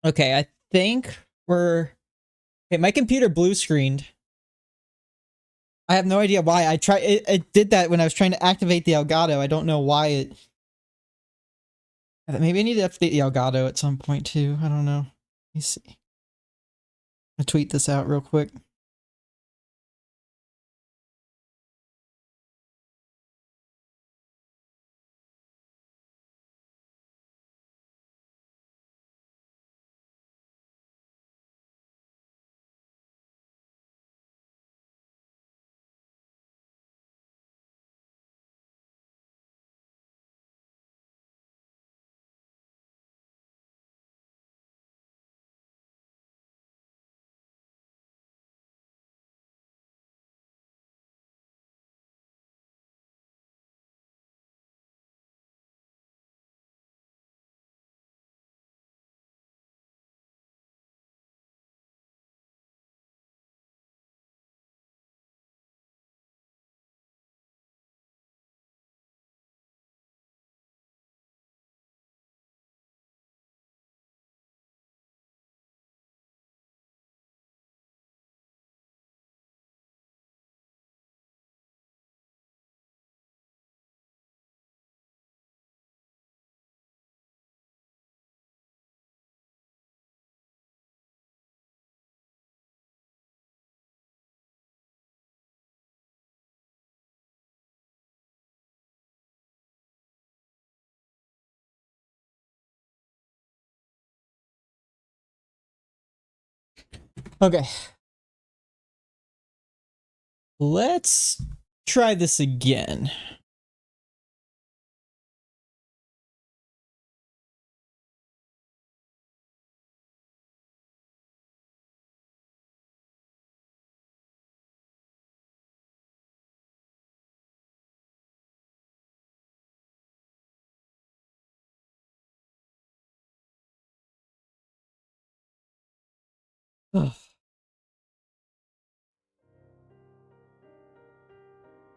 Okay, I think we're... Okay, my computer blue screened. I have no idea why. It did that when I was trying to activate the Elgato. I don't know why it... Maybe I need to update the Elgato at some point too. I don't know. Let me see. I'll tweet this out real quick. Okay. Let's try this again. Ugh.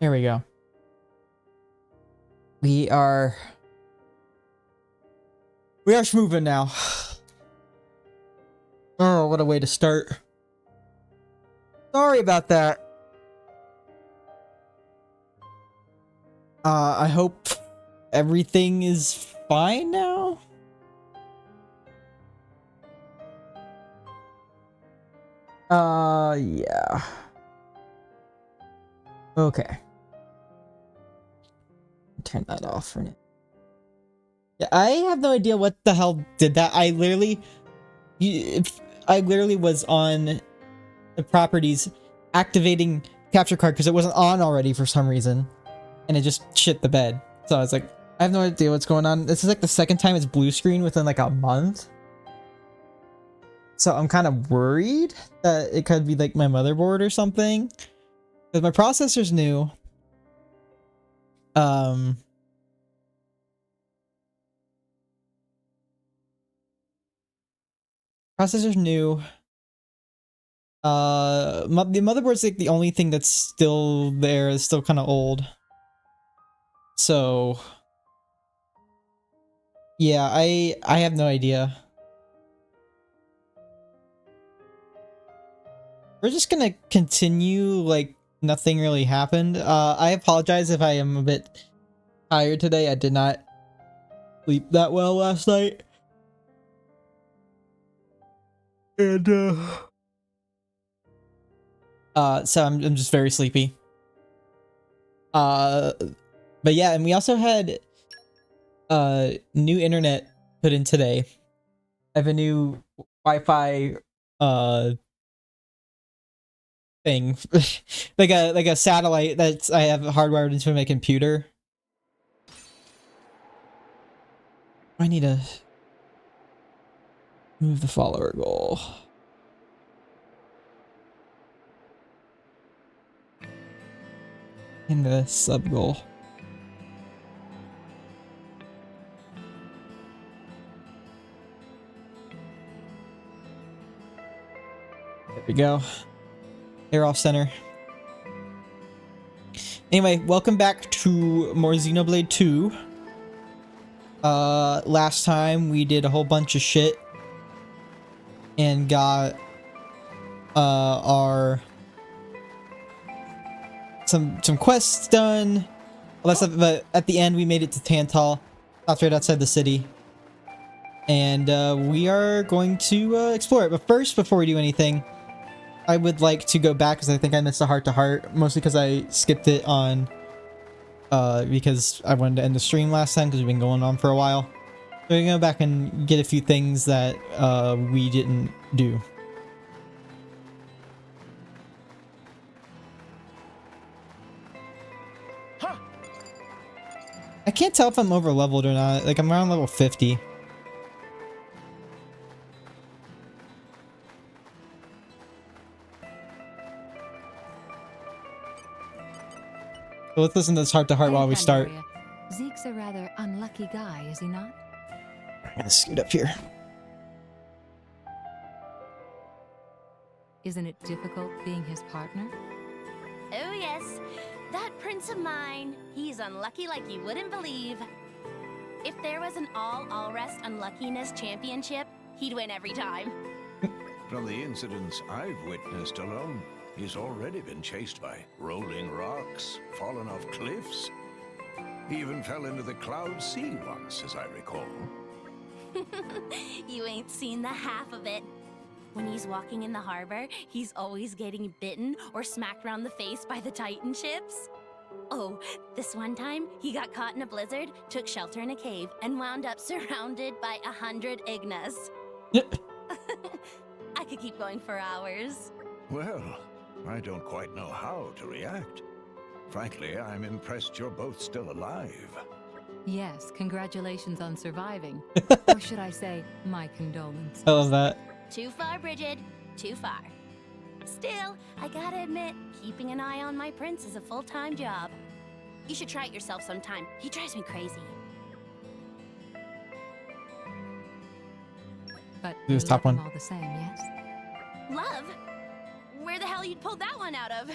There we go. We are moving now. Oh, what a way to start. Sorry about that. I hope everything is fine now. Yeah. Okay. Turn that off for now. Yeah, I have no idea what the hell did that. I literally was on the properties activating capture card because it wasn't on already for some reason, and it just shit the bed. So I was like, I have no idea what's going on. This is like the second time it's blue screen within like a month. So I'm kind of worried that it could be like my motherboard or something, because my processor's new. Processor's new. The motherboard's like the only thing that's still there. It's still kind of old. So yeah, I have no idea. We're just gonna continue like nothing really happened. I apologize if I am a bit tired today. I did not sleep that well last night. And so I'm just very sleepy. But yeah, and we also had new internet put in today. I have a new Wi-Fi thing, like a satellite that's I have hardwired into my computer. I need to move the follower goal in the sub goal. There we go. They're off center. Anyway, welcome back to more Xenoblade 2. Last time we did a whole bunch of shit. and got our some quests done. All that stuff, but at the end we made it to Tantal. Stopped right outside the city. And we are going to explore it. But first, before we do anything, I would like to go back because I think I missed a heart-to-heart. Mostly because I skipped it on... because I wanted to end the stream last time because we've been going on for a while. So we're going to go back and get a few things that we didn't do. Huh. I can't tell if I'm over leveled or not. Like, I'm around level 50. So let's listen to this heart-to-heart while we start. Zeke's a rather unlucky guy, is he not? I'm gonna scoot up here. Isn't it difficult being his partner? Oh yes, that prince of mine, he's unlucky like you wouldn't believe. If there was an all-rest unluckiness championship, he'd win every time. From the incidents I've witnessed alone, he's already been chased by rolling rocks, fallen off cliffs. He even fell into the cloud sea once, as I recall. You ain't seen the half of it. When he's walking in the harbor, he's always getting bitten or smacked around the face by the Titan ships. Oh, this one time, he got caught in a blizzard, took shelter in a cave, and wound up surrounded by 100 Ignas. I could keep going for hours. Well, I don't quite know how to react. Frankly, I'm impressed you're both still alive. Yes, congratulations on surviving. Or should I say, my condolences. I love that. Too far, Bridget. Too far. Still, I gotta admit, keeping an eye on my prince is a full-time job. You should try it yourself sometime. He drives me crazy. But Do this you top love him one. all the same, yes? Love? Where the hell you'd pulled that one out of?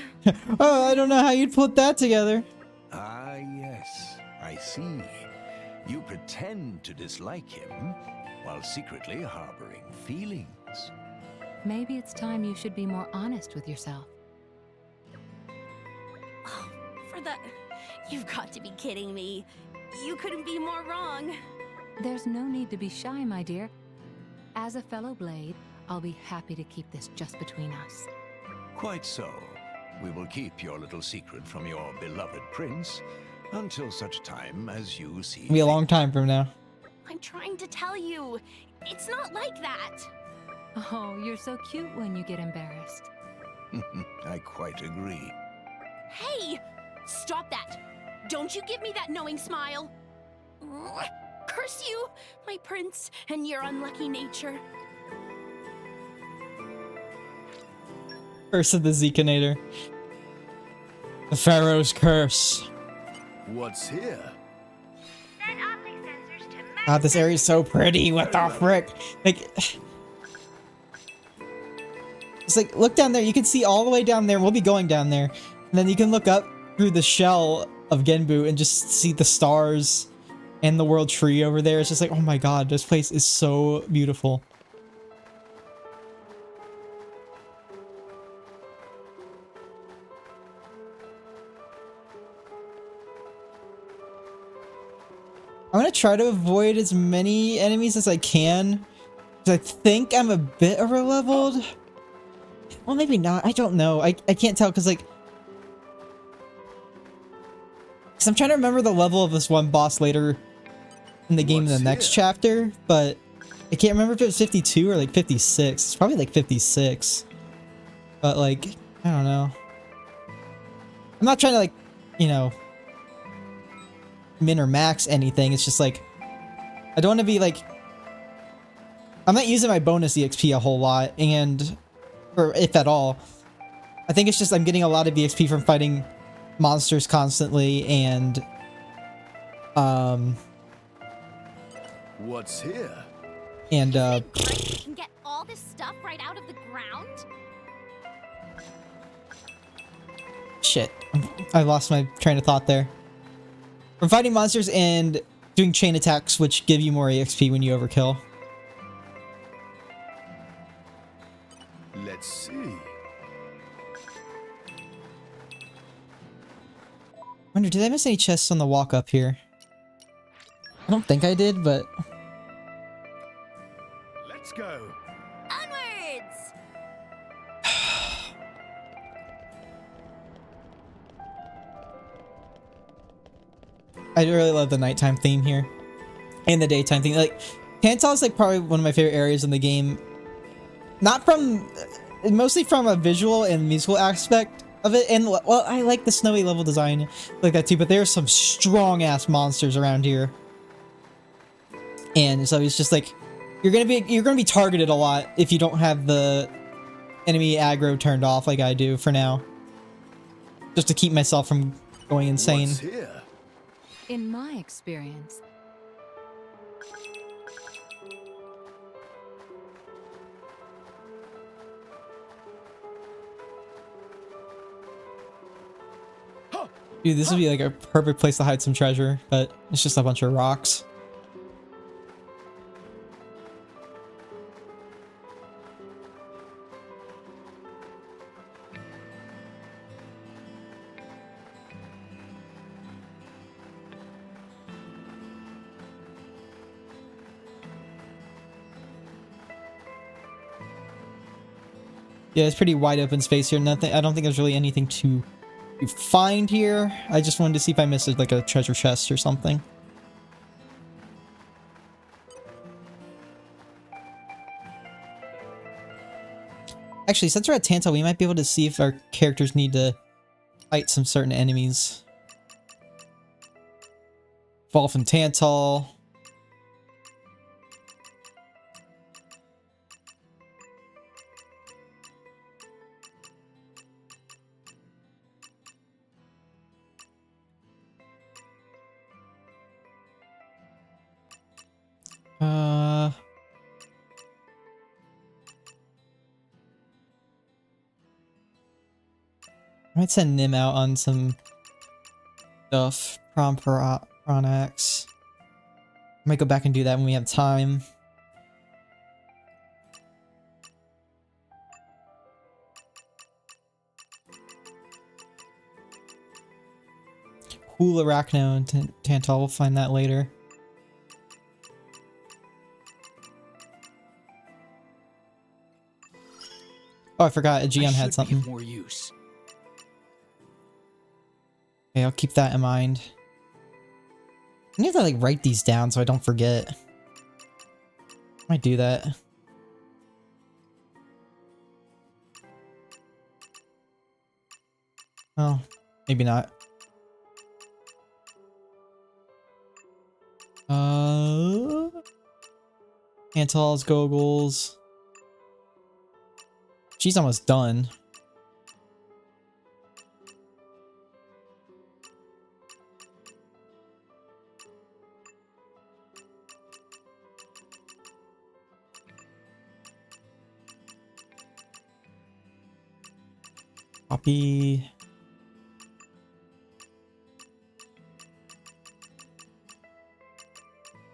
Oh, I don't know how you'd put that together. Ah, yes, I see. You pretend to dislike him while secretly harboring feelings. Maybe it's time you should be more honest with yourself. Oh, for the... You've got to be kidding me. You couldn't be more wrong. There's no need to be shy, my dear. As a fellow Blade, I'll be happy to keep this just between us. Quite so. We will keep your little secret from your beloved prince until such time as you see It'll be a long time from now. I'm trying to tell you. It's not like that. Oh, you're so cute when you get embarrassed. I quite agree. Hey! Stop that! Don't you give me that knowing smile! Curse you, my prince, and your unlucky nature. Curse of the Zekinator. The Pharaoh's curse. What's here? God, this area is so pretty. What the frick? Like, it's like, look down there. You can see all the way down there. We'll be going down there. And then you can look up through the shell of Genbu and just see the stars and the world tree over there. It's just like, oh my god, this place is so beautiful. I'm gonna try to avoid as many enemies as I can, because I think I'm a bit over leveled. Well, maybe not. I don't know. I can't tell because, like, I'm trying to remember the level of this one boss later in the game in the next chapter, but I can't remember if it was 52 or like 56. It's probably like 56. But, like, I don't know. I'm not trying to, like, you know, min or max anything. It's just like, I don't want to be like, I'm not using my bonus EXP a whole lot, and, or if at all. I think it's just I'm getting a lot of EXP from fighting monsters constantly, and What's here? and You can get all this stuff right out of the ground? shit, I lost my train of thought there. From fighting monsters and doing chain attacks, which give you more EXP when you overkill. Let's see. Wonder, did I miss any chests on the walk up here? I don't think I did, but Let's go. Onwards! I really love the nighttime theme here. And the daytime theme. Like, Tantal is like probably one of my favorite areas in the game. Not from... Mostly from a visual and musical aspect of it. And, well, I like the snowy level design like that too. But there's some strong-ass monsters around here. And so it's just like... You're gonna be targeted a lot if you don't have the enemy aggro turned off like I do for now. Just to keep myself from going insane. What's here? In my experience, Dude, this would be like a perfect place to hide some treasure, but it's just a bunch of rocks. Yeah, it's pretty wide open space here. Nothing. I don't think there's really anything to find here. I just wanted to see if I missed like a treasure chest or something. Actually, since we're at Tantal, we might be able to see if our characters need to fight some certain enemies. Fall from Tantal. I might send Nim out on some stuff. Pronax. I might go back and do that when we have time. Cool Arachno and Tantal, we'll find that later. Oh, I forgot Aegeon had something. More use. Okay, I'll keep that in mind. I need to like write these down so I don't forget. Might do that. Oh, maybe not. Tantal's goggles. She's almost done. Copy.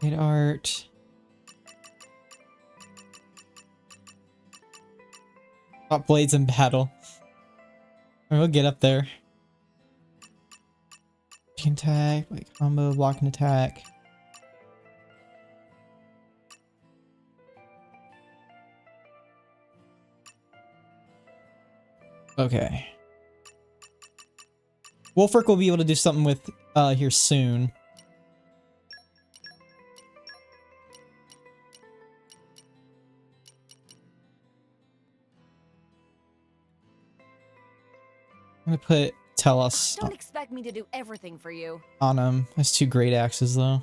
Made art. Top blades in battle. We'll get up there. Chain attack, like combo, block and attack. Okay. Wolfric will be able to do something with here soon. I'm gonna put Telos Don't expect me to do everything for you. on him. That's 2 great axes though.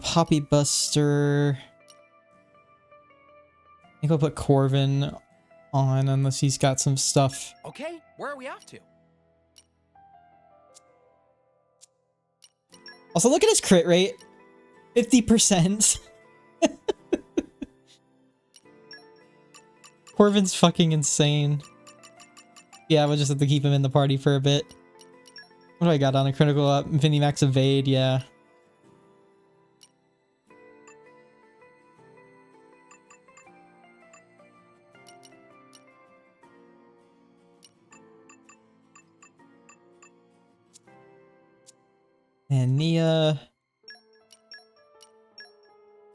Poppy Buster. I think I'll put Corvin on unless he's got some stuff. Okay, where are we off to? Also, look at his crit rate. 50%. Corvin's fucking insane. Yeah, we'll just have to keep him in the party for a bit. What do I got on a critical up? Infinity Max Evade, yeah. And Nia.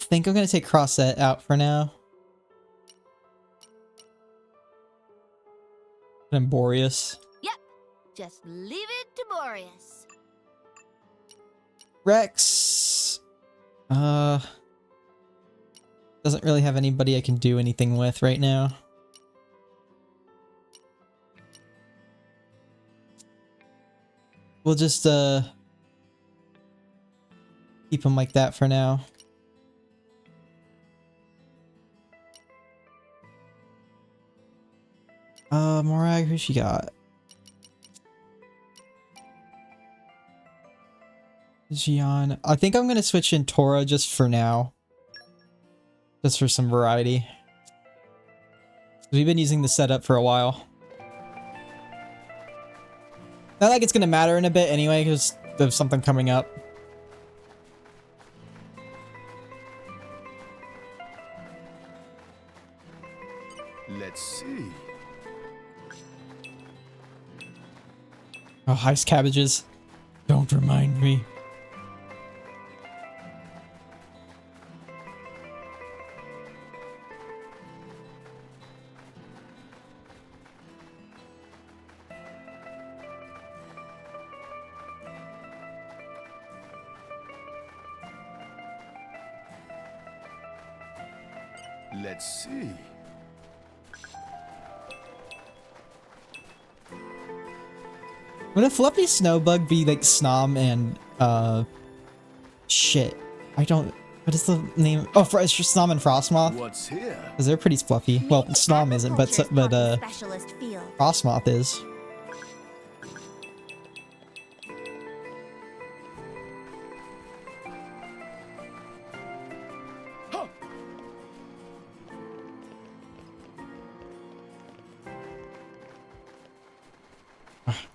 I think I'm gonna take Crossset out for now. And Boreas. Yep. Just leave it to Boreas. Rex. Doesn't really have anybody I can do anything with right now. We'll just keep him like that for now. Morag, who she got? Gian. I think I'm gonna switch in Tora just for now. Just for some variety. We've been using the setup for a while. Not like it's gonna matter in a bit anyway, because there's something coming up. Let's see. Oh, ice cabbages. Don't remind me. Let's see. Would a fluffy snowbug be like Snom and shit. I don't, what is the name? Oh, it's just Snom and Frostmoth. What's here? Because they're pretty fluffy. Well, Snom isn't, but Specialist field. Frostmoth is.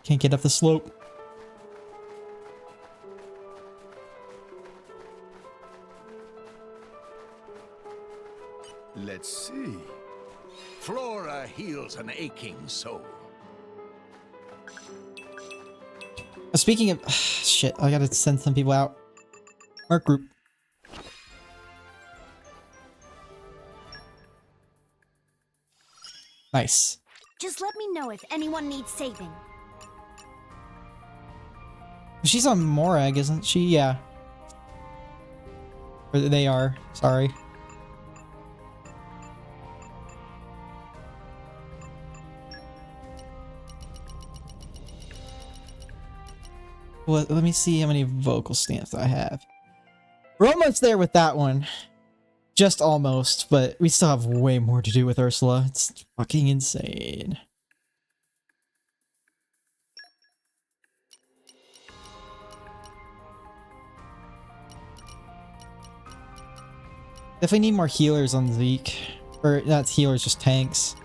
Can't get up the slope. Let's see. Flora heals an aching soul. Speaking of shit, I gotta send some people out. Work group. Nice. Just let me know if anyone needs saving. She's on Morag, isn't she? Yeah. Or they are. Sorry. Well, let me see how many vocal stamps I have. We're almost there with that one. Just almost, but we still have way more to do with Ursula. It's fucking insane. Definitely need more healers on Zeke. Or not healers, just tanks.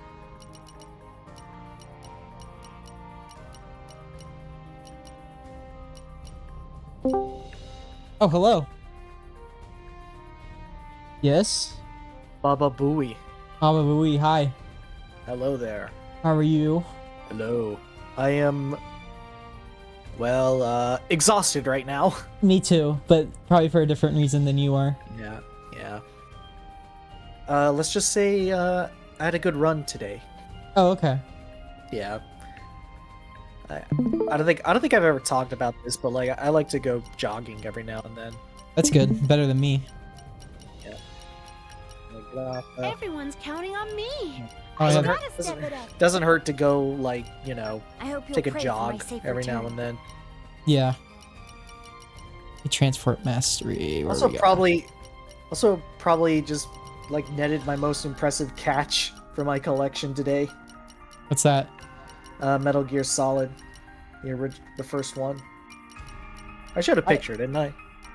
Oh, hello. Yes? Baba Booey. Baba Booey, hi. Hello there. How are you? Hello. I am, well, exhausted right now. Me too, but probably for a different reason than you are. Yeah. Let's just say, I had a good run today. Oh, okay. Yeah. I don't think I've ever talked about this, but like I like to go jogging every now and then. That's good. Better than me. Like, Everyone's counting on me. Oh, doesn't, yeah. hurt, Gotta step it up. doesn't hurt to go, like, you know, I hope you'll take a pray for my jog safe every now return. and then. Yeah. Transport mastery. Where Also we probably just like netted my most impressive catch for my collection today. What's that? Metal Gear Solid, the first one. I showed a picture, didn't I?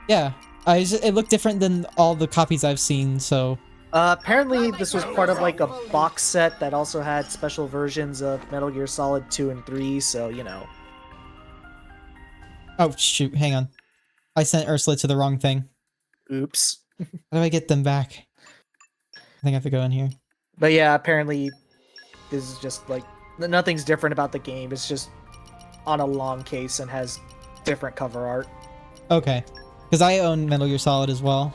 Yeah. It looked different than all the copies I've seen, so... Apparently this was part of like a box set that also had special versions of Metal Gear Solid 2 and 3, so, you know. Oh, shoot. Hang on. I sent Ursula to the wrong thing. Oops. How do I get them back? I think I have to go in here. But yeah, apparently this is just like, nothing's different about the game. It's just on a long case and has different cover art. Okay. Because I own Metal Gear Solid as well.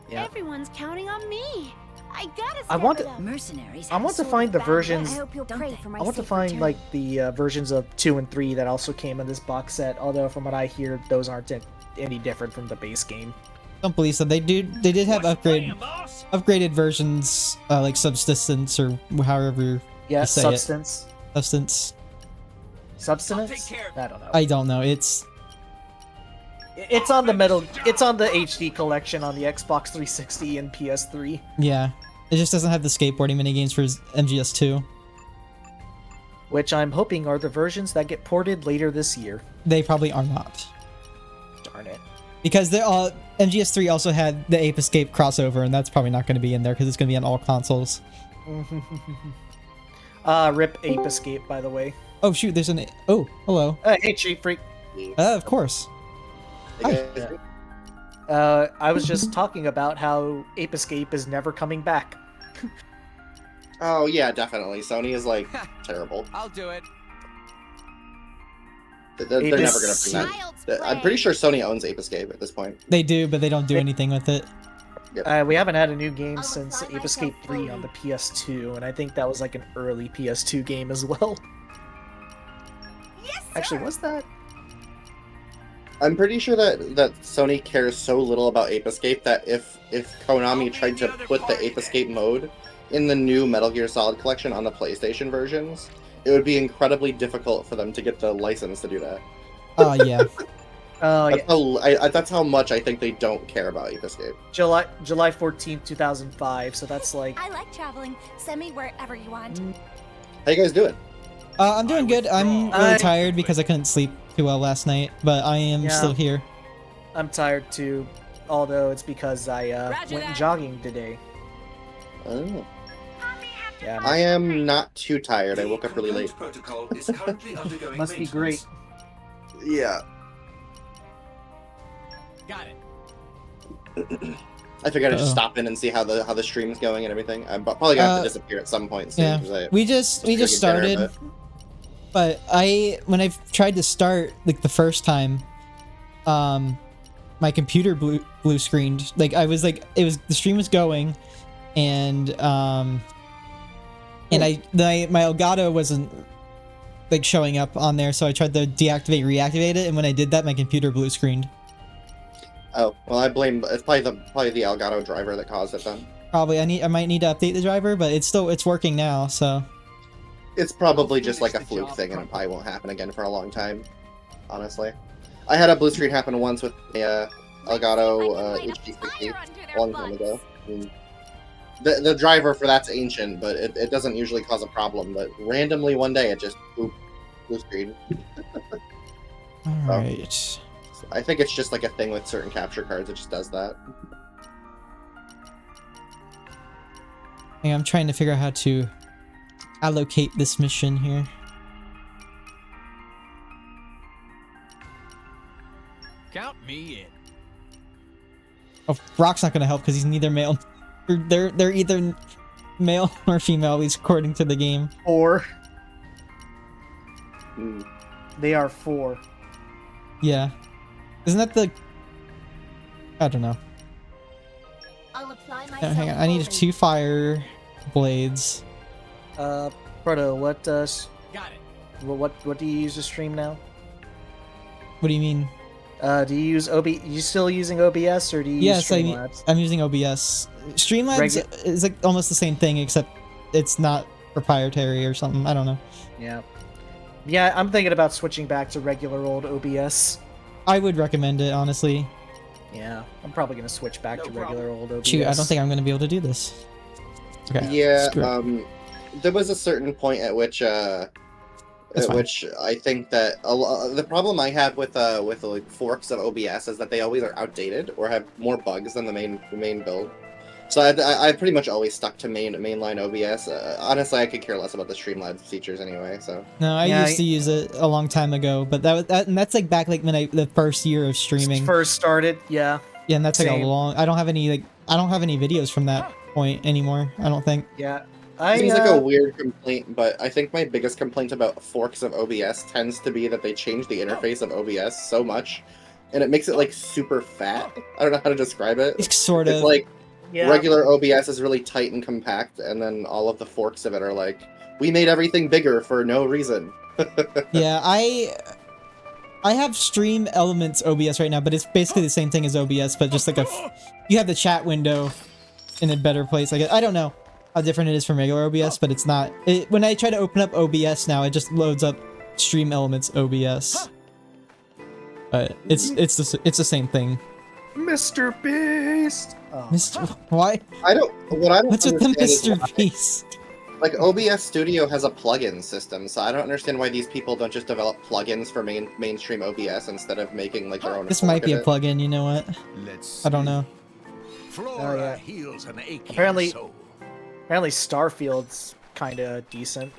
Yeah. Everyone's counting on me. I gotta I step want it to- up. Mercenaries. I want to find the versions. I hope you'll pray for my I want to safe find return. like the versions of 2 and 3 that also came in this box set. Although from what I hear, those aren't any different from the base game. Don't believe so. They did have upgraded versions, like Subsistence or however Yeah, you say Substance. it. Substance. Substance? I don't know. I don't know. It's It's on the metal. It's on the HD collection on the Xbox 360 and PS3. yeah. It just doesn't have the skateboarding minigames for MGS2. Which I'm hoping are the versions that get ported later this year. They probably are not. Darn it. Because they're all MGS3 also had the Ape Escape crossover, and that's probably not going to be in there because it's going to be on all consoles. Rip Ape Escape, by the way. Oh shoot, there's an oh hello. Hey, Cheap Freak. Of course. Hi. I was just talking about how Ape Escape is never coming back. Oh yeah, definitely. Sony is like terrible. I'll do it. They're Ape never gonna Escape. bring that. I'm pretty sure Sony owns Ape Escape at this point. They do, but they don't do anything with it. We haven't had a new game I'll since apply Ape Escape myself 3 fully. on the PS2, and I think that was like an early PS2 game as well. Yes, Actually, was that? I'm pretty sure that Sony cares so little about Ape Escape that if Konami tried to put the Ape Escape mode in the new Metal Gear Solid collection on the PlayStation versions, it would be incredibly difficult for them to get the license to do that. Yeah. Oh, yeah. That's how much I think they don't care about Ape Escape. July 14th, 2005, so that's like... I like traveling. Send me wherever you want. How you guys doing? I'm doing good. I'm really tired because I couldn't sleep too well last night, but I am Yeah. still here. I'm tired too, although it's because I went jogging today. Oh. Yeah, I am not too tired. I woke up really late. must be great. Yeah. Got it. I figured I'd just Uh-oh. stop in and see how the stream's going and everything. I'm probably gonna have to disappear at some point soon. Yeah, 'cause I- we just go get started, dinner, but when I tried to start like the first time, my computer blue screened. Like I was like the stream was going, and my Elgato wasn't like showing up on there, so I tried to reactivate it, and when I did that, my computer blue screened. Oh well, I blame it's probably the Elgato driver that caused it then. Probably I might need to update the driver, but it's working now, so. It's probably just like a fluke thing, and it probably won't happen again for a long time. Honestly, I had a blue screen happen once with a Elgato HD60 a long time ago. The driver for that's ancient, but it doesn't usually cause a problem. But randomly one day it just blue screen. All right. I think it's just like a thing with certain capture cards. It just does that. Hang on, I'm trying to figure out how to allocate this mission here. Count me in. Oh, Brock's not gonna help because he's neither male. They're either male or female, at least according to the game. 4. Hmm. They are 4. Yeah. Isn't that the... I don't know. I'll apply myself. Hang on, I need fully. 2 fire blades. Proto, what Got it. what do you use to stream now? What do you mean? Do you use You still using OBS or do you Yes, use Streamlabs? I'm using OBS. Streamlabs Regu- is like almost the same thing, except it's not proprietary or something. I don't know. Yeah. Yeah, I'm thinking about switching back to regular old OBS. I would recommend it, honestly. Yeah, I'm probably gonna switch back to regular old OBS. Shoot, I don't think I'm gonna be able to do this. Okay. Yeah, screw it. there was a certain point at which That's fine. which I think that the problem I have with like forks of OBS is that they always are outdated or have more bugs than the main build. So I pretty much always stuck to mainline OBS. Honestly, I could care less about the Streamlabs features anyway. So No, I Yeah, used to use it a long time ago, but and that's like back like when the first year of streaming. First started, yeah. Yeah, and that's like same. a long. I don't have any videos from that point anymore. I don't think. Yeah. seems like a weird complaint, but I think my biggest complaint about forks of OBS tends to be that they change the interface of OBS so much and it makes it like super fat. I don't know how to describe it. It's sort It's of. like Yeah. regular OBS is really tight and compact, and then all of the forks of it are like, we made everything bigger for no reason. Yeah, I have Stream Elements OBS right now, but it's basically the same thing as OBS, but just like you have the chat window in a better place. Like, I don't know how different it is from regular OBS, but it's not. When I try to open up OBS now, it just loads up Stream Elements OBS. But it's the same thing. Mr. Beast. Oh. Mr. Why? I don't What's with the understand is Mr. why- Beast? Like, OBS Studio has a plugin system, so I don't understand why these people don't just develop plugins for mainstream OBS instead of making like their own. This fork might be of a it. plugin. You know what? Let's I don't know. Flora yeah. heals an aching Apparently- soul. Apparently, Starfield's kind of decent.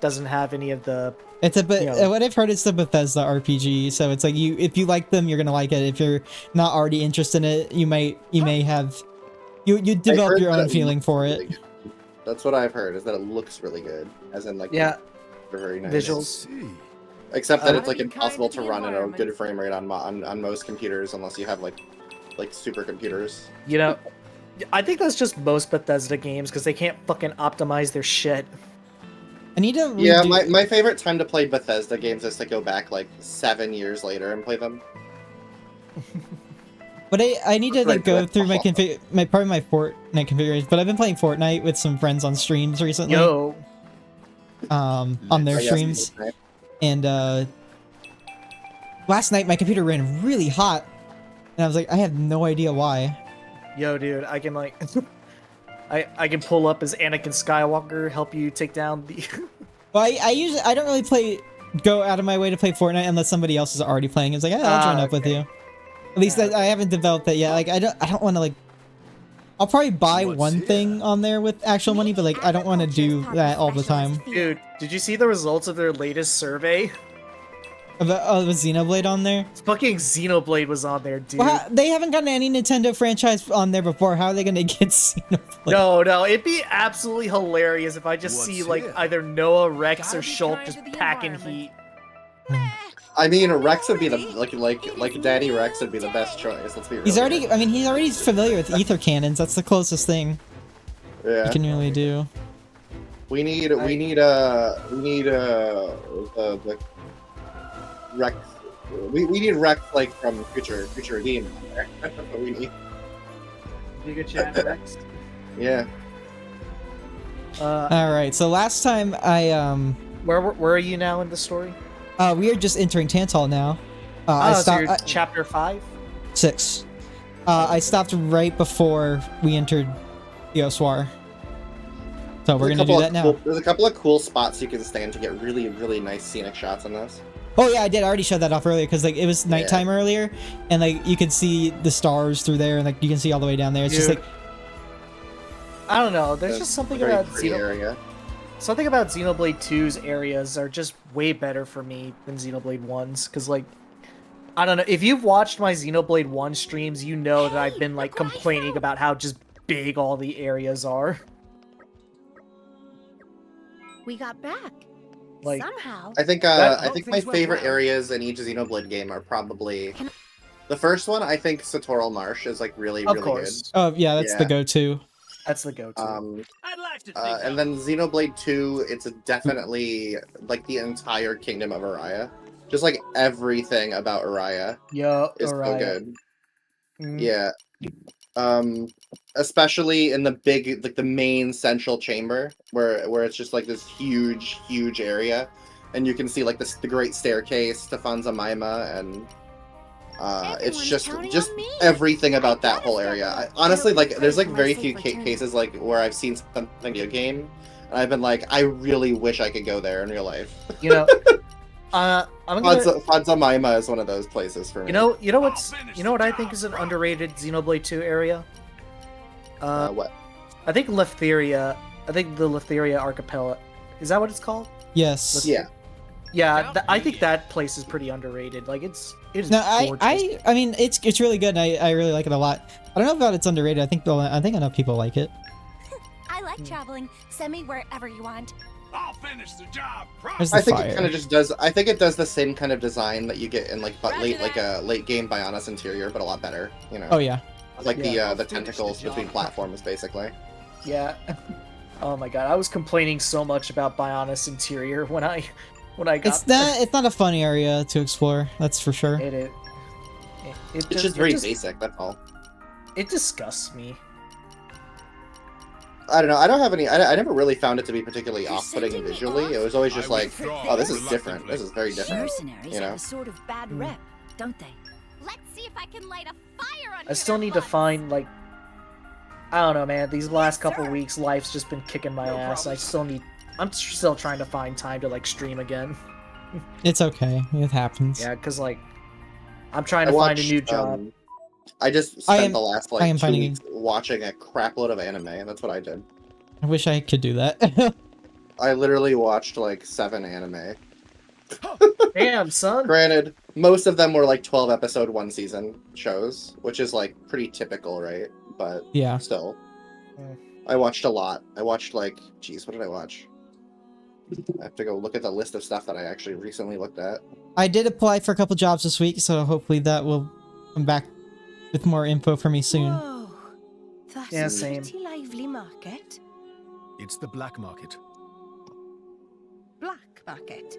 Doesn't have any of the. It's a bit. Yeah. What I've heard is the Bethesda RPG, so it's like if you like them, you're gonna like it. If you're not already interested in it, you may have you develop heard your that own it feeling looks for really it. good. That's what I've heard, is that it looks really good, as in like Yeah. they're very nice. Visuals. Let's see. Except that Uh, it's like Kind impossible to to the run at a environment. good frame rate on most computers unless you have like supercomputers. You know, I think that's just most Bethesda games because they can't fucking optimize their shit. I need to. Yeah, redo- my favorite time to play Bethesda games is to go back like 7 years later and play them. But I need to Right, like go right. through my probably my Fortnite configuration. But I've been playing Fortnite with some friends on streams recently. Yo, On their I guess, streams, okay. and last night my computer ran really hot, and I was like, I have no idea why. yo, dude, I can like, I can pull up as Anakin Skywalker, help you take down the. Well, I don't really go out of my way to play Fortnite unless somebody else is already playing. It's like, I'll join up with okay. you. At least Yeah. I haven't developed that yet. Like I don't want to like. I'll probably buy What's one here? thing on there with actual money, but like I don't want to do that all the time. Dude, did you see the results of their latest survey? Of a Xenoblade on there. Fucking Xenoblade was on there, dude. Well, they haven't gotten any Nintendo franchise on there before. How are they gonna get Xenoblade? No, it'd be absolutely hilarious if I just What's see like here? either Noah, Rex, Gotta or be Shulk kind just to the packing environment. heat. I mean, Rex would be the like Daddy Rex would be the best choice. Let's be real. He's here. already. I mean, he's already familiar with ether cannons. That's the closest thing Yeah. you can really do. We need the Rex. We need Rex like from Future Redeem. That's what we need. You good chat, Rex? Yeah. All right. So last time I Where are you now in the story? we are just entering Tantal now. I So stopped you're chapter 5. 6. I stopped right before we entered the Oswar. So we're There's a gonna do couple that of now. cool- there's a couple of cool spots you can stand to get really, really nice scenic shots on this. Oh yeah, I did. I already showed that off earlier because like it was nighttime earlier, and like you could see the stars through there, and like you can see all the way down there. It's just Dude. like I don't know. There's It's just something a very about pretty area. something about Xenoblade 2's areas are just way better for me than Xenoblade 1's. Cause like, I don't know. If you've watched my Xenoblade 1 streams, you know that I've been like complaining about how just big all the areas are. We got back. Like, Somehow. I think That- I think my favorite areas in each Xenoblade game are probably the first one. I think Satoral Marsh is like really, of really course, oh yeah, that's the Yeah. go-to. that's the go-to. good. I'd like to think And then Xenoblade 2, it's definitely like the entire kingdom of Araya. Just like everything about Araya Yo, is so Araya. good. Mm. Yeah. Especially in the big, like the main central chamber where it's just like this huge, huge area, and you can see like the great staircase to Fanzamaima, and it's Everyone's just counting just on me. everything about that gotta whole step area. up. Honestly, It'll like be there's great like for my very safe few return. cases like where I've seen something video game, and I've been like, I really wish I could go there in real life. You know, I'm gonna. Fanzamaima is one of those places for me. You know what I think is an underrated Xenoblade 2 area? What? I think Letheria. I think the Letheria Archipelago. Is that what it's called? Yes. Yeah. Yeah, I think that place is pretty underrated. Like it is. No, gorgeous. I mean it's really good. And I really like it a lot. I don't know about it's underrated. I think enough people like it. I like traveling. Send me wherever you want. I'll finish the job. There's the I think fire. it kind of just does. I think it does the same kind of design that you get in like a late game Bionis interior, but a lot better. You know. Oh yeah. Like Yeah. the tentacles between platforms, basically. Yeah. Oh my god, I was complaining so much about Bionis interior when I got. It's not a fun area to explore. That's for sure. It's just very basic. That's all. It disgusts me. I don't know. I don't have any. I never really found it to be particularly off-putting visually. It was always just like, oh, this is different. This is very different. Mercenaries You know. have a sort of bad rep, don't they? Let's see if I can light a fire under I still their need to butts. find like. I don't know, man. These last couple weeks, life's just been kicking my ass. I'm still trying to find time to like stream again. It's okay. It happens. Yeah, because like, I'm trying to find a new job. I just spent the last like 2 weeks watching a crap load of anime, and that's what I did. I wish I could do that. I literally watched like 7 anime. Damn, son. Granted, most of them were like 12 episode 1 season shows, which is like pretty typical, right? But yeah. Still. I watched a lot. I watched like, geez, what did I watch? I have to go look at the list of stuff that I actually recently looked at. I did apply for a couple jobs this week, so hopefully that will come back with more info for me soon. Whoa, that's Yeah, a same. pretty lively market. It's the black market. Black market.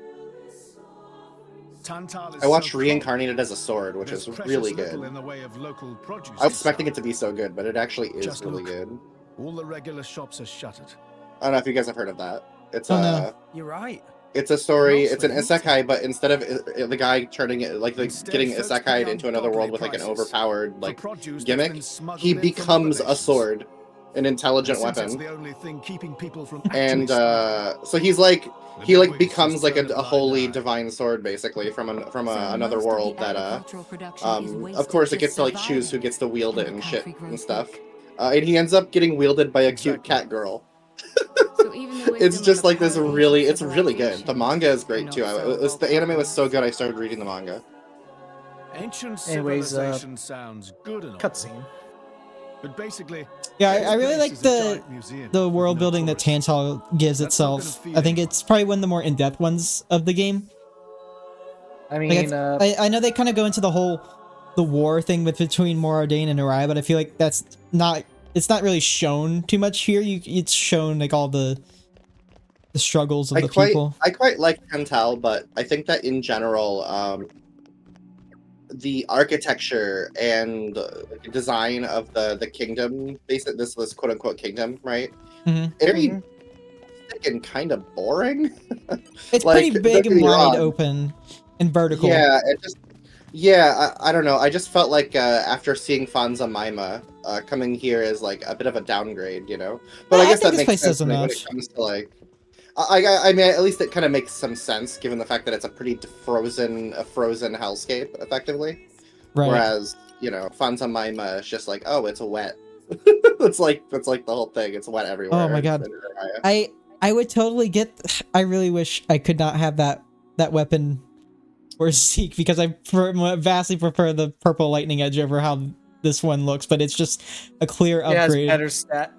Tantal is I watched so Reincarnated as a Sword, which There's is precious really little good. in the way of local produce I was to expecting sell. it to be so good, but it actually is Just really look. good. All the regular shops are shuttered. I don't know if you guys have heard of that. It's Oh, no. You're right. It's a story. Most It's an things. isekai, but instead of the guy turning it like Instead, getting folks isekai'd pay into another world with like an ungodly prices overpowered for like produce that's gimmick, been smuggled he in from becomes other a nations. sword, an intelligent And since weapon, it's the only thing keeping people from and actually starving, so he's like the he like boys becomes just like turn a blind holy eye. divine sword basically from another most of the world that agricultural production is of wasted course it just gets to like choose who surviving, gets to wield and it the and shit country and grows stuff, weak. and he ends up getting wielded by a cute Exactly. cat girl. So even the It's wisdom just of a like this party really, of it's really good. The civilization manga is great cannot too. solve all The anime was so problems. good I started reading the manga. Ancient Anyways, civilization sounds good and all, Cutscene. but basically, Yeah, this I really place like is a the giant museum the with world no building that tourists. Tantal gives That's not gonna itself. feed I think anyone. it's probably one of the more in-depth ones of the game. I Like mean, I know they kind of go into the war thing between Moradin and Uriah, but I feel like it's not really shown too much here. It's shown like all the struggles of the people. I quite like Tantal, but I think that in general, the architecture and design of the kingdom, basically this quote unquote kingdom, right? Mhm. Very thick and kind of boring. It's Like, pretty don't big get and me wide wrong. open and vertical. Yeah, it just. Yeah, I don't know. I just felt like after seeing Fonza Maima, coming here is like a bit of a downgrade, you know. But Yeah, I I guess think that this makes place sense does when enough. it comes to like. I mean, at least it kind of makes some sense given the fact that it's a pretty frozen hellscape, effectively. Right. Whereas you know, Fonza Maima is just like, oh, it's wet. That's like the whole thing. It's wet everywhere. Oh my god. I would totally get. I really wish I could not have that weapon or Zeke because I vastly prefer the purple lightning edge over how this one looks, but it's just a clear it has upgrade. better stat.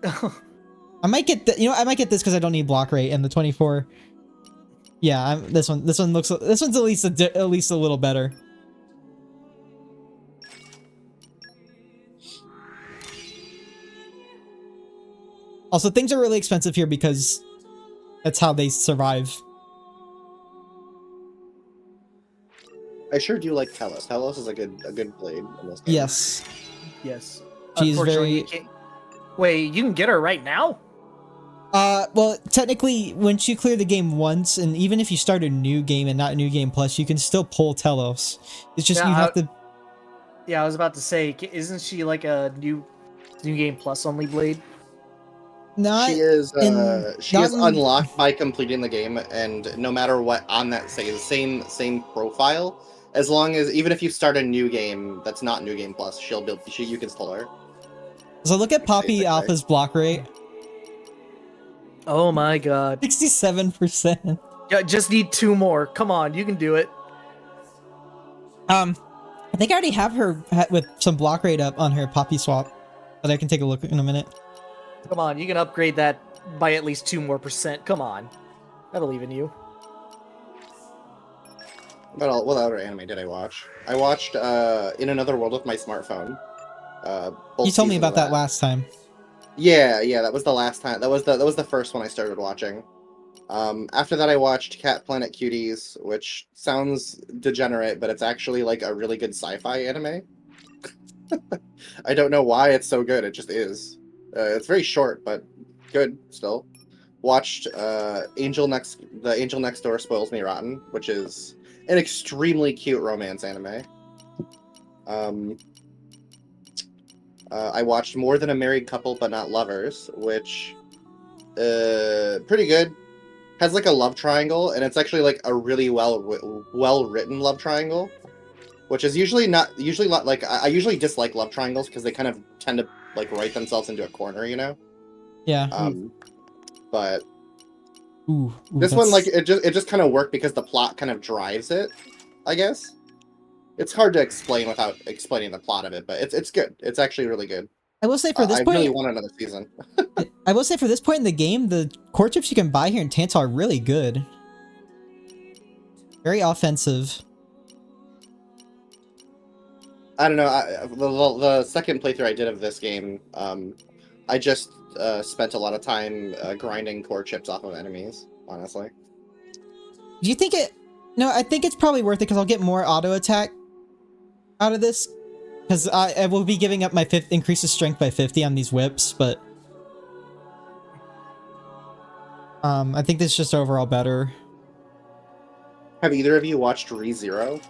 I might get I might get this because I don't need block rate and the 24. Yeah, this one's at least a little better. Also, things are really expensive here because that's how they survive. I sure do like Telos. Telos is a good blade in this game. Yes. Yes. She's Unfortunately, very. you can't... Wait, you can get her right now? Well, technically, once you clear the game once, and even if you start a new game and not New Game Plus, you can still pull Telos. It's just Yeah, you have to. Yeah, I was about to say, isn't she like a new game plus only blade? Not She is not in- unlocked by completing the game, and no matter what on that same profile, as long as even if you start a new game that's not New Game Plus, you can still her. So look at Poppy Basically. Alpha's block rate. Oh my god. 67%. Yeah, just need 2 more. Come on, you can do it. I think I already have her with some block rate up on her Poppy swap, but I can take a look in a minute. Come on, you can upgrade that by at least 2 more %. Come on. I believe in you. What other anime did I watch? I watched In Another World with my smartphone. Both You told me seasons about of that last time. Yeah, that was the last time. That was the first one I started watching. After that, I watched Cat Planet Cuties, which sounds degenerate, but it's actually like a really good sci-fi anime. I don't know why it's so good. It just is. It's very short, but good still. Watched The Angel Next Door Spoils Me Rotten, which is an extremely cute romance anime. I watched More Than a Married Couple But Not Lovers, which pretty good. Has like a love triangle, and it's actually like a really well written love triangle, which is usually not like I usually dislike love triangles because they kind of tend to like write themselves into a corner, you know. Yeah. But Ooh, this one, like, that's... it just kind of worked because the plot kind of drives it, I guess. It's hard to explain without explaining the plot of it, but it's good. It's actually really good. I will say for this I point, really want another season. I will say for this point in the game, the core chips you can buy here in Tantal are really good. Very offensive. I don't know. The second playthrough I did of this game, I just spent a lot of time grinding core chips off of enemies, honestly. Do you think it... No, I think it's probably worth it because I'll get more auto attack out of this. Because I will be giving up my increases strength by 50 on these whips, but... I think this is just overall better. Have either of you watched ReZero?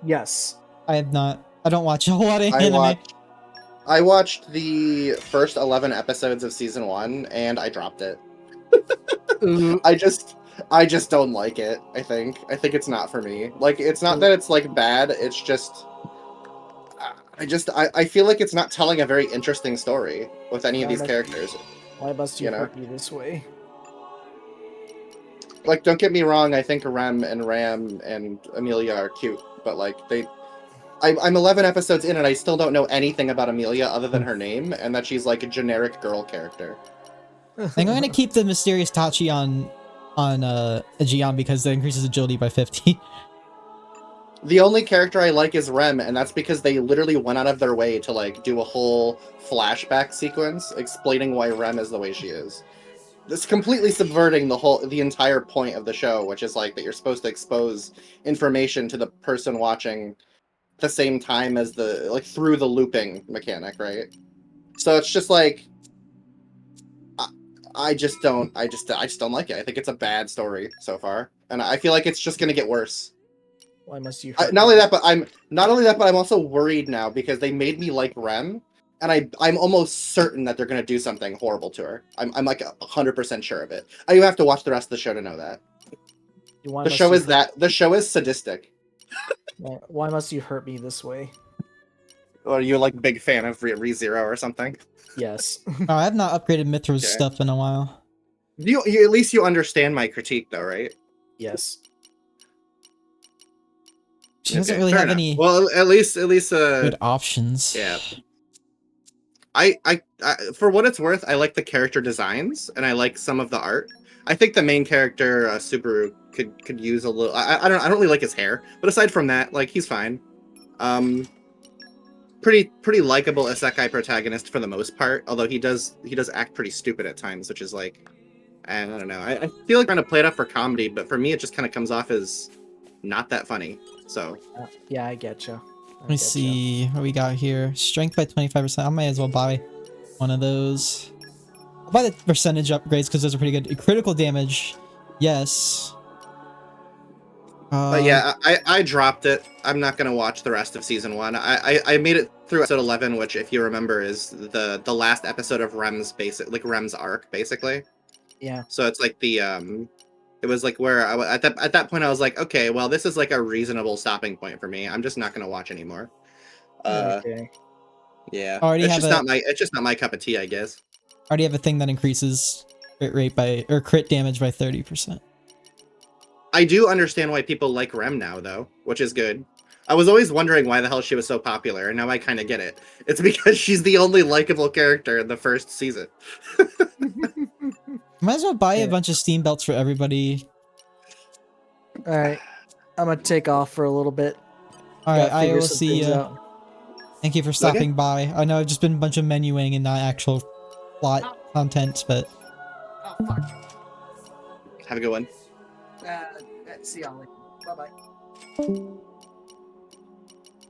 Yes. I have not. I don't watch a whole lot of anime. I watched the first 11 episodes of season 1, and I dropped it. I just don't like it, I think. I think it's not for me. Like, it's not that it's, like, bad, it's just... I feel like it's not telling a very interesting story with any of these characters. Why must you hurt me this way? Like, don't get me wrong, I think Rem and Ram and Amelia are cute, but, like, I'm 11 episodes in and I still don't know anything about Amelia other than her name, and that she's, like, a generic girl character. I think I'm gonna keep the mysterious Tachi on Aegeon because that increases agility by 50. The only character I like is Rem, and that's because they literally went out of their way to, like, do a whole flashback sequence explaining why Rem is the way she is. This completely subverting the entire point of the show, which is, like, that you're supposed to expose information to the person watching at the same time as through the looping mechanic, right? So it's just, like, I just don't like it. I think it's a bad story so far, and I feel like it's just gonna get worse. Why must you? Not only that, but I'm also worried now because they made me like Rem, and I'm almost certain that they're gonna do something horrible to her. I'm like 100% sure of it. You have to watch the rest of the show to know that. The show is sadistic. Why must you hurt me this way? Or you're like a big fan of ReZero or something? Yes. Oh, I have not upgraded Mithra's stuff in a while. You at least you understand my critique, though, right? Yes. She doesn't really have any. Well, at least good options. Yeah. I for what it's worth, I like the character designs and I like some of the art. I think the main character, Subaru, could use a little. I don't really like his hair, but aside from that, like, he's fine. Pretty likable isekai protagonist for the most part, although he does act pretty stupid at times, which is like, I don't know. I feel like trying to play it up for comedy, but for me, it just kind of comes off as not that funny. So yeah, I getcha. Let me see what we got here. Strength by 25%. I might as well buy one of those. I'll buy the percentage upgrades because those are pretty good. Critical damage, yes. But yeah, I dropped it. I'm not gonna watch the rest of season 1. I made it through episode 11, which, if you remember, is the last episode of Rem's Rem's arc, basically. Yeah. So it's like it was like where at that point I was like, okay, well, this is like a reasonable stopping point for me. I'm just not gonna watch anymore. Okay. Yeah. It's just not my cup of tea, I guess. Already have a thing that increases crit damage by 30%. I do understand why people like Rem now, though, which is good. I was always wondering why the hell she was so popular, and now I kind of get it. It's because she's the only likable character in the first season. Might as well buy Yeah. a bunch of Steam belts for everybody. All right, I'm gonna take off for a little bit. All right, Gotta I figure will some see things you. out. Thank you for stopping by. I know I've just been a bunch of menuing and not actual plot content, but Oh fuck. Have a good one. See y'all later. Bye bye.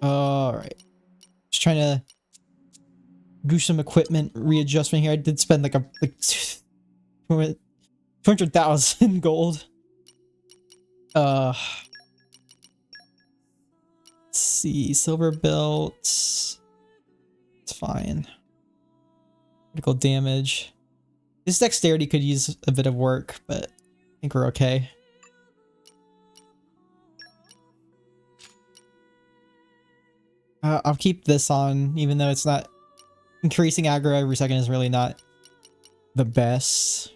all right. Just trying to do some equipment readjustment here. I did spend like 200,000 gold. Let's see, silver belts. It's fine. Critical damage. This dexterity could use a bit of work, but I think we're okay. I'll keep this on, even though it's not increasing aggro every second is really not the best.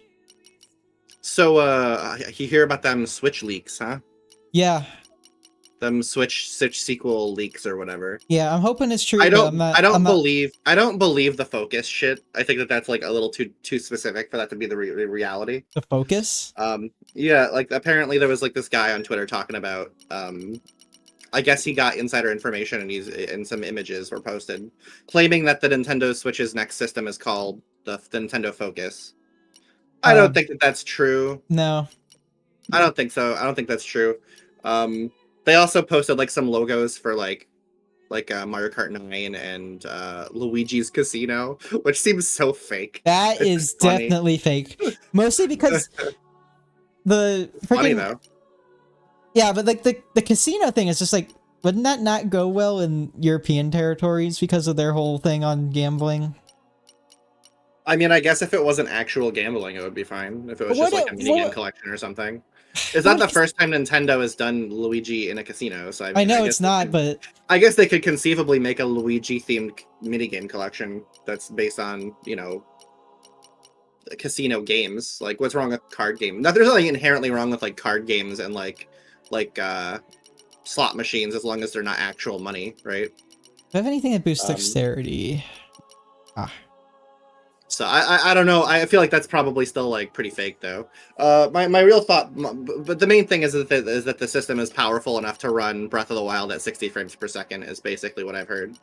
So, you hear about them Switch leaks, huh? Yeah, Them Switch sequel leaks or whatever. yeah. I'm hoping it's true. I but don't. I don't I'm not- believe the focus shit. I think that that's like a little too specific for that to be the reality. the focus. Yeah. Like apparently there was like this guy on Twitter talking about. I guess he got insider information and some images were posted, claiming that the Nintendo Switch's next system is called the Nintendo Focus. I don't think that that's true. No. I don't think so. I don't think that's true. They also posted like some logos for like Mario Kart 9 and Luigi's Casino, which seems so fake. That is funny. definitely fake. Mostly because the Funny freaking though. yeah, but like the casino thing is just like, wouldn't that not go well in European territories because of their whole thing on gambling? I mean, I guess if it wasn't actual gambling, it would be fine. If it was What just like a it- minigame what- collection or something. It's not the first time Nintendo has done Luigi in a casino, so I mean, I know guess it's not, but I guess they could conceivably make a Luigi-themed minigame collection that's based on, you know, casino games. Like, what's wrong with card game? Now, there's nothing inherently wrong with like card games and like slot machines as long as they're not actual money, right? do I have anything that boosts dexterity? So I don't know. I feel like that's probably still like pretty fake though. My real thought, but the main thing is that the system is powerful enough to run Breath of the Wild at 60 frames per second is basically what I've heard.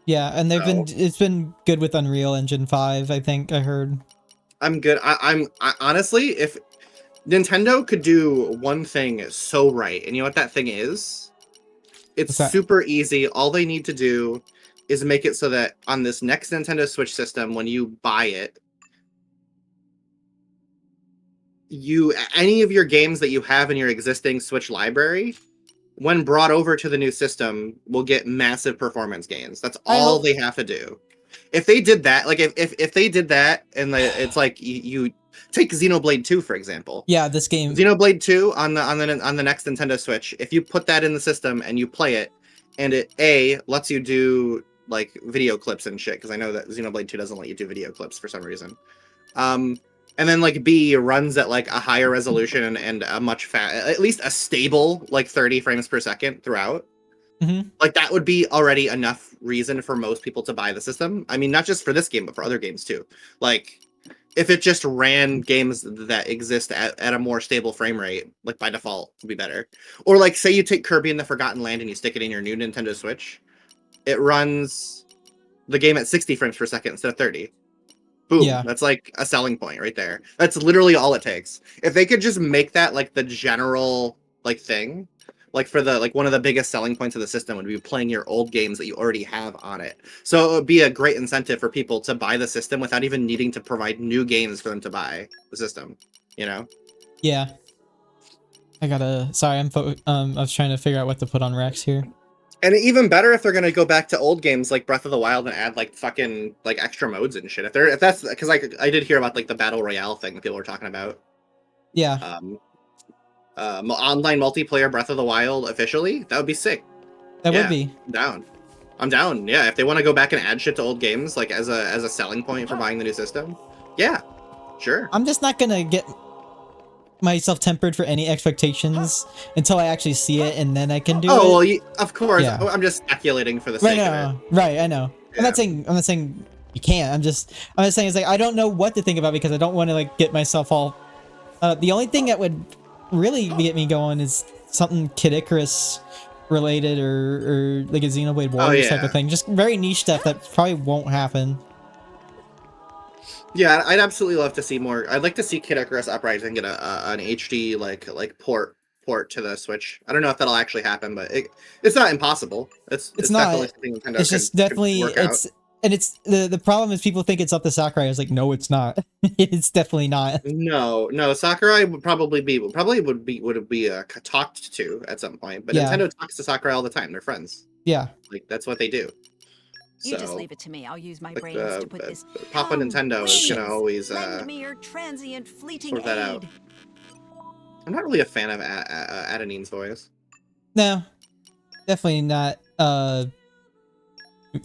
Yeah, and it's been good with Unreal Engine 5, I think I heard. I'm good. I honestly, if Nintendo could do one thing so right, and you know what that thing is? It's super easy. All they need to do is make it so that on this next Nintendo Switch system, when you buy it, any of your games that you have in your existing Switch library, when brought over to the new system, will get massive performance gains. That's all they have to do. If they did that, like if they did that, and it's like you take Xenoblade 2 for example. Yeah, this game. Xenoblade 2 on the next Nintendo Switch. If you put that in the system and you play it, and it lets you do like video clips and shit, because I know that Xenoblade 2 doesn't let you do video clips for some reason. And then like B runs at like a higher resolution and a much at least a stable like 30 frames per second throughout. Mm-hmm. Like that would be already enough reason for most people to buy the system. I mean, not just for this game, but for other games too. Like if it just ran games that exist at a more stable frame rate, like by default, would be better. Or like say you take Kirby and the Forgotten Land and you stick it in your new Nintendo Switch, it runs the game at 60 frames per second instead of 30. Boom. Yeah. That's like a selling point right there. That's literally all it takes. If they could just make that like the general like thing, like for the like one of the biggest selling points of the system would be playing your old games that you already have on it. So it would be a great incentive for people to buy the system without even needing to provide new games for them to buy the system, you know? Yeah. I gotta sorry, I was trying to figure out what to put on Rex here. And even better if they're gonna go back to old games like Breath of the Wild and add like fucking like extra modes and shit. If that's because I did hear about like the battle royale thing that people were talking about. Yeah. Online multiplayer Breath of the Wild officially, that would be sick. That would be. I'm down. Yeah, if they want to go back and add shit to old games like as a selling point for buying the new system, yeah, sure. I'm just not gonna get myself tempered for any expectations until I actually see it, and then I can do it. Oh well, of course. Yeah. I'm just speculating for the sake of it. Right, I know. Yeah. I'm not saying you can't. I'm just saying, it's like, I don't know what to think about because I don't want to like get myself all. The only thing that would really get me going is something Kid Icarus related or like a Xenoblade Warriors type of thing. Just very niche stuff that probably won't happen. Yeah, I'd absolutely love to see more. I'd like to see Kid Icarus Uprising get an HD like port to the Switch. I don't know if that'll actually happen, but it's not impossible. It's not. definitely something Nintendo It's just definitely work out. And it's the problem is people think it's up to Sakurai. I was like, no, it's not. It's definitely not. No, Sakurai would probably be talked to at some point, but Yeah. Nintendo talks to Sakurai all the time. They're friends. Yeah. Like that's what they do. You just So, leave it to me. I'll use my like, brains to put this. Papa Nintendo is gonna always lend me your transient fleeting sort that out. aid. I'm not really a fan of Adonine's voice. No, definitely not.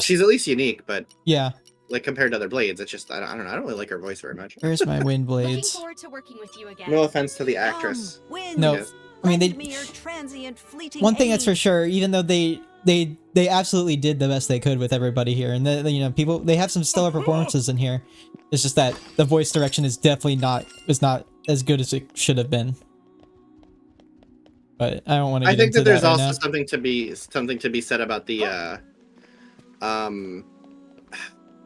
She's at least unique, but yeah, like compared to other Blades, it's just I don't know. I don't really like her voice very much. Where's my wind Looking blades? forward to working with you again. No offense to the actress. Wind, No, Yes. I mean lend me your transient fleeting one thing that's for aid. sure. Even though they absolutely did the best they could with everybody here, and you know, people, they have some stellar performances in here. It's just that the voice direction is definitely not as good as it should have been. But I don't want to. I think that there's right also now. something to be said about the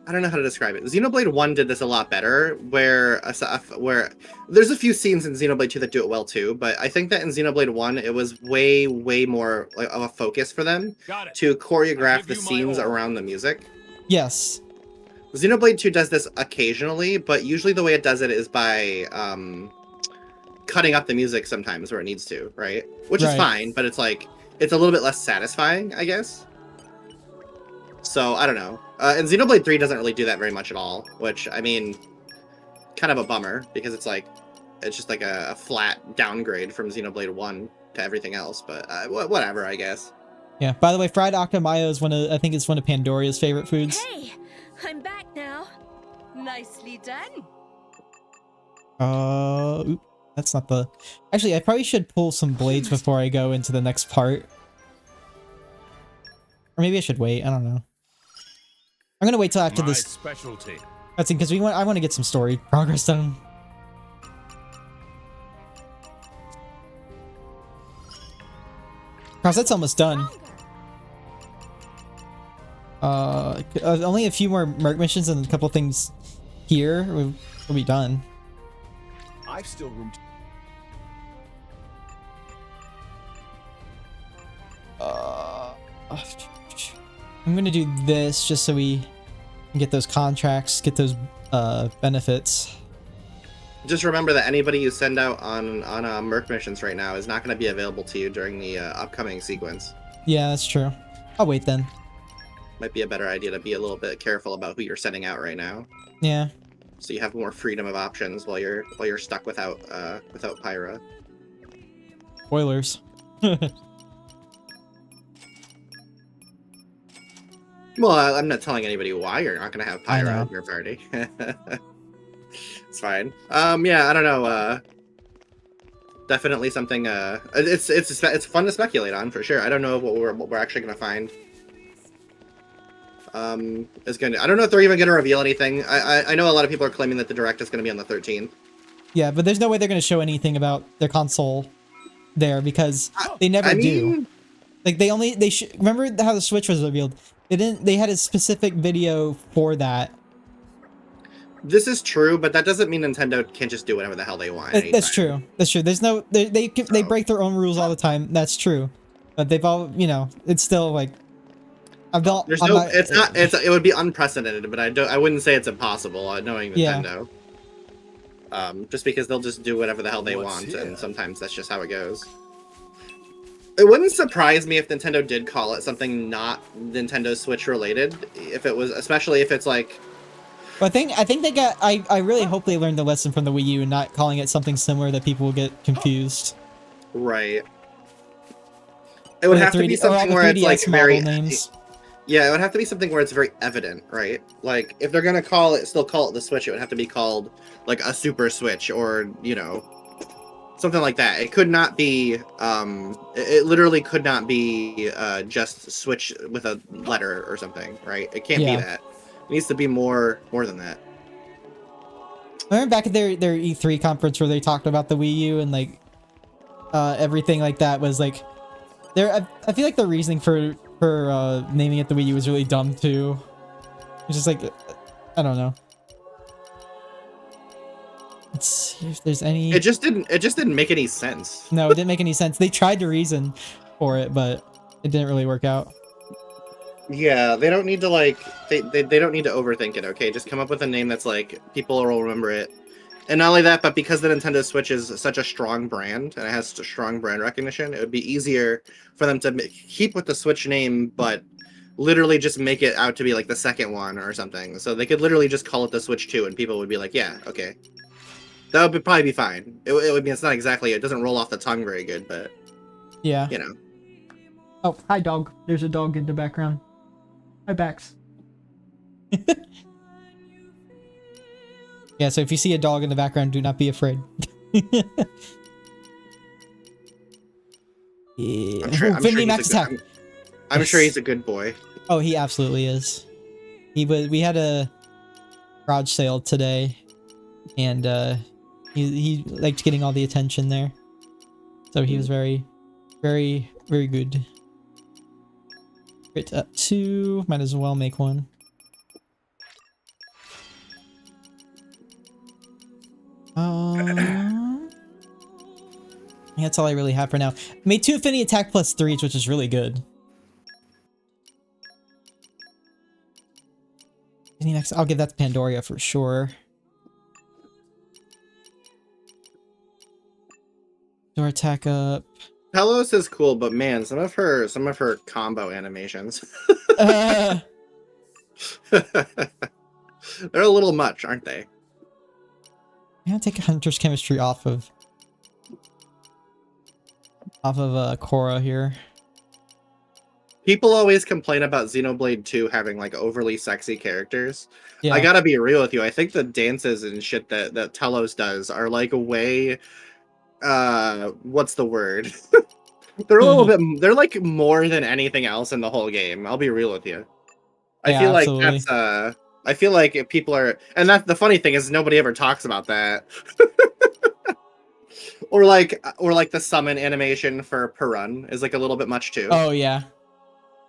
I don't know how to describe it. Xenoblade 1 did this a lot better, where there's a few scenes in Xenoblade 2 that do it well too, but I think that in Xenoblade 1 it was way more like of a focus for them to choreograph the scenes around the music. Yes. Xenoblade 2 does this occasionally, but usually the way it does it is by cutting up the music sometimes where it needs to, right? Which is fine, but it's like it's a little bit less satisfying, I guess. So I don't know. And Xenoblade 3 doesn't really do that very much at all, which I mean, kind of a bummer because it's just like a flat downgrade from Xenoblade 1 to everything else. But whatever, I guess. Yeah. By the way, fried octomayo is I think it's one of Pandoria's favorite foods. Hey, I'm back now. Nicely done. Oop, that's not the. Actually, I probably should pull some blades before I go into the next part. Or maybe I should wait. I don't know. I'm gonna wait till after this. Specialty. That's it, because I want to get some story progress done. Cause that's almost done. Only a few more merc missions and a couple things here. We'll be done. I've still room. I'm gonna do this just so we can get those contracts, get those benefits. Just remember that anybody you send out on merc missions right now is not going to be available to you during the upcoming sequence. Yeah, that's true. I'll wait then. Might be a better idea to be a little bit careful about who you're sending out right now. Yeah. So you have more freedom of options while you're stuck without Pyra. Spoilers. Well, I'm not telling anybody why you're not going to have Pyra in your party. It's fine. Yeah, I don't know. Definitely something. It's fun to speculate on for sure. I don't know what we're actually going to find. I don't know if they're even going to reveal anything. I know a lot of people are claiming that the direct is going to be on the 13th. Yeah, but there's no way they're going to show anything about their console there because they never do. Like remember how the Switch was revealed? They had a specific video for that. This is true, but that doesn't mean Nintendo can't just do whatever the hell they want. That's true. That's true. There's no they break their own rules all the time. That's true. But they've all, it's still like it would be unprecedented, but I wouldn't say it's impossible knowing Nintendo. Yeah. Just because they'll just do whatever the hell they want, and sometimes that's just how it goes. It wouldn't surprise me if Nintendo did call it something not Nintendo Switch related, especially if it's like. Well, I think they got. I really hope they learned the lesson from the Wii U and not calling it something similar that people will get confused. Right. It would have to be something where it's like very names. Yeah, it would have to be something where it's very evident, right? Like if they're gonna still call it the Switch, it would have to be called like a Super Switch or something like that. It could not be. It literally could not be just Switch with a letter or something, right? It can't be that. It needs to be more than that. I remember back at their E3 conference where they talked about the Wii U and like everything like that was like I feel like the reasoning for naming it the Wii U was really dumb too. It's just like I don't know. Let's see if there's any. It just didn't make any sense. No, it didn't make any sense. They tried to reason for it, but it didn't really work out. Yeah, they don't need to like they don't need to overthink it, okay? Just come up with a name that's like people will remember it. And not only that, but because the Nintendo Switch is such a strong brand and it has a strong brand recognition, it would be easier for them to keep with the Switch name, but literally just make it out to be like the second one or something. So they could literally just call it the Switch 2 and people would be like, yeah, okay. That would probably be fine. It would mean it's not exactly, it doesn't roll off the tongue very good, but yeah, you know. Oh, hi dog. There's a dog in the background. Hi Bax. Yeah, so if you see a dog in the background, do not be afraid. Yeah. I'm sure Max attack. I'm Yes. sure he's a good boy. Oh, he absolutely is. We had a garage sale today, and he liked getting all the attention there. So he was very, very, very good. Crit up 2. Might as well make one. That's all I really have for now. Made 2 affinity attack plus 3s, which is really good. Next, I'll give that to Pandoria for sure. Door attack up. Telos is cool, but man, some of her combo animations. They're a little much, aren't they? I'm gonna take Hunter's Chemistry off of Korra here. People always complain about Xenoblade 2 having like overly sexy characters. Yeah. I gotta be real with you. I think the dances and shit that Telos does are like way what's the word? They're a little bit they're like more than anything else in the whole game. I'll be real with you. I feel like absolutely. that's I feel like if people are, and that's the funny thing is nobody ever talks about that. or like the summon animation for Perun is like a little bit much too. Oh yeah.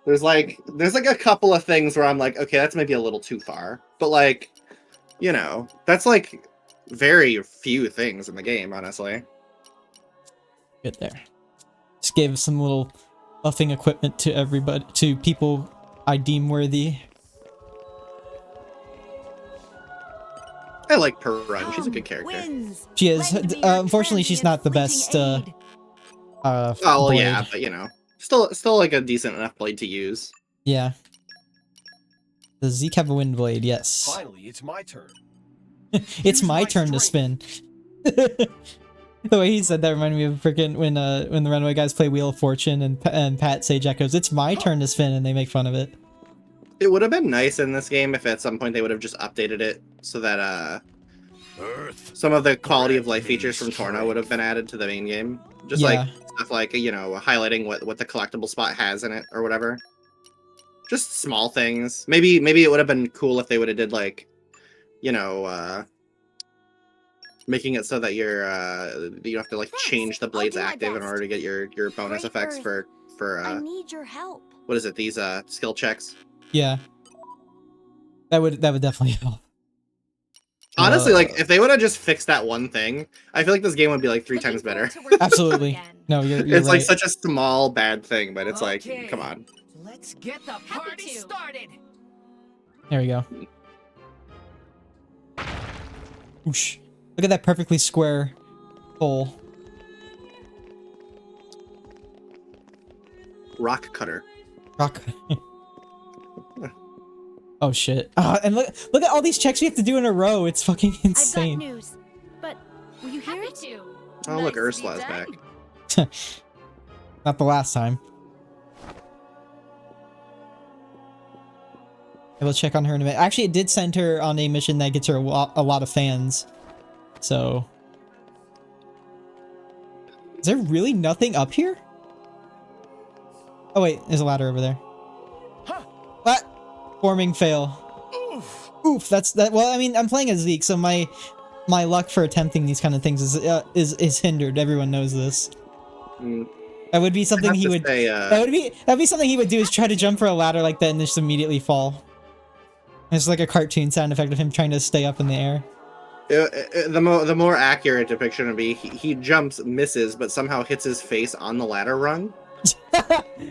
There's like a couple of things where I'm like, okay, that's maybe a little too far. But like, you know, that's like very few things in the game, honestly. Good there. Just gave some little buffing equipment to everybody, to people I deem worthy. I like Perun. She's a good character. Wins. She is. Unfortunately, she's not the best. Oh well, blade. yeah, but you know, still like a decent enough blade to use. Yeah. The Zeke have a wind blade, yes. Finally, it's my turn. It's Use my my turn to spin. The way he said that reminded me of freaking when the Runaway Guys play Wheel of Fortune and Pat Sage echoes, "It's my turn to spin," and they make fun of it. It would have been nice in this game if at some point they would have just updated it so that some of the quality of life features from Torna would have been added to the main game. Just like stuff like, you know, highlighting what the collectible spot has in it or whatever. Just small things. Maybe it would have been cool if they would have did like, you know, making it so that you have to like change the blades active in order to get your bonus effects for I need your help. what is it, these skill checks. Yeah. That would definitely help. Honestly, like if they would have just fixed that one thing, I feel like this game would be like 3 times better. Absolutely. No, you're It's right. like such a small bad thing, but it's like, come on. Let's get the party started. There we go. Whoosh. Look at that perfectly square hole. Rock cutter. Rock. Oh shit. And look at all these checks we have to do in a row. It's fucking insane. I've got news, but will you hear it? Oh, look, Ursula's back. Not the last time. I will check on her in a minute. Actually, it did send her on a mission that gets her a lot of fans. So... Is there really nothing up here? Oh wait, there's a ladder over there. What? Forming fail. Oof. Oof, that's that. Well, I mean, I'm playing as Zeke, so my luck for attempting these kind of things is hindered. Everyone knows this. Mm. That would be something he would. Say, that'd be something he would do is try to jump for a ladder like that and just immediately fall. It's like a cartoon sound effect of him trying to stay up in the air. The more accurate depiction would be he jumps, misses, but somehow hits his face on the ladder rung.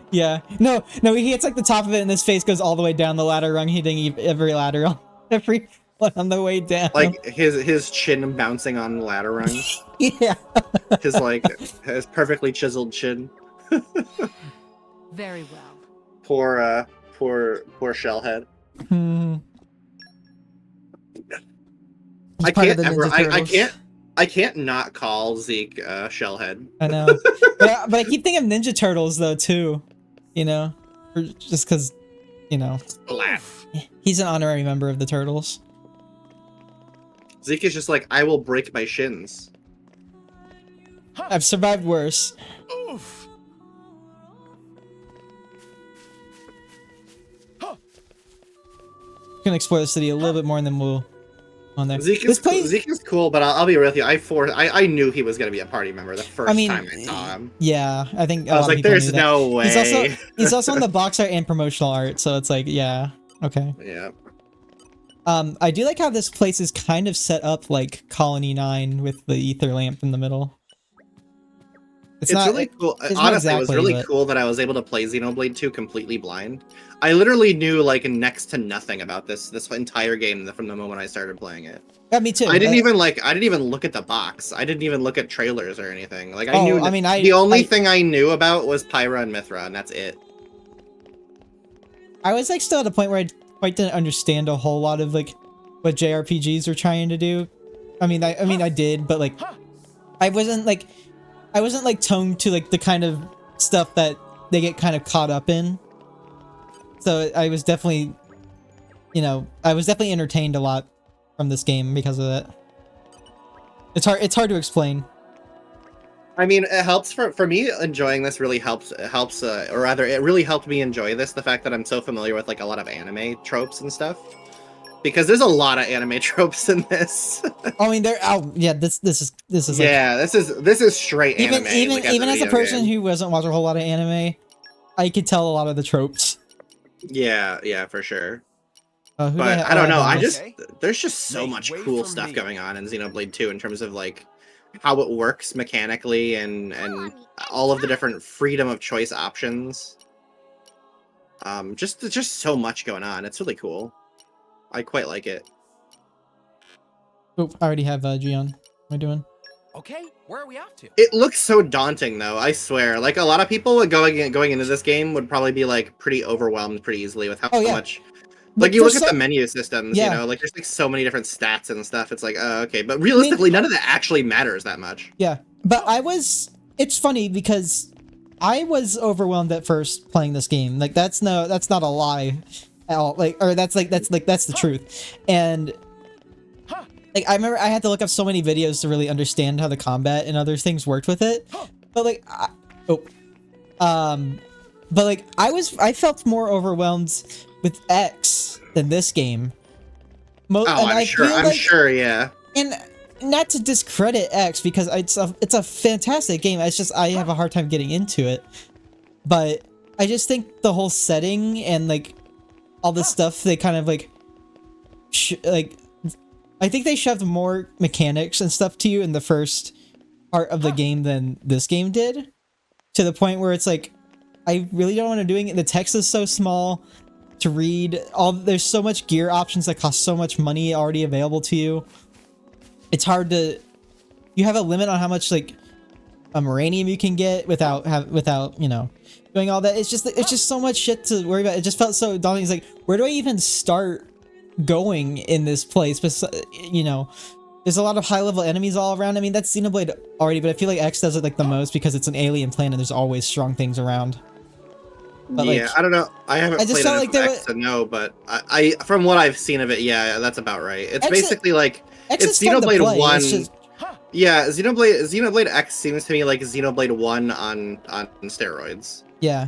Yeah. No, he hits like the top of it and his face goes all the way down the ladder rung, hitting every ladder on every one on the way down. Like his chin bouncing on the ladder rung. Yeah. His perfectly chiseled chin. Very well. Poor Shellhead. Hmm. I can't not call Zeke Shellhead. I know, but I keep thinking of Ninja Turtles though too, you know, just because, you know, he's an honorary member of the Turtles. Zeke is just like, I will break my shins. I've survived worse. Oof. Gonna explore the city a little bit more and then we'll on there. Zeke is cool, but I'll be real with you. I knew he was gonna be a party member the first time I saw him. Yeah, I think I was like, there's no way. He's also in the box art and promotional art, so it's like, yeah, okay. Yeah. I do like how this place is kind of set up like Colony 9 with the ether lamp in the middle. It's really cool. Honestly, it was really cool that I was able to play Xenoblade 2 completely blind. I literally knew like next to nothing about this entire game from the moment I started playing it. Yeah, me too. I didn't even look at the box. I didn't even look at trailers or anything. Like the only thing I knew about was Pyra and Mithra, and that's it. I was like still at a point where I quite didn't understand a whole lot of like what JRPGs were trying to do. I mean I did, but like I wasn't like toned to like the kind of stuff that they get kind of caught up in. So I was definitely, you know, entertained a lot from this game because of that. It's hard to explain. I mean, it helps for me enjoying this really helps, or rather it really helped me enjoy this, the fact that I'm so familiar with like a lot of anime tropes and stuff. Because there's a lot of anime tropes in this. I mean, this is yeah, like, this is straight anime. Even as a person who doesn't watch a whole lot of anime, I could tell a lot of the tropes. Yeah, for sure. But I don't know. There's just so much cool stuff going on in Xenoblade 2 in terms of like how it works mechanically and all of the different freedom of choice options. Just so much going on. It's really cool. I quite like it. Oh, I already have Gion. What am I doing? Okay, where are we off to? It looks so daunting, though. I swear. Like a lot of people going into this game would probably be like pretty overwhelmed pretty easily with how much. Like you look at the menu systems, you know, like there's like so many different stats and stuff. It's like, okay, but realistically, none of that actually matters that much. Yeah, but it's funny because I was overwhelmed at first playing this game. Like that's not a lie at all. That's the truth. And like I remember I had to look up so many videos to really understand how the combat and other things worked with it. But like I felt more overwhelmed with X than this game. I'm sure, yeah. And not to discredit X because it's a fantastic game. It's just I have a hard time getting into it. But I just think the whole setting and like all the stuff they kind of like I think they shoved more mechanics and stuff to you in the first part of the game than this game did. To the point where it's like I really don't want to do it. The text is so small to read. There's so much gear options that cost so much money already available to you. It's hard to. You have a limit on how much like uranium you can get without you know doing all that. It's just so much shit to worry about. It just felt so daunting. It's like, where do I even start going in this place? But you know, there's a lot of high level enemies all around. I mean, that's Xenoblade already, but I feel like X does it like the most because it's an alien planet and there's always strong things around. But yeah, like, I don't know. I haven't played enough X to know, but I from what I've seen of it, yeah, that's about right. It's basically like it's Xenoblade 1. Yeah, Xenoblade X seems to me like Xenoblade 1 on steroids. Yeah,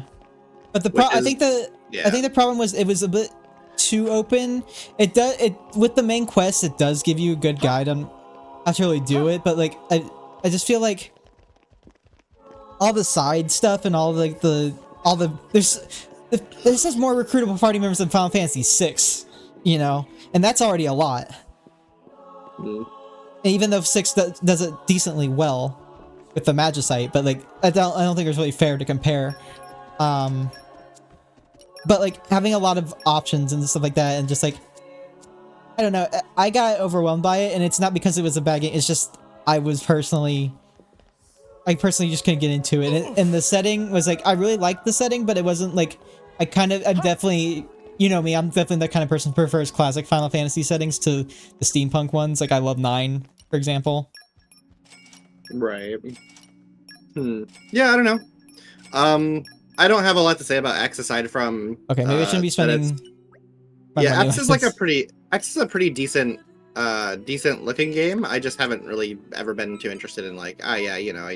but I think the problem was it was a bit too open. It does it with the main quest. It does give you a good guide on how to really do it, but like I just feel like all the side stuff and all like all the this has more recruitable party members than Final Fantasy VI, you know, and that's already a lot. Even though 6 does it decently well with the Magicite, but like I don't think it's really fair to compare. But like having a lot of options and stuff like that, and just like I don't know, I got overwhelmed by it, and it's not because it was a bad game. It's just I personally just couldn't get into it, and the setting was like I really liked the setting, but it wasn't like I'm definitely, you know me, I'm definitely the kind of person who prefers classic Final Fantasy settings to the steampunk ones. Like I love 9, for example. Right. Yeah, I don't know. I don't have a lot to say about X aside from Okay, maybe I shouldn't be spending my money X like is like this. X is a pretty decent looking game. I just haven't really ever been too interested in like, yeah, you know, I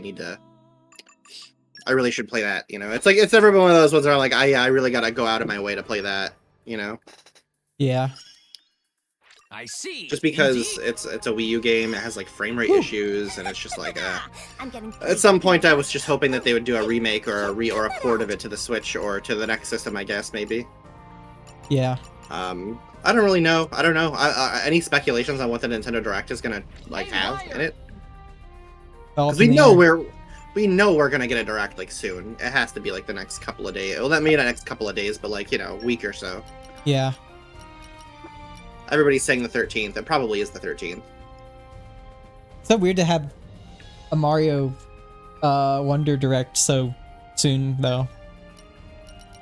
really should play that, you know. It's like it's never been one of those ones where I'm like, yeah, I really gotta go out of my way to play that, you know. Yeah. I see. Just because Indeed. it's a Wii U game, it has like frame rate issues, and it's just like I'm getting at some point I was just hoping that they would do a remake or a port of it to the Switch or to the next system, I guess maybe. Yeah. I don't really know. I don't know. Any speculations on what the Nintendo Direct is gonna like have in it? All Because up in the air. we know we're gonna get a Direct like soon. It has to be like the next couple of days. Well, that may not next couple of days, but like, you know, week or so. Yeah. Everybody's saying the 13th. It probably is the 13th. It's so weird to have a Mario Wonder Direct so soon, though.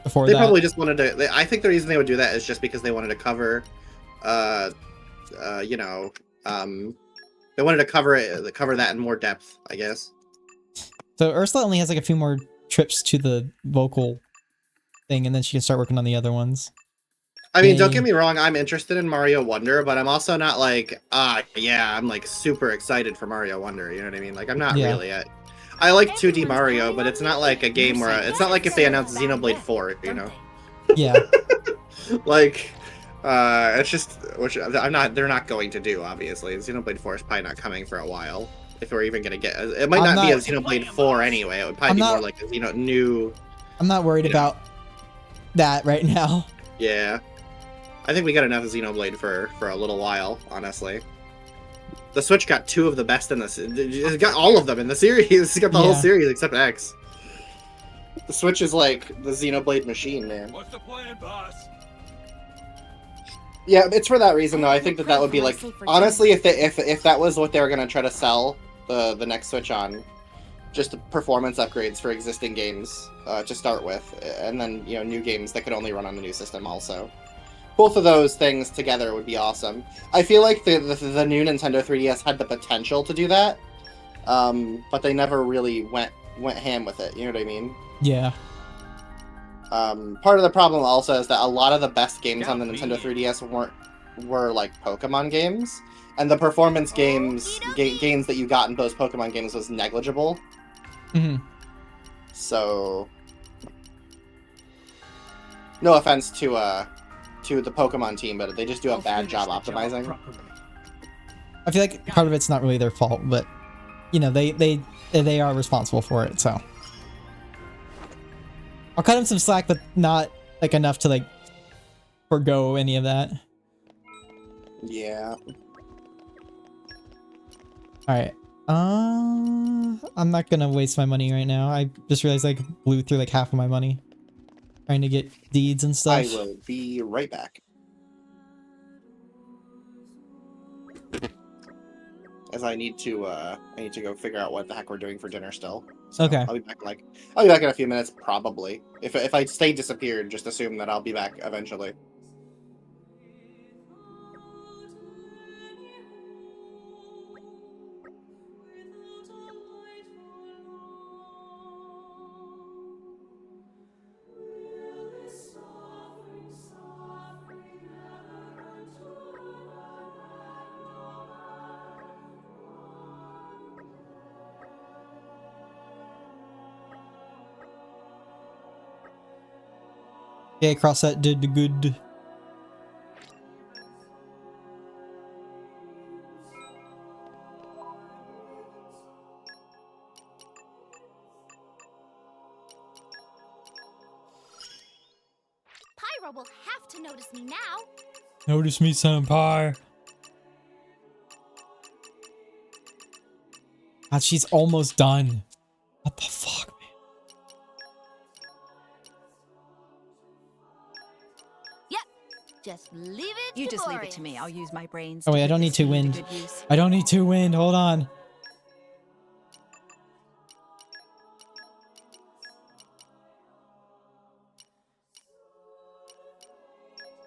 Before They that. probably just wanted to. I think the reason they would do that is just because they wanted to cover, you know, they wanted to cover that in more depth, I guess. So Ursula only has like a few more trips to the vocal thing, and then she can start working on the other ones. I mean, don't Yay. get me wrong, I'm interested in Mario Wonder, but I'm also not like, yeah, I'm like super excited for Mario Wonder, you know what I mean? Like, I'm not really at... I like 2D Mario, but it's not like a game where... It's not like if they announced Xenoblade 4, you know? Yeah. Like, it's just... Which they're not going to do, obviously. Xenoblade 4 is probably not coming for a while. If we're even gonna get... It might not be a Xenoblade 4 anyway, it would probably be more like a new... I'm not worried about that right now. Yeah. I think we got enough of Xenoblade for a little while, honestly. The Switch got 2 of the best in this. It got all of them in the series. It's got the whole series except X. The Switch is like the Xenoblade machine, man. What's the plan, boss? Yeah, it's for that reason though. I think that would be like, honestly, if that was what they were gonna try to sell the next Switch on, just performance upgrades for existing games to start with, and then, you know, new games that could only run on the new system also. Both of those things together would be awesome. I feel like the new Nintendo 3DS had the potential to do that, but they never really went ham with it. You know what I mean? Yeah. Part of the problem also is that a lot of the best games on the Nintendo 3DS were like Pokemon games, and the performance gains that you got in those Pokemon games was negligible. Mm-hmm. So, no offense to the Pokemon team, but they just do a bad job optimizing. I feel like part of it's not really their fault, but you know, they are responsible for it, so I'll cut them some slack, but not like enough to like forgo any of that. Yeah. Alright. I'm not gonna waste my money right now. I just realized I blew through like half of my money trying to get deeds and stuff. I will be right back. As I need to go figure out what the heck we're doing for dinner still. So okay. I'll be back in a few minutes probably. If I stay disappeared, just assume that I'll be back eventually. Okay, cross that did good. Sora will have to notice me now. Notice me, senpai. God, she's almost done. What the fuck, man? Yep. Just leave it You to just leave it to Boreas. me. I'll use my brains. Oh to wait, I put don't need this to food to wind. good use. I don't need to wind. Hold on.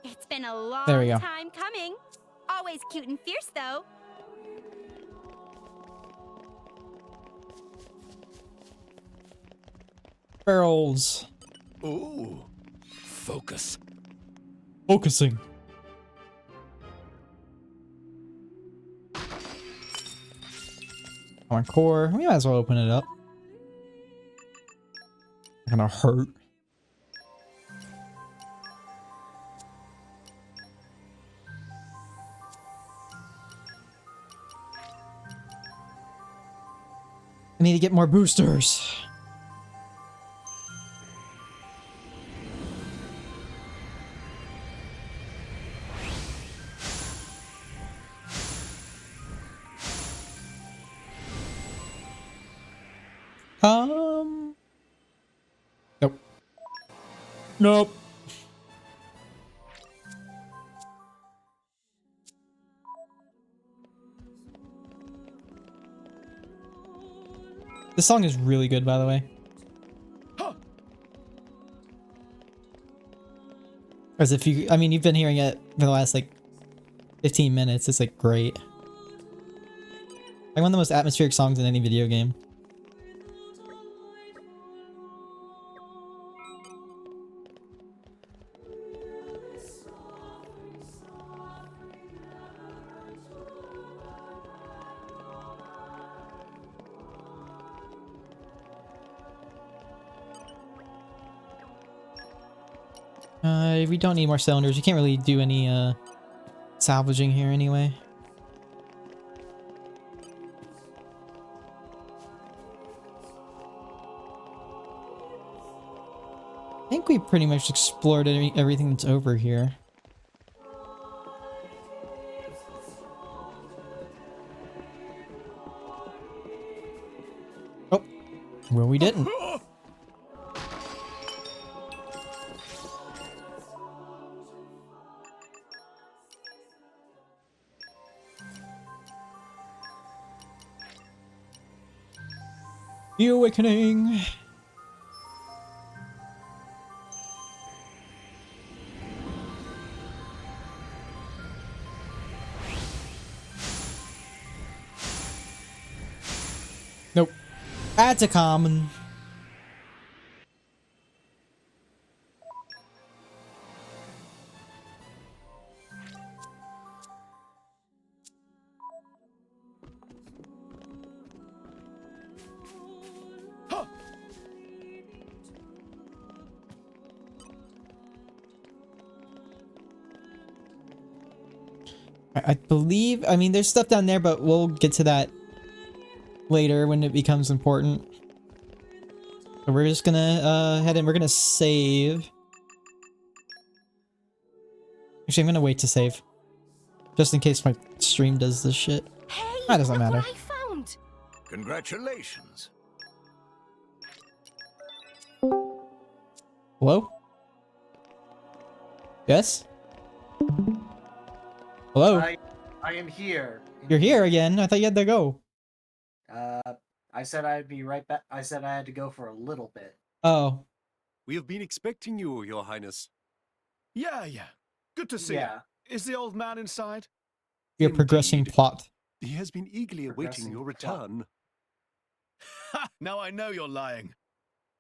It's been a long There we go. time coming. Always cute and fierce, though. Barrels. Ooh. Focus. Focusing. Come on, core. We might as well open it up. Not gonna hurt. I need to get more boosters. Nope. Nope. This song is really good, by the way. As if you, I mean, you've been hearing it for the last like 15 minutes. It's like great. Like one of the most atmospheric songs in any video game. We don't need more cylinders. You can't really do any salvaging here anyway. I think we pretty much explored everything that's over here. Oh, well, we didn't. The Awakening. Nope. That's a common. I believe, I mean, there's stuff down there, but we'll get to that later when it becomes important. So we're just gonna head in. We're gonna save. Actually, I'm gonna wait to save. Just in case my stream does this shit. Hey, That doesn't look matter. what I found. Congratulations. Hello? Yes? Hello? I am here. You're here again? I thought you had to go. I said I'd be right back. I said I had to go for a little bit. Oh. We have been expecting you, Your Highness. Yeah. Good to see you. Yeah. Is the old man inside? You're progressing Indeed. plot. He has been eagerly awaiting your return. Ha! Now I know you're lying.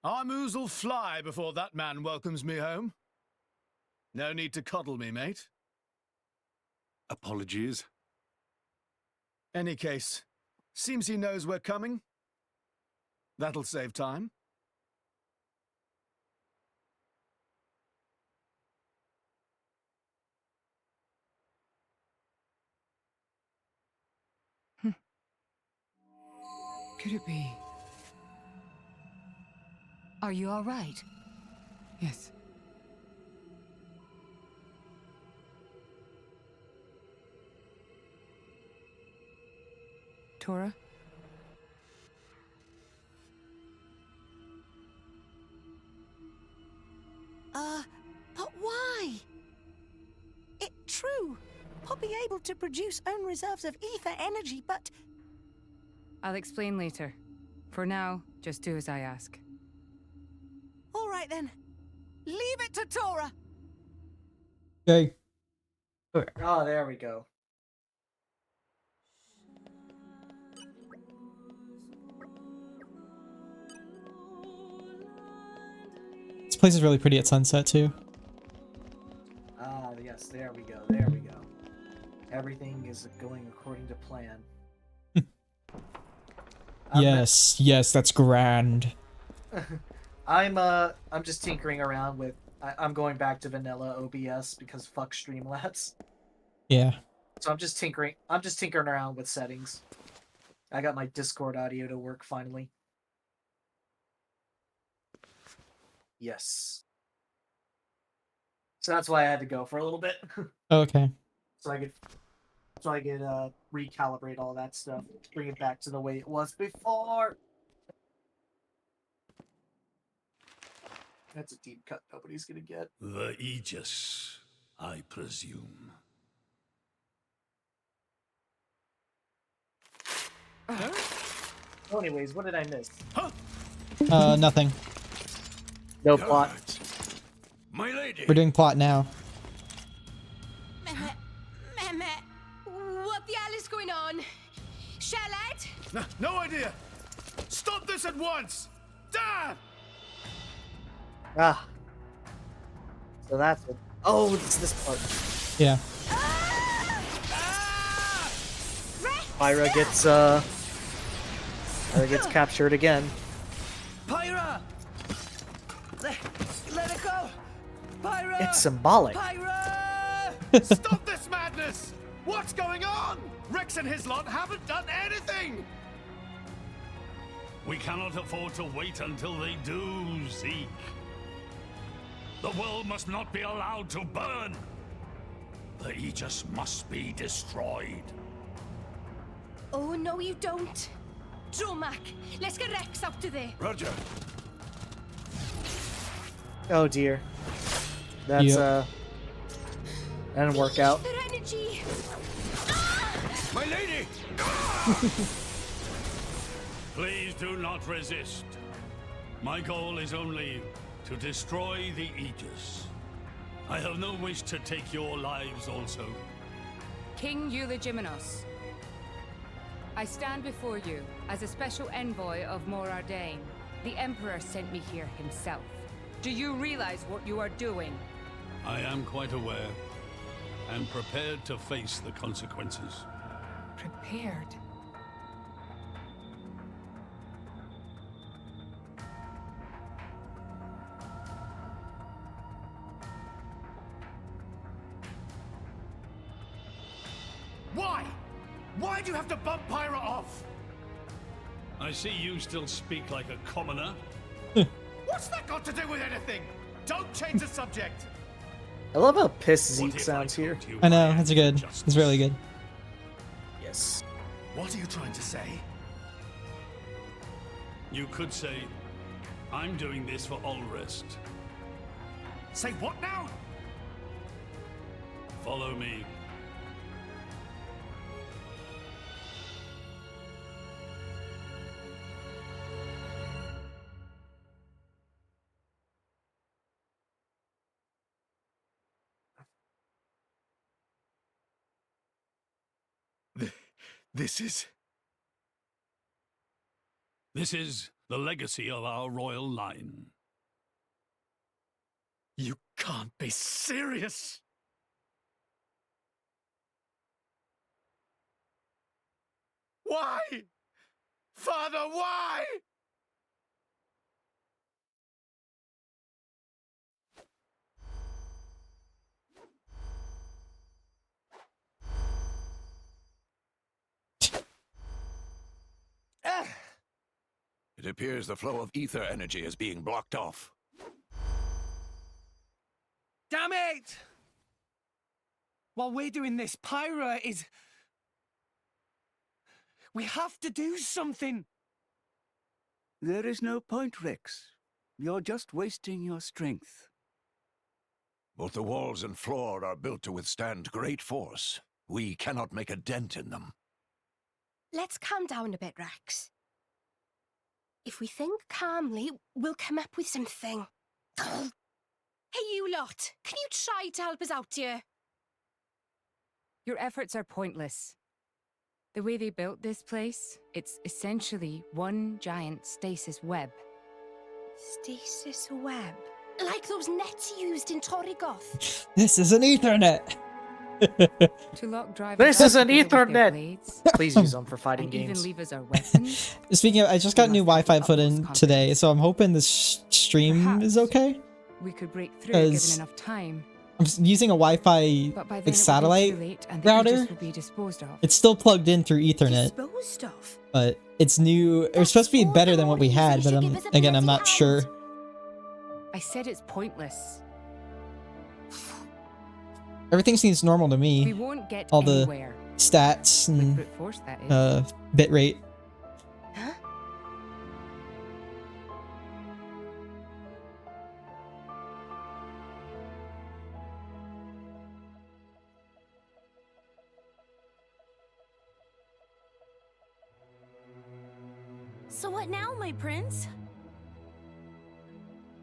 Our moves will fly before that man welcomes me home. No need to coddle me, mate. Apologies. Any case, seems he knows we're coming. That'll save time. Could it be? Are you all right? Yes. Tora? But why? It true. I'll be able to produce own reserves of ether energy, but I'll explain later. For now, just do as I ask. all right then. Leave it to Tora. Okay. Oh, there we go. This place is really pretty at sunset too. Ah, yes, there we go. There we go. Everything is going according to plan. Yes, that's grand. I'm just tinkering around with. I'm going back to vanilla OBS because fuck Streamlabs. Yeah. So I'm just tinkering. I'm just tinkering around with settings. I got my Discord audio to work finally. Yes. So that's why I had to go for a little bit. Okay. so I could recalibrate all that stuff, bring it back to the way it was before. That's a deep cut nobody's gonna get. The Aegis, I presume. Well, anyways, what did I miss? Nothing. No plot. My lady. We're doing plot now. Mehmet, what the hell is going on? Charlotte? No idea. Stop this at once. Damn! Ah. So that's it. Oh, it's this part. Yeah. Pyra gets captured again. Pyra! Let it go! Pyra! It's symbolic. Pyra! Stop this madness! What's going on? Rex and his lot haven't done anything! We cannot afford to wait until they do, Zeke. The world must not be allowed to burn. The Aegis must be destroyed. Oh, no, you don't. Dromac, let's get Rex out of there. Roger. Oh dear. That's Yep. That didn't work out. Ether energy. My lady. Please do not resist. My goal is only to destroy the Aegis. I have no wish to take your lives also. King Eulogimenos, I stand before you as a special envoy of Morardain. The Emperor sent me here himself. Do you realize what you are doing? I am quite aware and prepared to face the consequences. Prepared? Why? Why do you have to bump Pyra off? I see you still speak like a commoner. What's that got to do with anything? Don't change the subject. I love how pissed What Zeke if sounds told here. you I know, I that's am good. justice? It's really good. Yes. What are you trying to say? You could say, I'm doing this for Ulrist. Say what now? Follow me. This is... This is the legacy of our royal line. You can't be serious! Why? Father, why? It appears the flow of ether energy is being blocked off. Damn it! While we're doing this, Pyra is... We have to do something! There is no point, Rex. You're just wasting your strength. Both the walls and floor are built to withstand great force. We cannot make a dent in them. Let's calm down a bit, Rex. If we think calmly, we'll come up with something. Hey, you lot! Can you try to help us out here? Your efforts are pointless. The way they built this place, it's essentially one giant stasis web. Stasis web? Like those nets used in Torrigoth? This is an Ethernet. To lock drivers This is an together with their Ethernet. blades, Please use them for fighting and games. even leave us our weapons. Speaking of, I just got new Wi-Fi put in today, so I'm hoping this stream Perhaps is okay. We could break through Because- given enough time. I'm using a Wi-Fi But by then like it will be satellite too late and the router. Aegis will be disposed of. It's still plugged in through Ethernet, Disposed of? but it's new. It was supposed to be better than what we had, but I'm not sure. I said it's pointless. Everything seems normal to We me. won't get All the anywhere. stats With and brute force, that is. bit rate. Huh? So what now, my prince?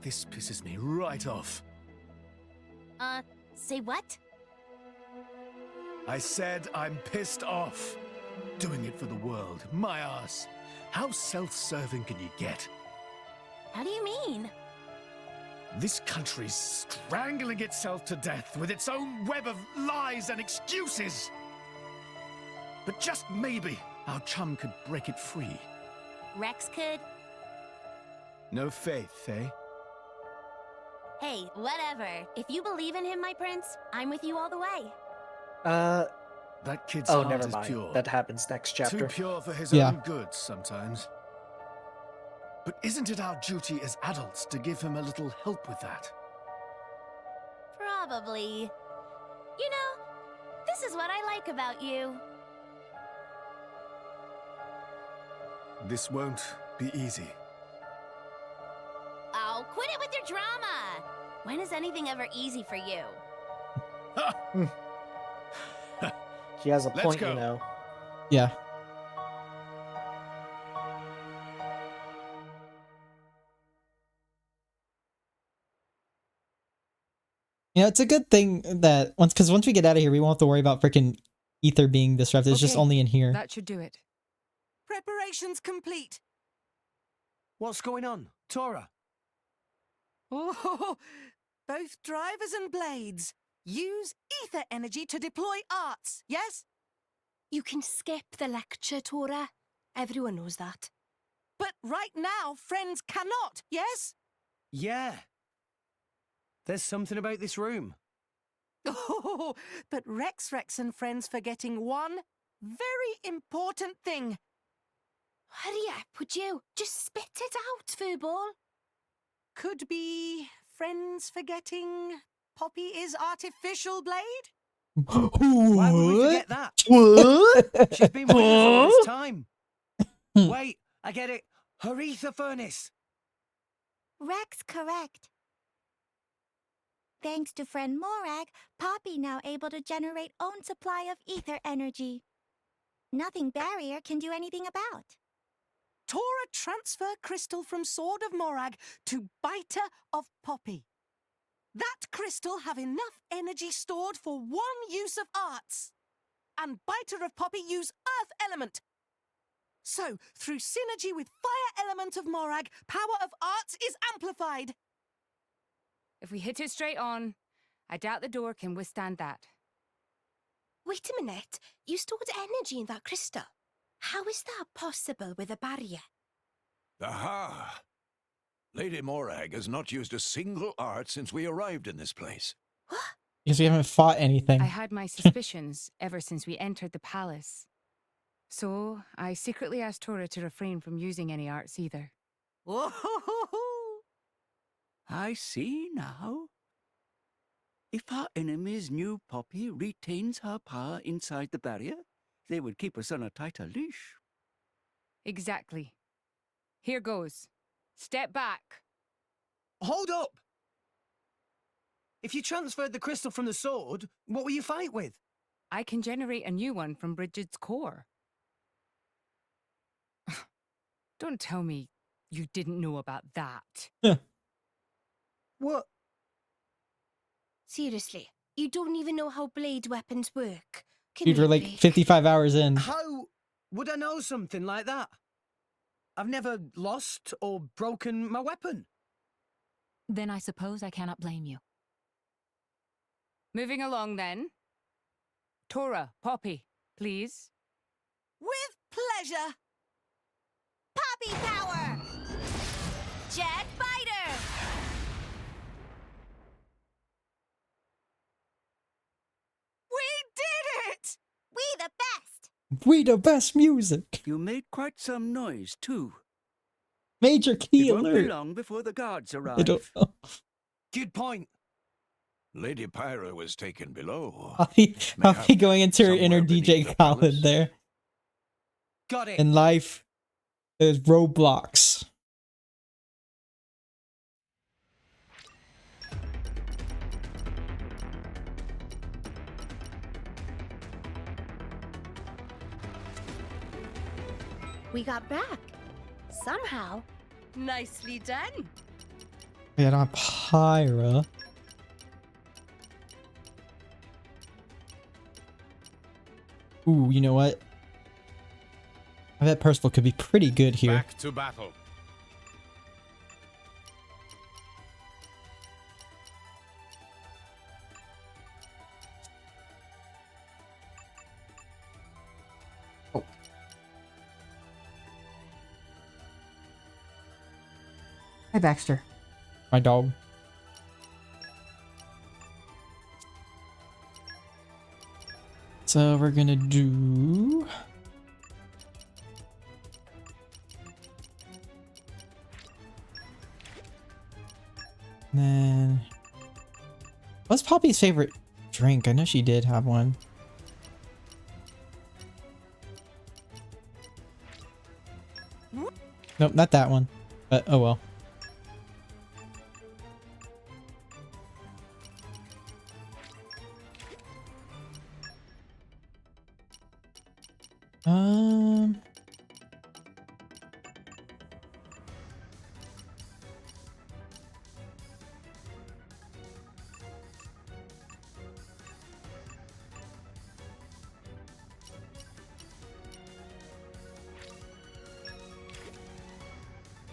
This pisses me right off. Say what? I said I'm pissed off. Doing it for the world, my ass. How self-serving can you get? How do you mean? This country's strangling itself to death with its own web of lies and excuses. But just maybe our chum could break it free. Rex could? No faith, eh? Hey, whatever. If you believe in him, my prince, I'm with you all the way. That kid's Oh, heart never is mind. pure. That happens next chapter. Too pure for his Yeah. own good sometimes. But isn't it our duty as adults to give him a little help with that? Probably. You know, this is what I like about you. This won't be easy. Oh, quit it with your drama! When is anything ever easy for you? She has a Let's point, go. you know. Yeah. You know, it's a good thing that once we get out of here, we won't have to worry about freaking ether being disrupted. It's just Okay, only in here. That should do it. Preparations complete. What's going on? Tora? Oh, both drivers and blades. Use ether energy to deploy arts, yes? You can skip the lecture, Tora. Everyone knows that. But right now, friends cannot, yes? Yeah. There's something about this room. Oh, but Rex and friends forgetting one very important thing. Hurry up, would you? Just spit it out, Furball. Could be friends forgetting Poppy is artificial blade? Why would we forget that? What? She's been with us all this time. Wait, I get it. Her ether furnace. Rex correct. Thanks to friend Morag, Poppy now able to generate own supply of ether energy. Nothing barrier can do anything about. Tora transfer crystal from Sword of Morag to Biter of Poppy. That crystal have enough energy stored for one use of arts. And Biter of Poppy use earth element. So, through synergy with fire element of Morag, power of arts is amplified. If we hit it straight on, I doubt the door can withstand that. Wait a minute. You stored energy in that crystal. How is that possible with a barrier? Aha! Lady Morag has not used a single art since we arrived in this place. Because we haven't fought anything. I had my suspicions ever since we entered the palace. So, I secretly asked Tora to refrain from using any arts either. I see now. If our enemies knew Poppy retains her power inside the barrier, they would keep us on a tighter leash. Exactly. Here goes. Step back. Hold up! If you transferred the crystal from the sword, what will you fight with? I can generate a new one from Bridget's core. Don't tell me you didn't know about that. What? Seriously, you don't even know how blade weapons work. Can Dude, you we're like be? 55 hours in. How would I know something like that? I've never lost or broken my weapon. Then I suppose I cannot blame you. Moving along then. Tora, Poppy, please. With pleasure. Poppy power! Jet fighter! We did it! We the best! We the best music. You made quite some noise, too. Major key It won't be alert. long before the guards I arrive. don't know. Good point. Lady Pyra was taken below. Poppy going into her inner somewhere beneath DJ the Khaled palace. there. Got it. In life, there's roadblocks. We got back. Somehow. Nicely done. Yeah, not Pyra. Ooh, you know what? I bet Percival could be pretty good here. Back to battle. Hi, Baxter. My dog. So we're gonna do... And then... What's Poppy's favorite drink? I know she did have one. Nope, not that one. But oh well. Um...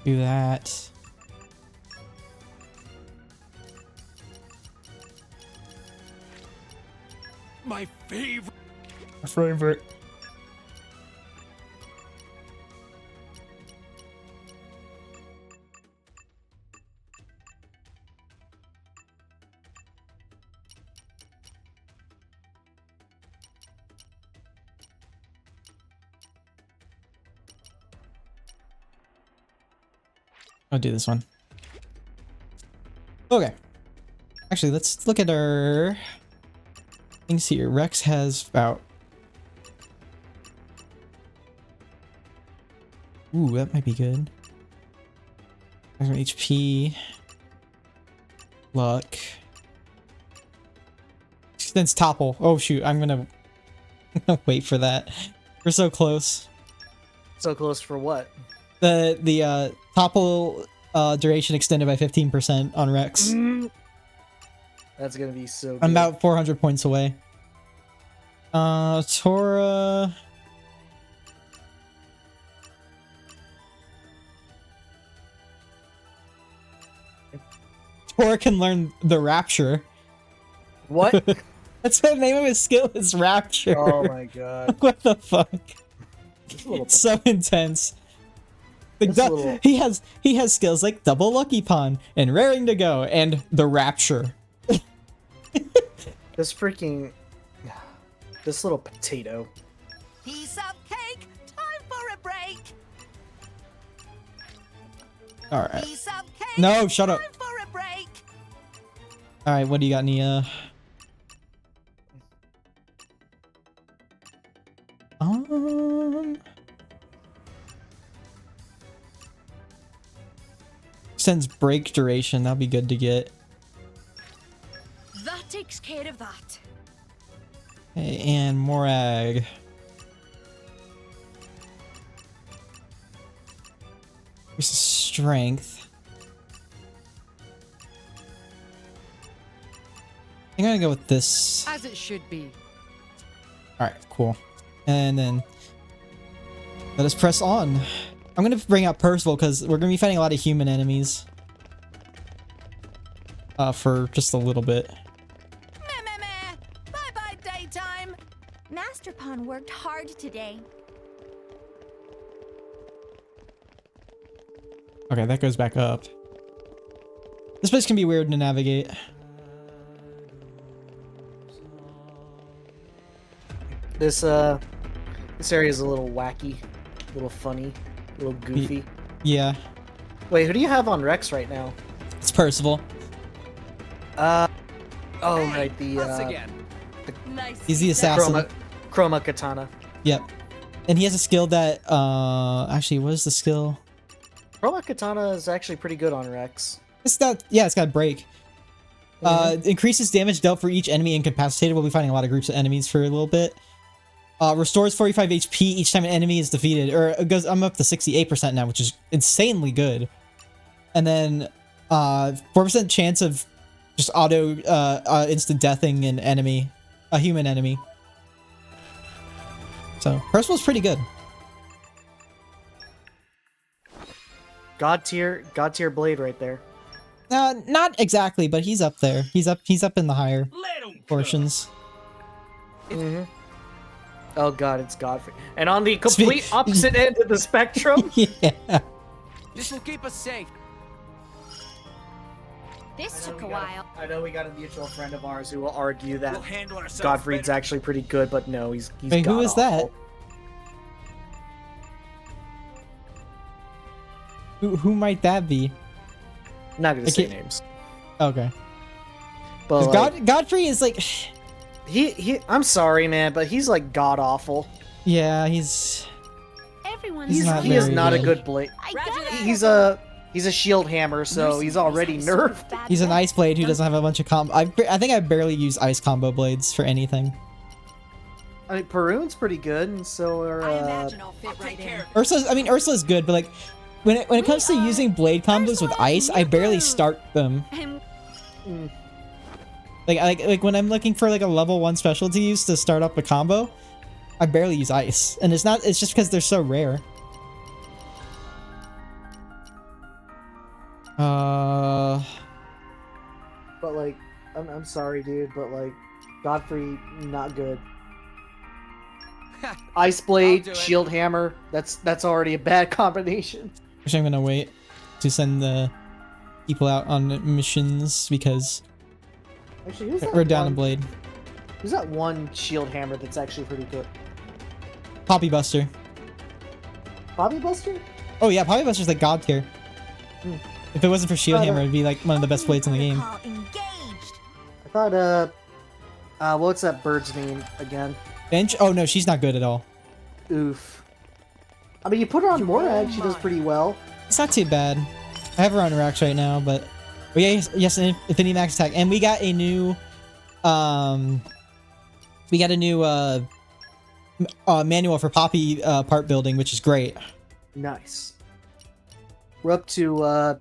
Do that. My favorite. My favorite. I'll do this one. Okay. Actually, let's look at our things here. Rex has about... Ooh, that might be good. HP. Luck. Extends topple. Oh shoot, I'm gonna wait for that. We're so close. So close for what? The topple duration extended by 15% on Rex. That's gonna be so good. I'm about 400 points away. Tora... Tora can learn the Rapture. What? That's the name of his skill is Rapture. Oh my god. What the fuck? It's so intense. Like he has skills like double lucky pawn and raring to go and the Rapture. This little potato. Piece of cake. Time for a break. All right. Piece of cake. No, shut up. Time for a break. All right, what do you got, Nia? extends break duration. That'll be good to get. That takes care of that. Okay, and Morag. Here's the strength. I'm gonna go with this. As it should be. Alright, cool. And then let us press on. I'm gonna bring out Percival because we're gonna be fighting a lot of human enemies. For just a little bit. Bye-bye, daytime. Master Pawn worked hard today. Okay, that goes back up. This place can be weird to navigate. This area is a little wacky, a little funny, a little goofy. Yeah. Wait, who do you have on Rex right now? It's Percival. Oh right, the Nice. He's the assassin. Chroma Katana. Yep. And he has a skill that, actually, what is the skill? Chroma Katana is actually pretty good on Rex. It's got, yeah, it's got break. Increases damage dealt for each enemy incapacitated. We'll be fighting a lot of groups of enemies for a little bit. Restores 45 HP each time an enemy is defeated. Or it goes, I'm up to 68% now, which is insanely good. And then, 4% chance of just auto, instant deathing an enemy. A human enemy. So, Percival's pretty good. God tier blade right there. Not exactly, but he's up there. He's up in the higher portions. Oh god, it's Godfrey. And on the complete opposite end of the spectrum. Yeah. This will keep us safe. This took a while. I know we got a mutual friend of ours who will argue that We'll handle ourselves Godfrey's better. actually pretty good, but no, he's Wait, who is that? Who might that be? Not gonna say names. Okay. But like, Godfrey is like I'm sorry, man, but he's like god awful. Yeah, he's He is not a good blade. He's a shield hammer, so he's already nerfed. He's an ice blade who doesn't have a bunch of combo. I think I barely use ice combo blades for anything. I mean, Perun's pretty good, and so are Ursula's good, but like when it comes to using blade combos with ice, I barely start them. Like when I'm looking for like a level 1 special to use to start up a combo, I barely use ice, and it's just because they're so rare. But like, I'm sorry, dude, but like, Godfrey not good. Ice blade, shield hammer. That's already a bad combination. Actually, I'm gonna wait to send the people out on missions because actually, we're down a blade. Who's that one shield hammer that's actually pretty good? Poppy Buster. Poppy Buster? Oh yeah, Poppy Buster's like god tier. If it wasn't for shield hammer, it'd be like one of the best blades in the game. I thought what's that bird's name again? Bench? Oh no, she's not good at all. Oof. I mean, you put her on Morag, she does pretty well. It's not too bad. I have her on racks right now, but oh yeah, yes, Infinity Max Attack, and we got a new, manual for Poppy part building, which is great. Nice. We're up to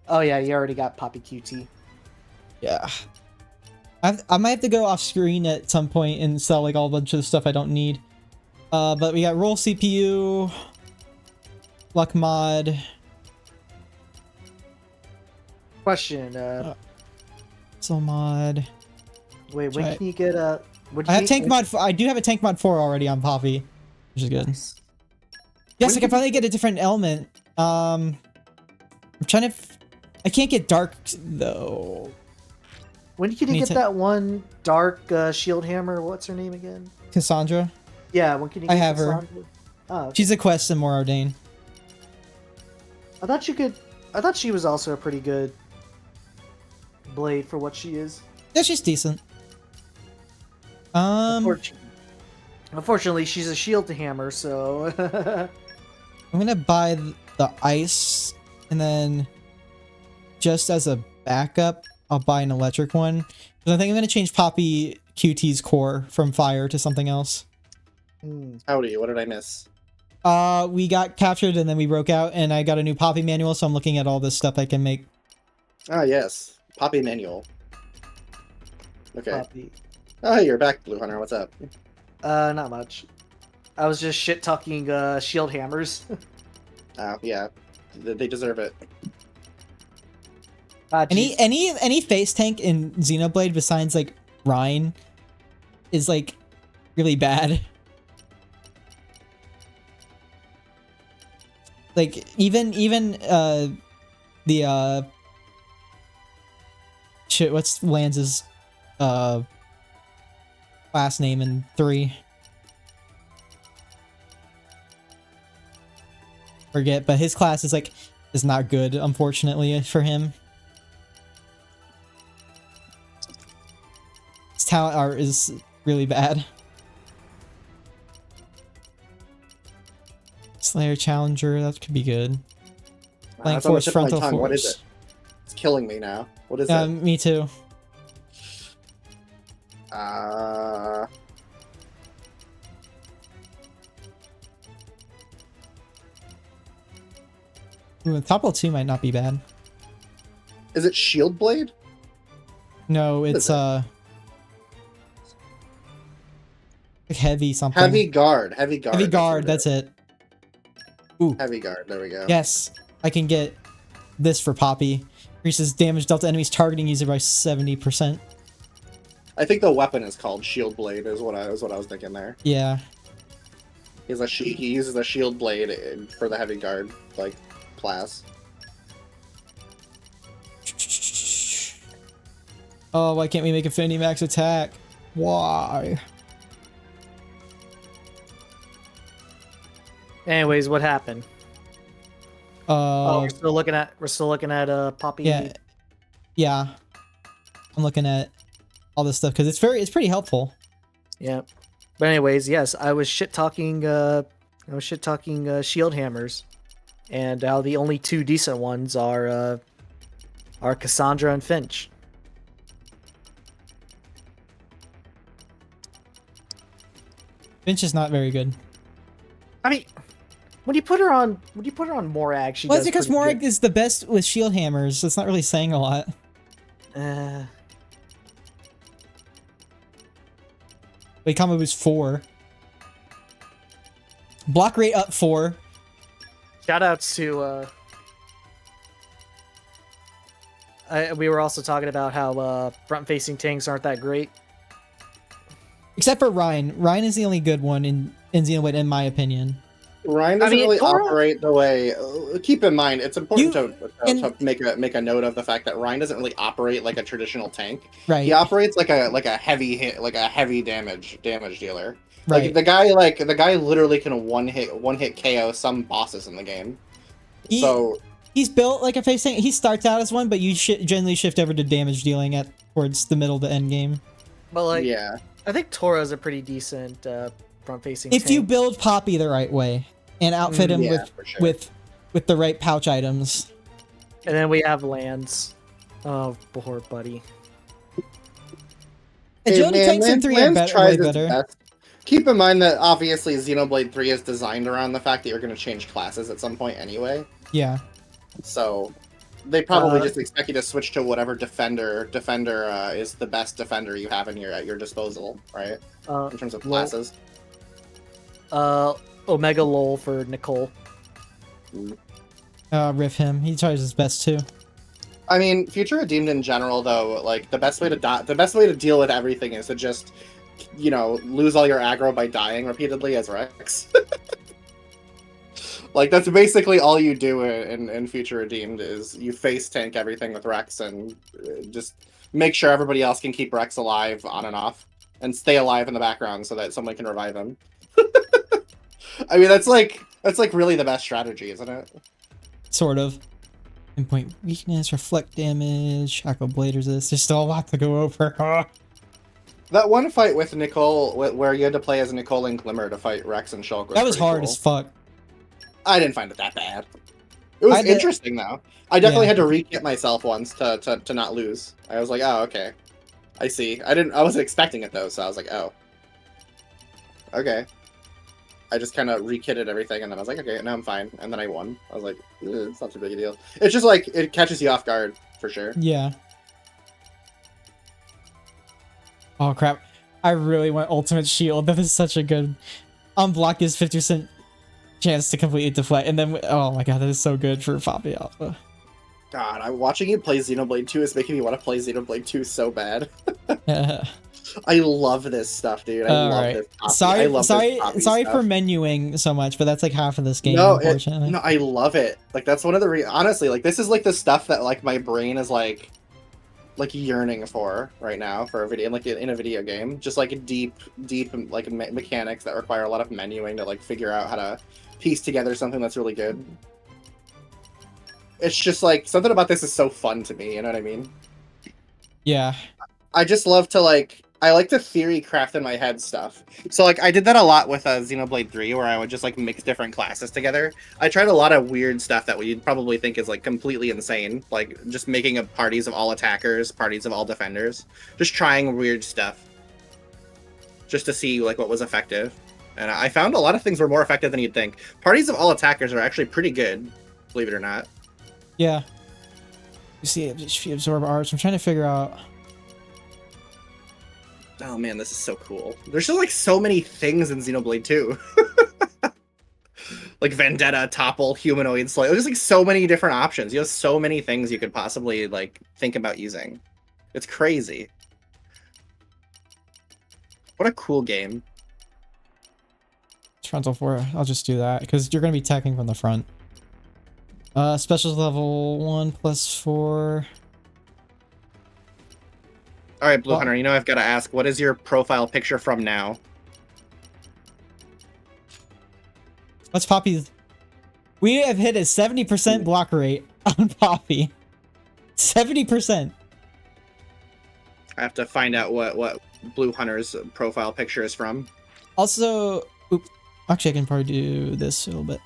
oh yeah, you already got Poppy QT. Yeah. I might have to go off screen at some point and sell like all a bunch of stuff I don't need. But we got roll CPU, luck mod. Question. Soul mod. Wait, when can you get a? I have tank mod. I do have a tank mod 4 already on Poppy, which is good. Nice. Yes, I can finally get a different element. I'm trying to. I can't get dark though. When can you get that one dark shield hammer? What's her name again? Cassandra. Yeah, when can you get I have Cassandra? her. Oh, okay. She's a quest in More Ordain. I thought you could. I thought she was also a pretty good blade for what she is. Yeah, she's decent. Unfortunately, she's a shield hammer, so. I'm gonna buy the ice, and then just as a backup, I'll buy an electric one. Because I think I'm going to change Poppy QT's core from fire to something else. Howdy, what did I miss? We got captured and then we broke out, and I got a new Poppy manual, so I'm looking at all this stuff I can make. Ah, yes. Poppy manual. Okay. Poppy. Oh, you're back, Blue Hunter. What's up? Not much. I was just shit talking shield hammers. Yeah. They deserve it. Any face tank in Xenoblade besides like Rhine is like really bad. Like even the shit, what's Lance's last name in 3? Forget, but his class is not good, unfortunately, for him. His talent art is really bad. Slayer Challenger, that could be good. Flank That's on the Force, tip of my Frontal tongue. Force. What is it? It's killing me now. What is it? Me too. Ooh, Topple 2 might not be bad. Is it Shield Blade? No, it's like heavy something. Heavy Guard. Heavy Guard. Heavy Guard, that's it. Ooh. Heavy Guard, there we go. Yes, I can get this for Poppy. Increases damage dealt to enemies targeting user by 70%. I think the weapon is called Shield Blade, is what I was thinking there. Yeah. He uses a Shield Blade for the Heavy Guard, like, class. Oh, why can't we make Affinity Max attack? Why? Anyways, what happened? We're still looking at Poppy. Yeah. I'm looking at all this stuff because it's pretty helpful. Yeah. But anyways, yes, I was shit talking shield hammers, and how the only two decent ones are Cassandra and Finch. Finch is not very good. I mean, when you put her on Morag, she Well, does it's because pretty Morag good. is the best with shield hammers. So it's not really saying a lot. Wait, combo boost 4. Block rate up 4. Shoutouts to we were also talking about how front-facing tanks aren't that great. Except for Ryan. Ryan is the only good one in Xenoblade, in my opinion. Ryan doesn't really operate the way. Keep in mind, it's important to make a note of the fact that Ryan doesn't really operate like a traditional tank. Right. He operates like a heavy hit, like a heavy damage dealer. Right. Like the guy literally can one hit KO some bosses in the game. He's built like a face tank. He starts out as one, but you generally shift over to damage dealing towards the middle of the end game. But like, yeah, I think Tora's a pretty decent front-facing. If tank. you build Poppy the right way and outfit him with the right pouch items. And then we have Lance. Oh, poor buddy. Agility tanks in 3 are way better. Best. Keep in mind that obviously Xenoblade 3 is designed around the fact that you're going to change classes at some point anyway. Yeah. So they probably just expect you to switch to whatever defender is the best defender you have at your disposal, right? In terms of classes. Omega Lol for Nicole. Riff him. He tries his best too. I mean, Future Redeemed in general, though, like the best way to deal with everything is to just, lose all your aggro by dying repeatedly as Rex. Like that's basically all you do in Future Redeemed is you face tank everything with Rex and just make sure everybody else can keep Rex alive on and off and stay alive in the background so that someone can revive him. I mean, that's like really the best strategy, isn't it? Sort of. Pinpoint weakness, reflect damage, shackle blade resist. There's still a lot to go over. That one fight with Nicole, where you had to play as Nicole and Glimmer to fight Rex and Shulk. That was hard as fuck. I didn't find it that bad. It was I did- interesting though. I definitely Yeah. had to re-kit myself once to not lose. I was like, oh, okay. I see. I wasn't expecting it though, so I was like, oh. Okay. I just kind of re-kitted everything, and then I was like, okay, now I'm fine. And then I won. I was like, it's not too big a deal. It's just like, it catches you off guard, for sure. Yeah. Oh crap. I really want Ultimate Shield. That is such a good... Unblock is 50% chance to completely deflect. And then, oh my god, that is so good for Poppy Alpha. God, I'm watching you play Xenoblade 2 is making me want to play Xenoblade 2 so bad. I love this stuff, dude. I love this Poppy. Sorry, I love sorry, this Poppy sorry stuff. for menuing so much, but that's like half of this game, No, unfortunately. no, I love it. Like, that's one of the honestly, like, this is like the stuff that like my brain is like yearning for right now for a video, like in a video game. Just like deep like mechanics that require a lot of menuing to like figure out how to piece together something that's really good. It's just like something about this is so fun to me. You know what I mean? Yeah. I just love to like. I like to theory craft in my head stuff. So like I did that a lot with Xenoblade 3 where I would just like mix different classes together. I tried a lot of weird stuff that you'd probably think is like completely insane. Like just making parties of all attackers, parties of all defenders. Just trying weird stuff. Just to see like what was effective. And I found a lot of things were more effective than you'd think. Parties of all attackers are actually pretty good, believe it or not. Yeah. You see, if you absorb arts, I'm trying to figure out... Oh man, this is so cool. There's just like so many things in Xenoblade 2. Like Vendetta, Topple, Humanoid, Slay. There's like so many different options. You have so many things you could possibly like think about using. It's crazy. What a cool game. Frontal 4, I'll just do that, because you're going to be attacking from the front. Specials level 1 plus 4. Alright, Blue Hunter, you know I've got to ask, what is your profile picture from now? What's Poppy's? We have hit a 70% block rate on Poppy. 70%. I have to find out what Blue Hunter's profile picture is from. Also, actually I can probably do this a little bit.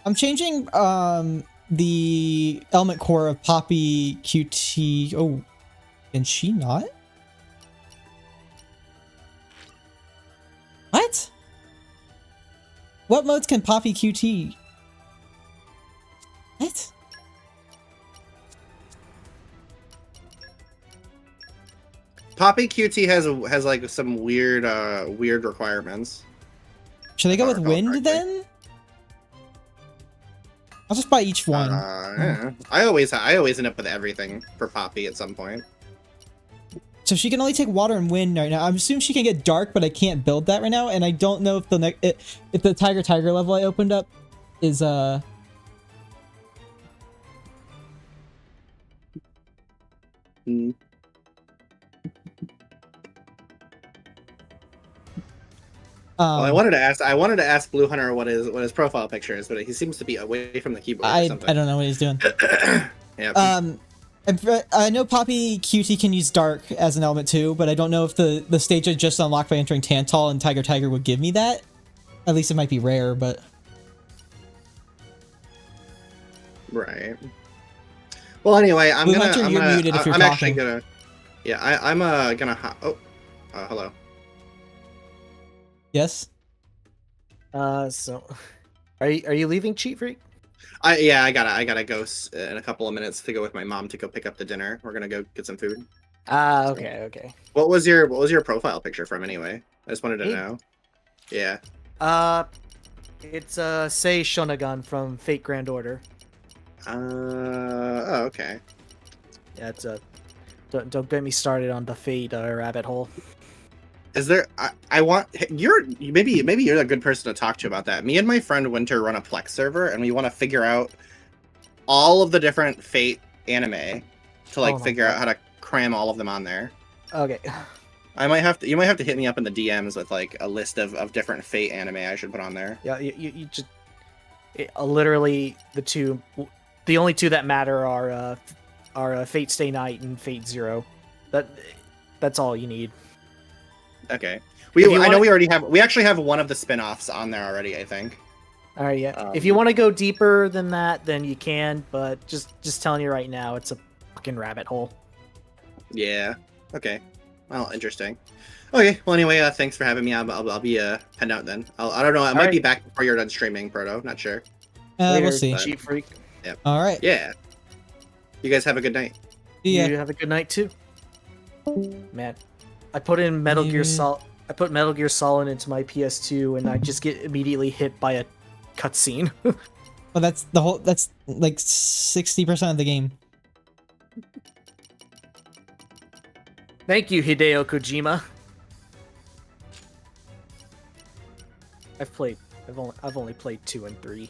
I'm changing the element core of Poppy QT. Oh, can she not? What? What modes can Poppy QT? What? Poppy QT has like some weird weird requirements. Should they go with wind then? I'll just buy each one. Yeah. I always end up with everything for Poppy at some point. So she can only take water and wind right now. I'm assuming she can get dark, but I can't build that right now, and I don't know if if the Tiger level I opened up is Well, I wanted to ask Blue Hunter what his profile picture is, but he seems to be away from the keyboard or something. I don't know what he's doing. Yep. I know Poppy QT can use dark as an element too, but I don't know if the stage I just unlocked by entering Tantal and Tiger would give me that. At least it might be rare, but right. Well, anyway, I'm Blue Hunter, you're muted if you're talking. actually gonna. Yeah, I'm gonna. Hello. Yes. So, are you leaving, Cheat Freak? I gotta go in a couple of minutes to go with my mom to go pick up the dinner. We're gonna go get some food. Okay. What was your profile picture from anyway? I just wanted to know. Yeah. It's Sei Shonagon from Fate Grand Order. Oh, okay. Yeah, it's don't get me started on the Fate rabbit hole. Is there? Maybe you're a good person to talk to about that. Me and my friend Winter run a Plex server, and we want to figure out all of the different Fate anime to like figure out how to cram all of them on there. Okay. You might have to hit me up in the DMs with like a list of different Fate anime I should put on there. Yeah, you just literally the only two that matter are Fate Stay Night and Fate Zero. That's all you need. Okay. We actually have one of the spin-offs on there already, I think. All right, yeah. If you want to go deeper than that, then you can. But just telling you right now, it's a fucking rabbit hole. Yeah. Okay. Well, interesting. Okay. Well, anyway, thanks for having me. I'll be heading out then. I don't know. I might be back before you're done streaming, Proto. Not sure. Later, we'll see. Cheap freak. Yep. All right. Yeah. You guys have a good night. Yeah. You have a good night too. Man, I put in Metal Gear Solid. I put Metal Gear Solid into my PS2, and I just get immediately hit by a cutscene. Well, that's the whole. That's like 60% of the game. Thank you, Hideo Kojima. I've only played 2 and 3.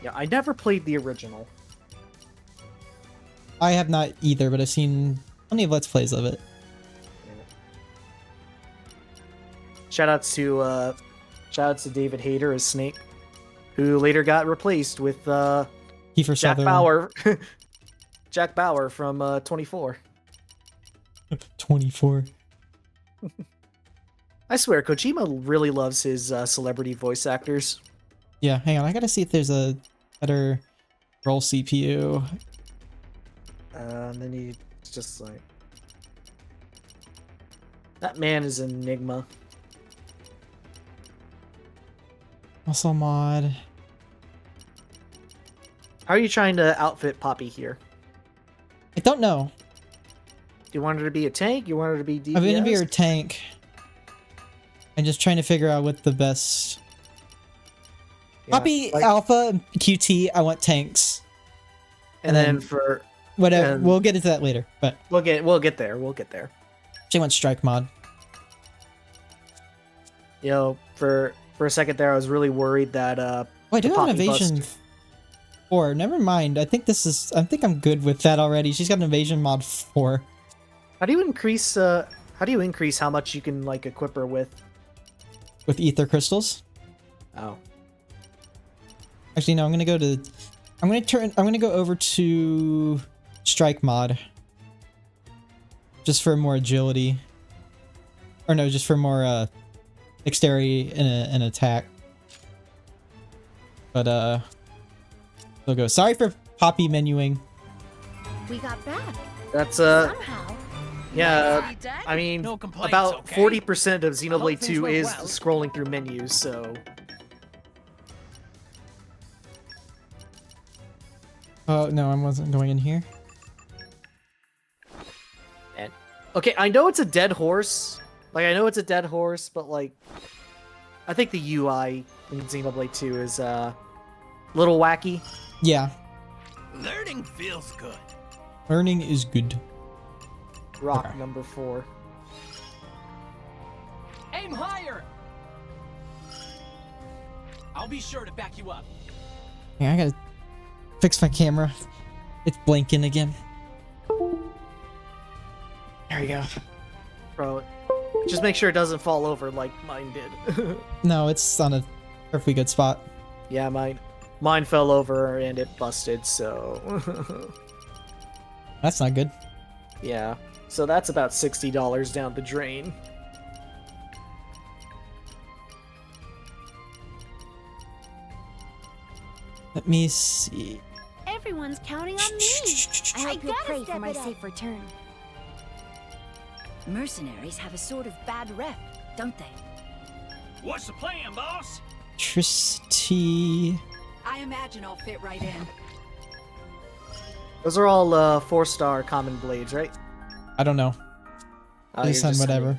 Yeah, I never played the original. I have not either, but I've seen plenty of Let's Plays of it. Shoutouts to David Hayter as Snake, who later got replaced with Kiefer Jack Sutherland. Bauer. Jack Bauer from 24. 24. I swear, Kojima really loves his celebrity voice actors. Yeah, hang on. I gotta see if there's a better roll CPU. And then he's just like... That man is an enigma. Muscle mod. How are you trying to outfit Poppy here? I don't know. Do you want her to be a tank? You want her to be DPS? I'm gonna be her tank. I'm just trying to figure out what the best... Yeah, Poppy, like- Alpha, and QT, I want tanks. And then for... Whatever, and- we'll get into that later, but... We'll get there. We'll get there. She wants strike mod. You know, for a second there, I was really worried that Oh, I do the have an Poppy evasion Buster- 4. Never mind. I think I'm good with that already. She's got an evasion mod 4. How do you increase how much you can like equip her with? With ether crystals. Oh. Actually, no. I'm gonna go over to strike mod. Just for more agility. Or no, just for more dexterity and attack. But we'll go. Sorry for Poppy menuing. We got back. That's Somehow. yeah. I mean, No complaints, about okay? 40% of Xenoblade things 2 went is well. scrolling through menus, so Oh no, I wasn't going in here. okay. I know it's a dead horse. Like I know it's a dead horse, but like, I think the UI in Xenoblade 2 is a little wacky. Yeah, Learning feels good. learning is good. Rock Okay. number 4. Aim higher. I'll be sure to back you up. Yeah, I gotta fix my camera. It's blinking again. There we go. Bro, just make sure it doesn't fall over like mine did. No, it's on a perfectly good spot. Yeah, mine fell over and it busted, so That's not good. yeah. So that's about $60 down the drain. Let me see. Everyone's counting on me. I hope you'll gotta pray for step my it up. safe return. Mercenaries have a sort of bad rep, don't they? What's the plan, boss? Electricity. I imagine I'll fit right in. Those are all 4-star common blades, right? I don't know. Oh, Just you're on just whatever.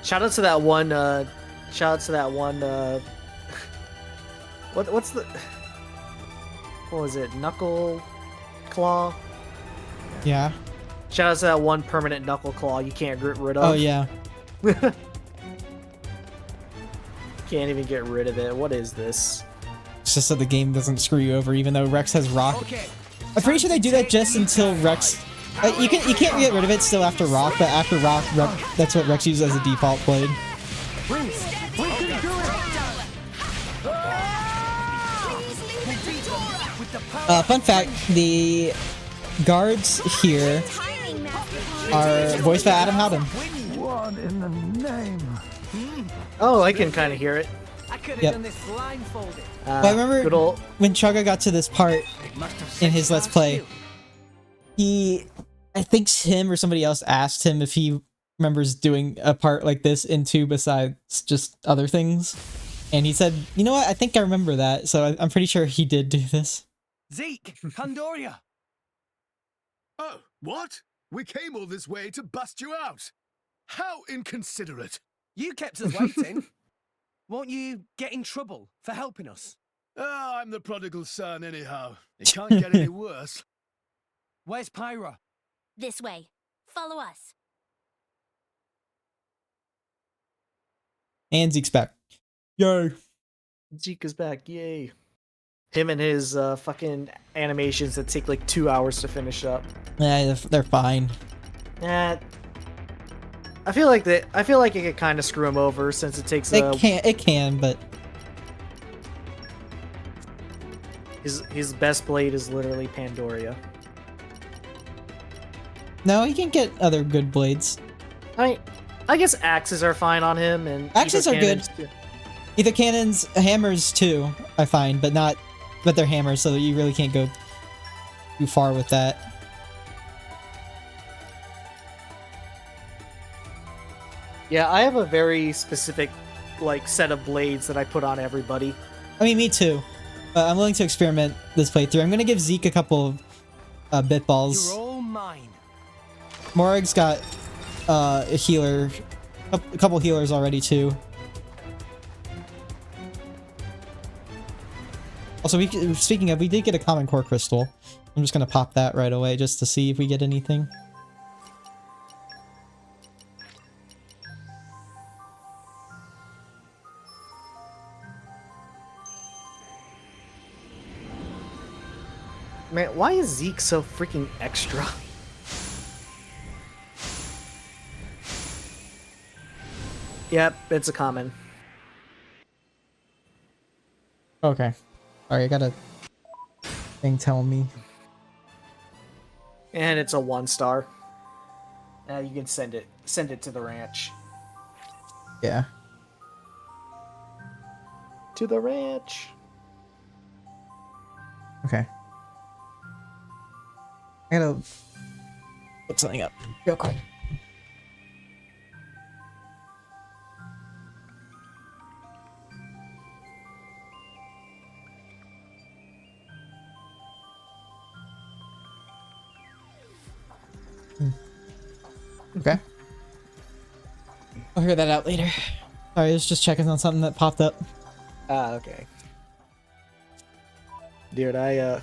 Shout out to that one. Shout out to that one. What's the? What was it? Knuckle Claw. Yeah. Shout out to that one permanent Knuckle Claw you can't get rid of. Oh yeah. Can't even get rid of it. What is this? It's just so the game doesn't screw you over, even though Rex has rock. Okay. I'm pretty sure they do that just until Rex. You can't get rid of it still after rock, but after rock, that's what Rex uses as a default blade. Fun fact: the guards here Our voice by Adam Howden. What in the name? Oh, I can kind of hear it. I could have Yep. done this blindfolded. Well, I remember good old... when Chugga got to this part in his Let's Play, I think him or somebody else asked him if he remembers doing a part like this in 2 besides just other things. And he said, you know what, I think I remember that, so I'm pretty sure he did do this. Zeke, Pandoria. Oh, what? We came all this way to bust you out. How inconsiderate. You kept us waiting. Won't you get in trouble for helping us? Ah, I'm the prodigal son anyhow. It can't get any worse. Where's Pyra? This way. Follow us. And Zeke's back. Yay. Zeke is back, yay. Him and his fucking animations that take like 2 hours to finish up. Yeah, they're fine. I feel like it could kind of screw him over since it takes It can, but his best blade is literally Pandoria. no, he can get other good blades. I guess axes are fine on him, and Axes either are good. cannons too. Either cannons, hammers too, I find, but they're hammers, so you really can't go too far with that. Yeah, I have a very specific like set of blades that I put on everybody. I mean, me too. But I'm willing to experiment this playthrough. I'm gonna give Zeke a couple of bit balls. You're all mine. Morag's got a healer, a couple healers already too. Also, speaking of, we did get a common core crystal. I'm just gonna pop that right away just to see if we get anything. Man, why is Zeke so freaking extra? Yep, it's a common. Okay. Alright, I got a thing telling me. And it's a 1-star. Now you can send it to the ranch. Yeah. To the ranch. Okay. I gotta look something up real quick. Okay. I'll figure that out later. Sorry, I was just checking on something that popped up. Ah, okay. Dude, I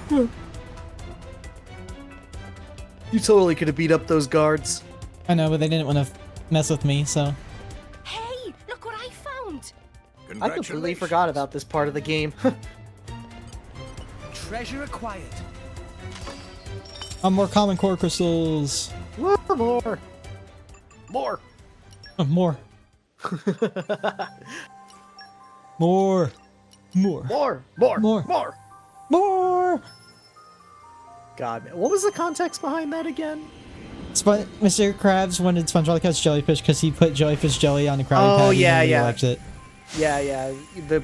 You totally could have beat up those guards. I know, but they didn't want to mess with me, so. Hey, look what I found! I completely forgot about this part of the game. Treasure acquired. More common core crystals. More. More. More. More. More. More. More. God, man. What was the context behind that again? Mr. Krabs wanted SpongeBob to catch jellyfish because he put jellyfish jelly on the Krabby Patty. Yeah, and he yeah. liked it. Yeah. The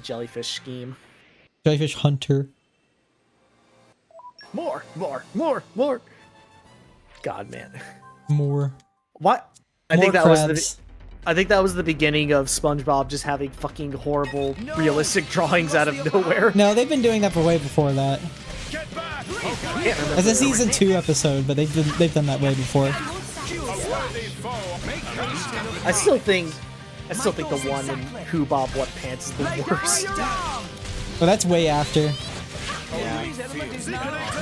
jellyfish scheme. Jellyfish hunter. More. God, man. More. What? I More think that crabs. was the beginning of SpongeBob just having fucking horrible realistic drawings out of nowhere. No, they've been doing that for way before that. As a season 2 episode, but they've done that way before. I still think the one in Who Bob What Pants is the worst. Well, that's way after.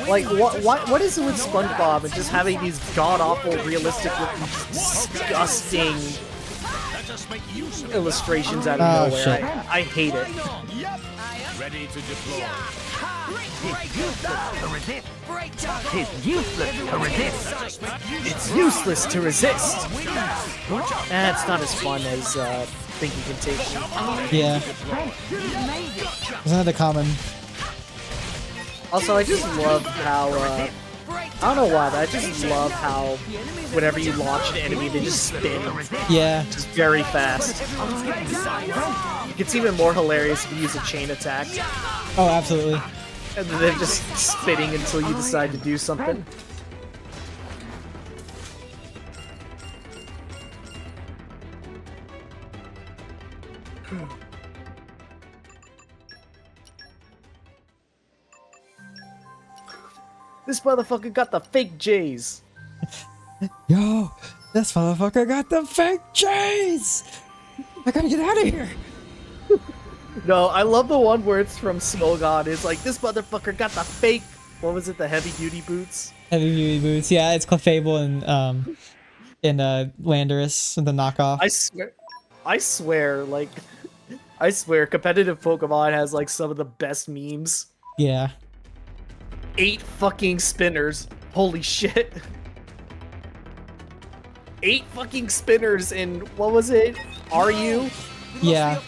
Like, what is it with SpongeBob and just having these god-awful, realistic, disgusting illustrations out of nowhere? Shit. I hate it. Ready to deploy. It's useless to resist. It's not as fun as think you can take me. Yeah. There's another common. Also, I just love how, I don't know why, but I just love how whenever you launch an enemy, they just spin. Yeah. Just very fast. It's even more hilarious if you use a chain attack. Oh, absolutely. And then they're just spinning until you decide to do something. This motherfucker got the fake J's. Yo, this motherfucker got the fake J's. I gotta get out of here. No, I love the one where it's from Smogon. It's like, this motherfucker got the fake, what was it, the heavy duty boots? Heavy duty boots. Yeah, it's Clefable and Landorus, the knockoff. I swear, like, I swear, competitive Pokemon has like some of the best memes. Yeah. 8 fucking spinners. Holy shit. 8 fucking spinners in, what was it? Are you? Yeah.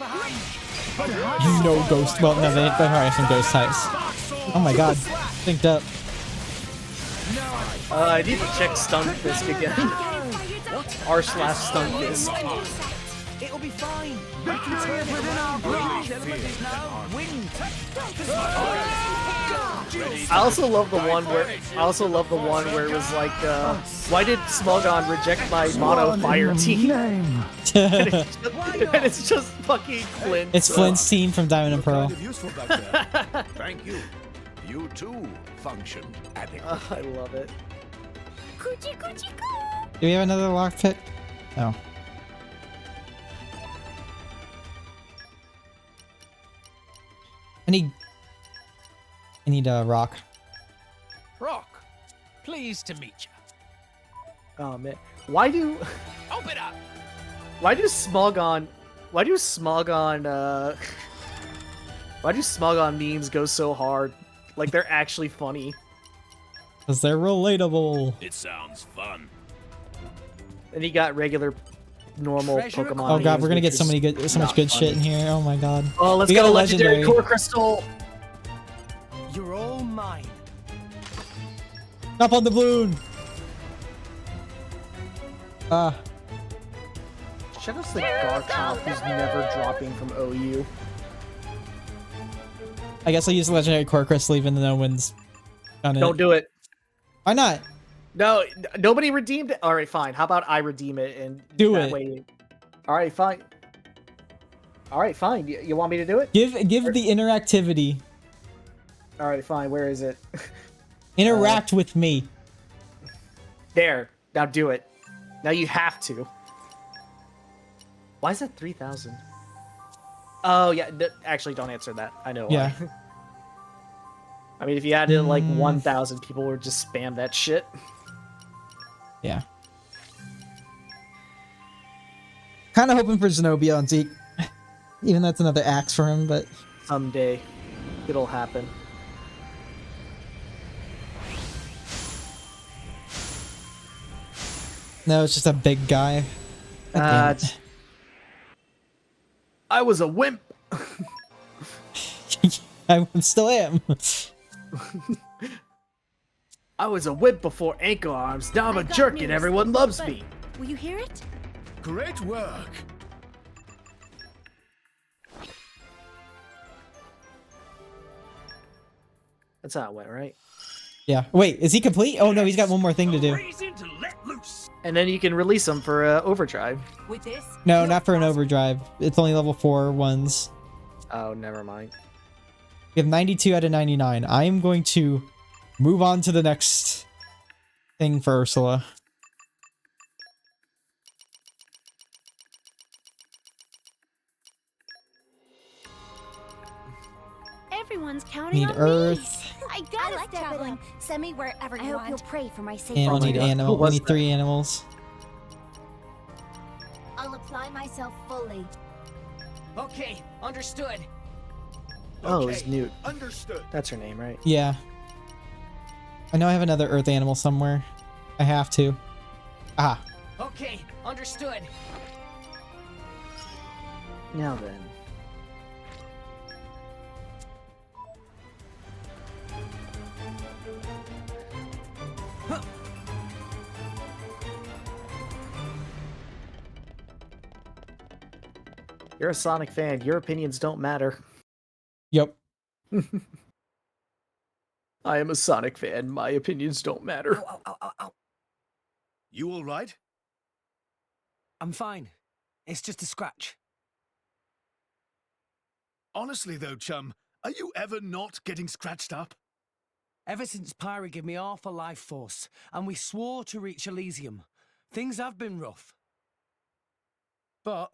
You know ghost. Well, no, they probably have some ghost types. Oh my god. Synced up. I need to check Stunfisk again. R/Stunfisk. It'll be fine. We can stay within our reach. I also love the one where it was like, why did Smogon reject my mono fire team? and it's just fucking Flint. It's Flint's team from Diamond and Pearl. Thank you. You too functioned adequately. I love it. Coochie coochie coo. Do we have another lockpick? No. I need a rock. Rock, pleased to meet you. Oh man, why do Open up. why do Smogon memes go so hard? Like they're actually funny. Because they're relatable. It sounds fun. And you got regular, normal Pokemon. Oh god, memes, we're gonna which get so is much not good funny. shit in here. Oh my god. Oh, let's We get got a legendary core crystal. You're all mine. Up on the balloon. Shout out to the Garchomp who's never dropping from OU. I guess I'll use the legendary core crystal even though no one's done it. Don't do it. Why not? No, nobody redeemed it. All right, fine. How about I redeem it and Do that it. way? All right, fine. All right, fine. You want me to do it? Give the interactivity. All right, fine. Where is it? Interact with me. There. Now do it. Now you have to. Why is that 3,000? Oh yeah. Actually, don't answer that. I know. Yeah. Why. I mean, if you added like 1,000, people would just spam that shit. Yeah. Kind of hoping for Zenobia on Zeke. Even though that's another axe for him, but someday it'll happen. no, it's just a big guy. God damn it. I was a wimp. I still am. I was a wimp before Anchor Arms. Now I'm a jerk and everyone loves me. Will you hear it? Great work. That's how it went, right? Yeah. Wait, is he complete? Oh no, he's got one more thing to do. And then you can release them for overdrive. With this, No, not for an overdrive. It's only level 4 ones. Oh, never mind. We have 92 out of 99. I am going to move on to the next thing for Ursula. Everyone's counting Need on Earth. me. I like traveling. Send me wherever I you hope want. you'll pray for my safe. And we need animal. We need 3 animals. I'll apply myself fully. Okay, understood. Oh, it's Okay, Newt. understood. That's her name, right? Yeah. I know I have another earth animal somewhere. I have to. Ah. Okay, understood. Now then. You're a Sonic fan. Your opinions don't matter. Yep. I am a Sonic fan. My opinions don't matter. Ow, ow, ow, ow. You all right? I'm fine. It's just a scratch. Honestly, though, chum, are you ever not getting scratched up? Ever since Pyra gave me half a life force, and we swore to reach Elysium, things have been rough. But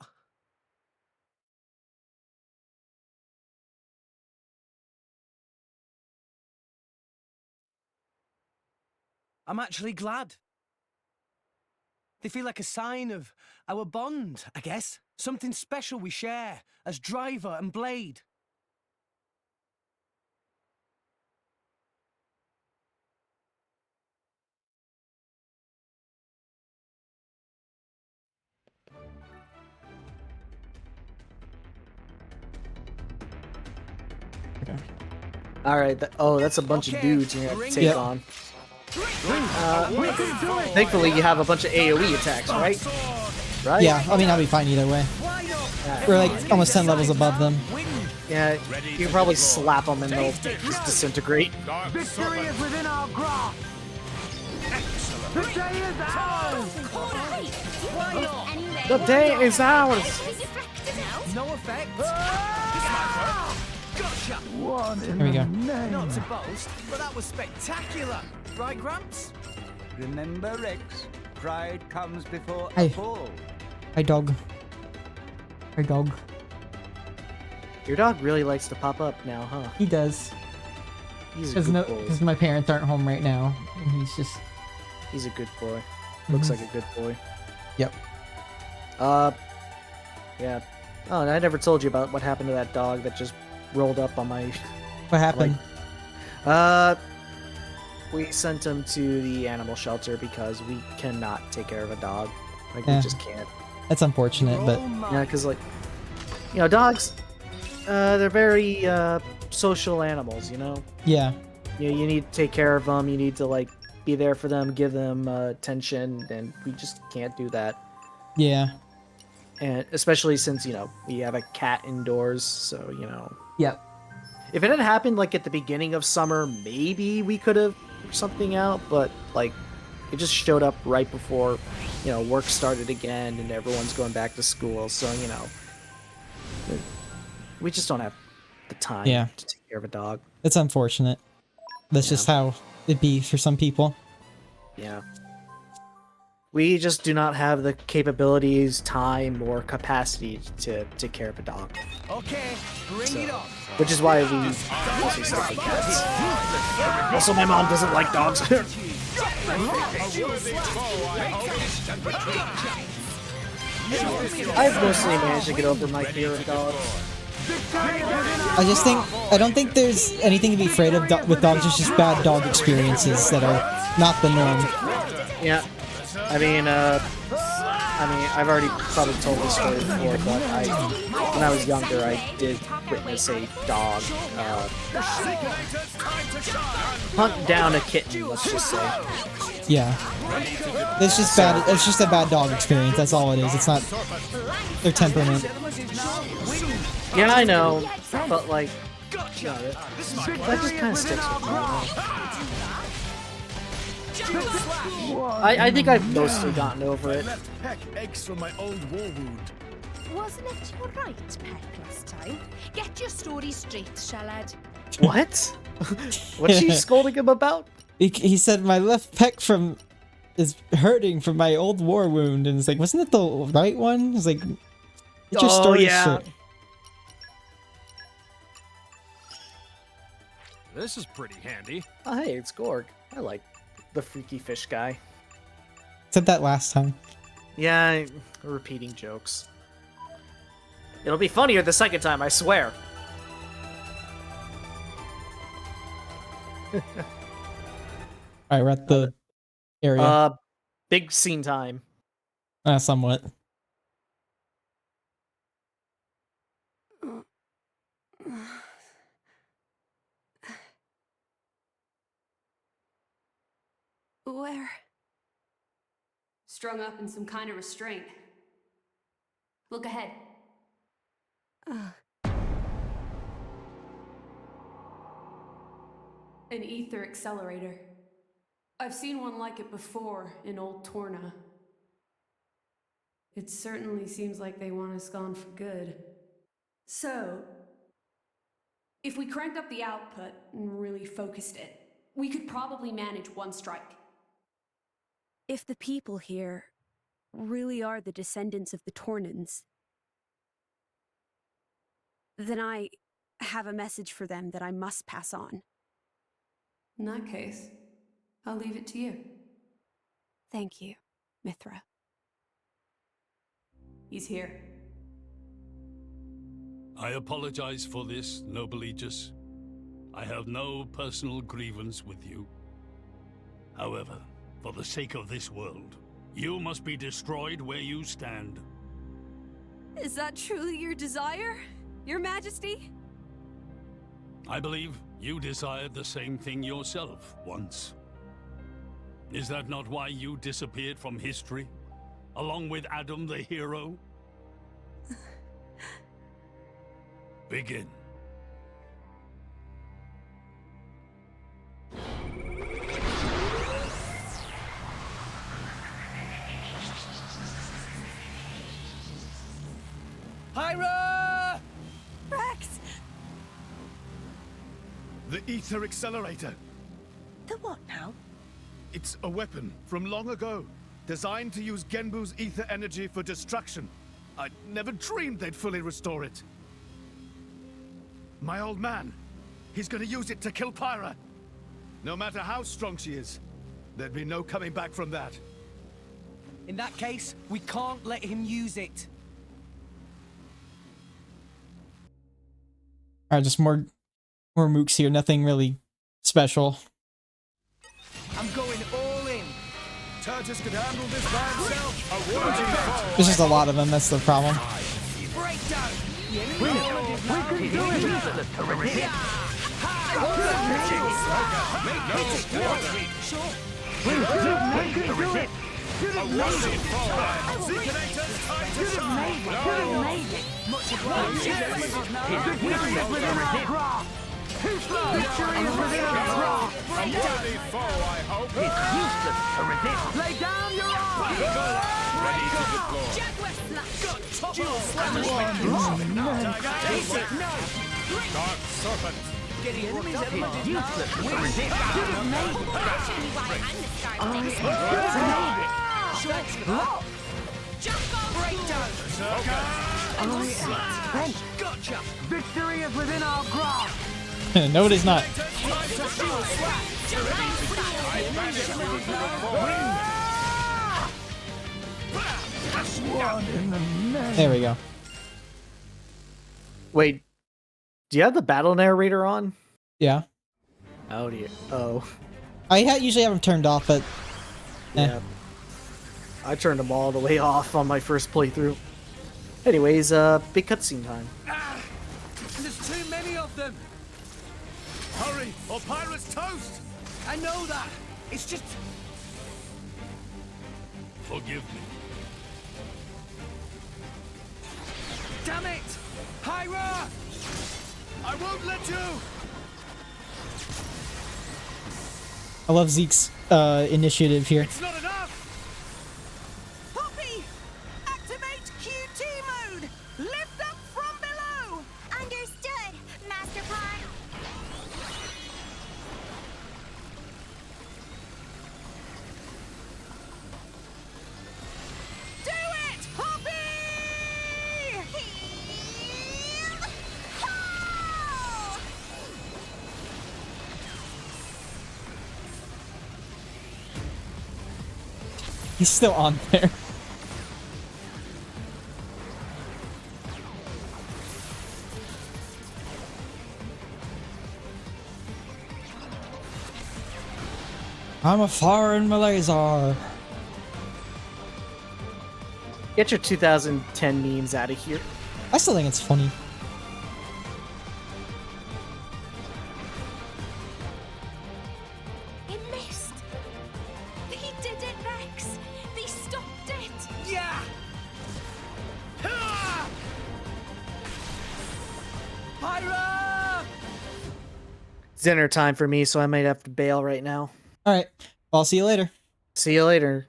I'm actually glad. They feel like a sign of our bond, I guess. Something special we share as driver and blade. Alright, that's a bunch of dudes you have to take on. Thankfully, you have a bunch of AoE attacks, right? Right? Yeah, I mean, I'll be fine either way. We're like almost 10 levels above them. Yeah, you can probably slap them and they'll just disintegrate. Victory is within our grasp. The day is ours. The day is ours. No effect. Gotcha. Here we go. Not to boast, but that was spectacular. Right, Gramps? Remember, Rex, pride comes before Hey. a fall. Hi, dog. Hi, dog. Your dog really likes to pop up now, huh? He does. He's a Because good boy. my parents aren't home right now. And he's just... He's a good boy. Looks Mhm. like a good boy. Yep. Yeah. Oh, and I never told you about what happened to that dog that just rolled up on my... What happened? We sent him to the animal shelter because we cannot take care of a dog. Like, Yeah. we just can't. That's unfortunate, but... Yeah, because, like, you know, dogs, they're very, social animals, you know? Yeah. You need to take care of them, you need to, like, be there for them, give them, attention, and we just can't do that. Yeah. And especially since, you know, we have a cat indoors, so, you know... Yep. If it had happened, like, at the beginning of summer, maybe we could have worked something out, but, like, it just showed up right before, you know, work started again and everyone's going back to school, so, you know, we just don't have the time Yeah. to take care of a dog. It's unfortunate. That's Yeah. just how it be for some people. Yeah. We just do not have the capabilities, time, or capacity to take care of a dog. Okay, bring it on. Which is why we mostly stick with cats. Also, my mom doesn't like dogs. I've mostly managed to get over my fear of dogs. I don't think there's anything to be afraid of with dogs. It's just bad dog experiences that are not the norm. Yeah. I mean, I've already probably told this story before, but when I was younger, I did witness a dog hunt down a kitten, let's just say. Yeah. It's just bad. It's just a bad dog experience. That's all it is. It's not their temperament. Yeah, I know, but like, you know, that just kind of sticks with me. You know? I think I've mostly gotten over it. Peck eggs from my old war wound. Wasn't it your right, Peck, last time? Get your story straight, Shallad. What? What's she scolding him about? He said my left pec is hurting from my old war wound, and it's like, wasn't it the right one? It's like, get your story straight. This is pretty handy. Oh, hey, it's Gorg. I like the freaky fish guy. Said that last time. Yeah, repeating jokes. It'll be funnier the second time, I swear. Alright, we're at the area. Big scene time. Somewhat. Where? Strung up in some kind of restraint. Look ahead. An ether accelerator. I've seen one like it before in Old Torna. It certainly seems like they want us gone for good. So, if we cranked up the output and really focused it, we could probably manage one strike. If the people here really are the descendants of the Tornans, then I have a message for them that I must pass on. In that case, I'll leave it to you. Thank you, Mithra. He's here. I apologize for this, noble Aegis. I have no personal grievance with you. However, for the sake of this world, you must be destroyed where you stand. Is that truly your desire, Your Majesty? I believe you desired the same thing yourself once. Is that not why you disappeared from history, along with Adam the hero? Begin. Hyra! Rex! The ether accelerator. The what now? It's a weapon from long ago, designed to use Genbu's ether energy for destruction. I never dreamed they'd fully restore it. My old man, he's gonna use it to kill Pyra. No matter how strong she is, there'd be no coming back from that. In that case, we can't let him use it. Alright, just more mooks here. Nothing really special. I'm going all in. Turtis could handle this by himself. There's just a lot of them, that's the problem. Breakdown. Lay down your arms! Ready to deploy. Dark Serpent. Useless to resist. Gotcha. Victory is within our grasp. No, it is not. There we go. Wait, do you have the battle narrator on? Yeah. Oh dear. Oh. I usually have them turned off, but yeah. I turned them all the way off on my first playthrough. Anyways, big cutscene time. There's too many of them. Hurry, or Pyra's toast! I know that. It's just... Forgive me. Damn it! Hyra! I won't let you! I love Zeke's initiative here. It's not enough! Poppy! Activate QT mode! Lift up from below! Understood, Master Pawn. Do it, Poppy! He's still on there. I'm a foreign Malayzar. Get your 2010 memes out of here. I still think it's funny. It missed. They did it, Rex. They stopped it. Yeah. Pyra! It's dinner time for me, so I might have to bail right now. All right. I'll see you later. See you later.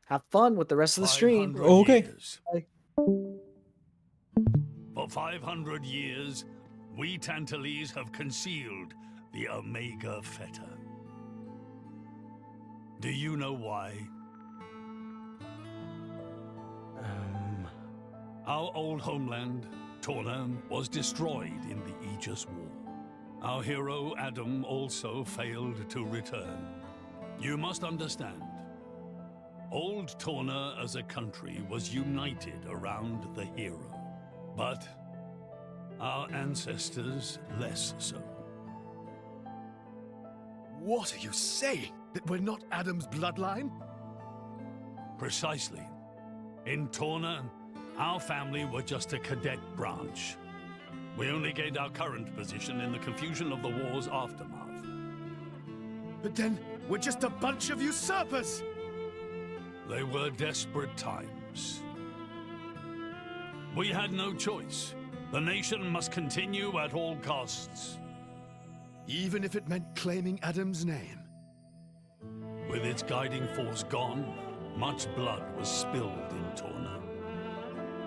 Have fun with the rest of the stream. 500 Okay. years. For 500 years, we Tantalese have concealed the Omega Feta. Do you know why? Our old homeland, Torna, was destroyed in the Aegis War. Our hero, Adam, also failed to return. You must understand, old Torna as a country was united around the hero. But our ancestors less so. What are you saying? That we're not Adam's bloodline? Precisely. In Torna, our family were just a cadet branch. We only gained our current position in the confusion of the war's aftermath. But then, we're just a bunch of usurpers! They were desperate times. We had no choice. The nation must continue at all costs. Even if it meant claiming Adam's name. With its guiding force gone, much blood was spilled in Torna.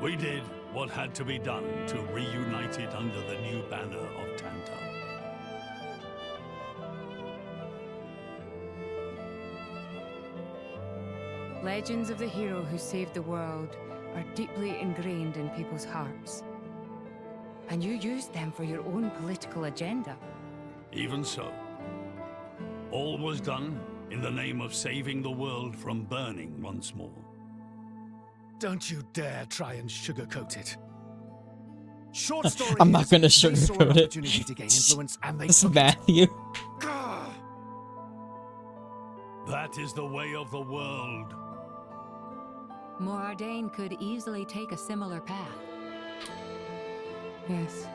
We did what had to be done to reunite it under the new banner of Tantal. Legends of the hero who saved the world are deeply ingrained in people's hearts. And you used them for your own political agenda. Even so, all was done in the name of saving the world from burning once more. Don't you dare try and sugarcoat it. Short story. I'm not gonna is, they saw an sugarcoat it. opportunity to gain influence and they It's took it. Matthew. That is the way of the world. Morardain could easily take a similar path. Yes,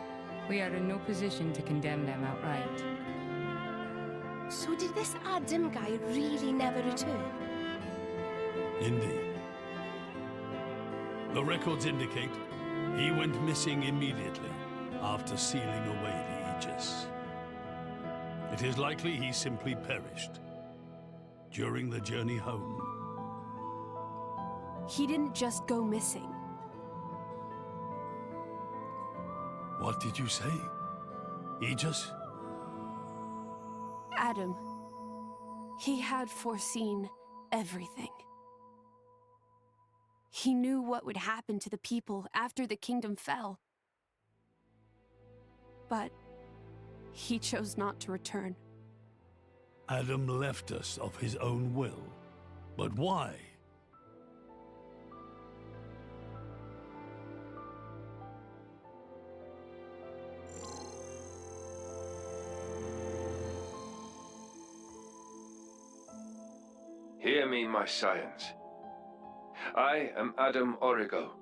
we are in no position to condemn them outright. So did this Adam guy really never return? Indeed. The records indicate he went missing immediately after sealing away the Aegis. It is likely he simply perished during the journey home. He didn't just go missing. What did you say? Aegis? Adam. He had foreseen everything. He knew what would happen to the people after the kingdom fell. But he chose not to return. Adam left us of his own will. But why? Hear me, my scions. I am Adam Origo.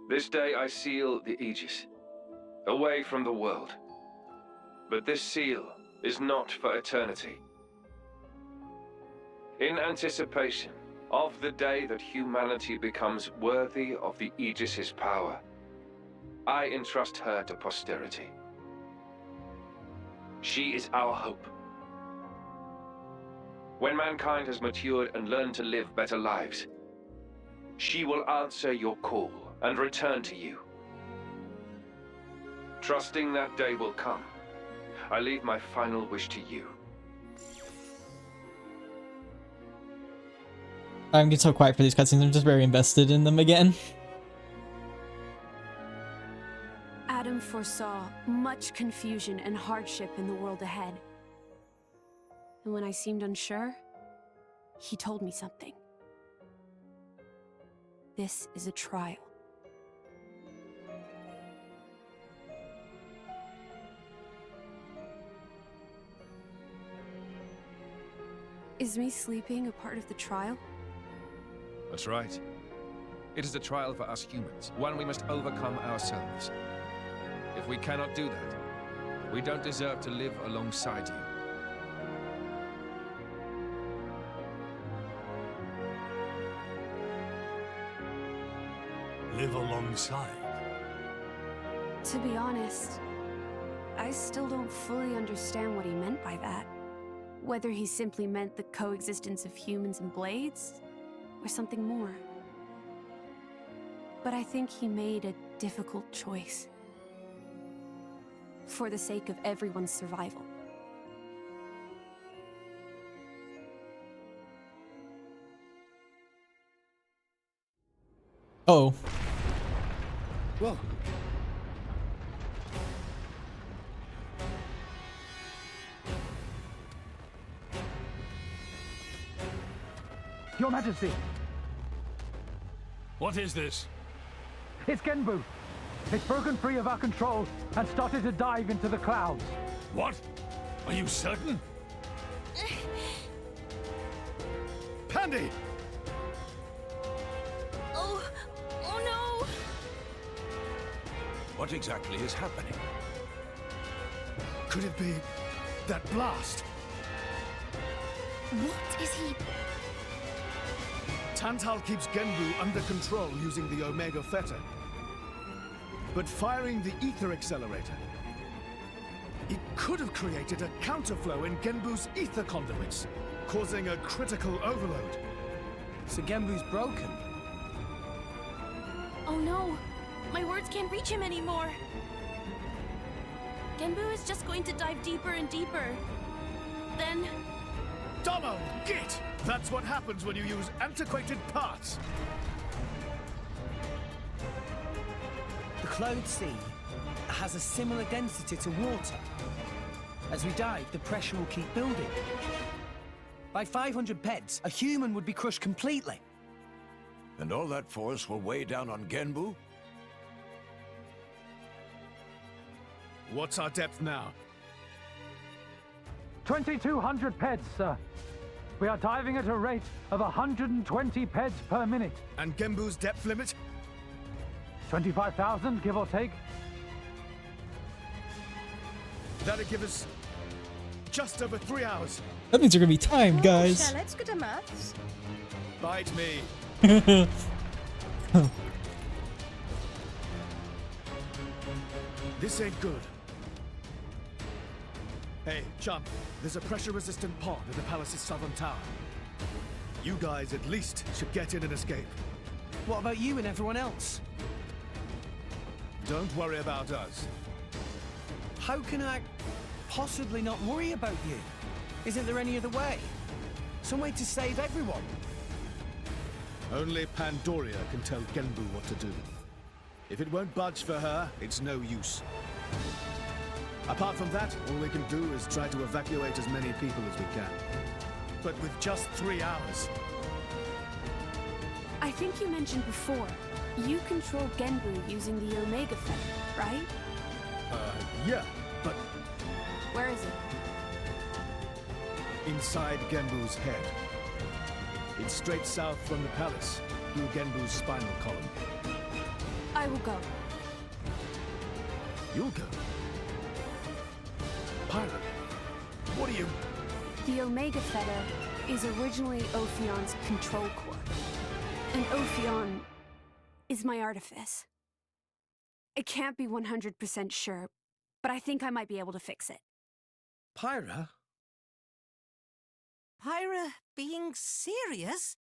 This day I seal the Aegis, away from the world. But this seal is not for eternity. In anticipation of the day that humanity becomes worthy of the Aegis's power, I entrust her to posterity. She is our hope. When mankind has matured and learned to live better lives, she will answer your call and return to you. Trusting that day will come, I leave my final wish to you. I'm getting so quiet for these cutscenes. I'm just very invested in them again. Adam foresaw much confusion and hardship in the world ahead. And when I seemed unsure, he told me something. This is a trial. Is me sleeping a part of the trial? That's right. It is a trial for us humans, one we must overcome ourselves. If we cannot do that, we don't deserve to live alongside you. Live alongside? To be honest, I still don't fully understand what he meant by that. Whether he simply meant the coexistence of humans and blades, or something more. But I think he made a difficult choice. For the sake of everyone's survival. Oh. Whoa. Your Majesty, What is this? it's Genbu. It's broken free of our control and started to dive into the clouds. What? Are you certain? Pandy! Oh no! What exactly is happening? Could it be that blast? What is he? Tantal keeps Genbu under control using the Omega Theta. But firing the ether accelerator, it could have created a counterflow in Genbu's ether conduits, causing a critical overload. So Genbu's broken? Oh no! My words can't reach him anymore. Genbu is just going to dive deeper and deeper. Then... Domo, git! That's what happens when you use antiquated parts. The Cloud Sea has a similar density to water. As we dive, the pressure will keep building. By 500 peds, a human would be crushed completely. And all that force will weigh down on Genbu? What's our depth now? 2,200 peds, sir. We are diving at a rate of 120 peds per minute. And Genbu's depth limit? 25,000, give or take. That'll give us just over 3 hours. That means you're gonna be timed, guys. Let's go to maths. Bite me. This ain't good. Hey, chum, there's a pressure-resistant pod in the palace's southern tower. You guys at least should get in and escape. What about you and everyone else? Don't worry about us. How can I possibly not worry about you? Isn't there any other way? Some way to save everyone? Only Pandoria can tell Genbu what to do. If it won't budge for her, it's no use. Apart from that, all we can do is try to evacuate as many people as we can. But with just 3 hours. I think you mentioned before, you control Genbu using the Omega Theta, right? Yeah, but Where is it? inside Genbu's head. It's straight south from the palace, through Genbu's spinal column. I will go. You'll go. Pyra, what are you... The Omega Theta is originally Ophion's control core. And Ophion is my artifice. I can't be 100% sure, but I think I might be able to fix it. Pyra? Pyra being serious?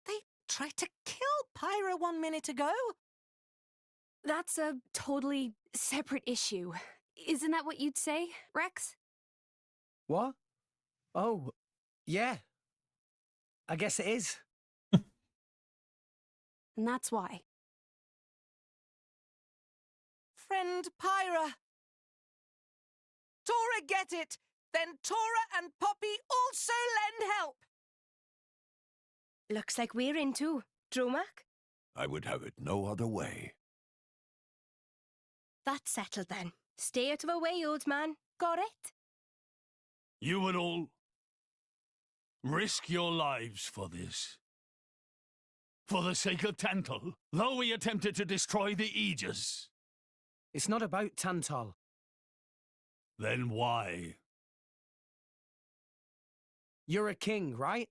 They tried to kill Pyra 1 minute ago. That's a totally separate issue. Isn't that what you'd say, Rex? What? Oh, yeah. I guess it is. And that's why. Friend Pyra. Tora get it! Then Tora and Poppy also lend help! Looks like we're in too. Dromak? I would have it no other way. That's settled then. Stay out of our way, old man. Got it? You and all Risk your lives for this. For the sake of Tantal, though we attempted to destroy the Aegis. It's not about Tantal. Then why? You're a king, right?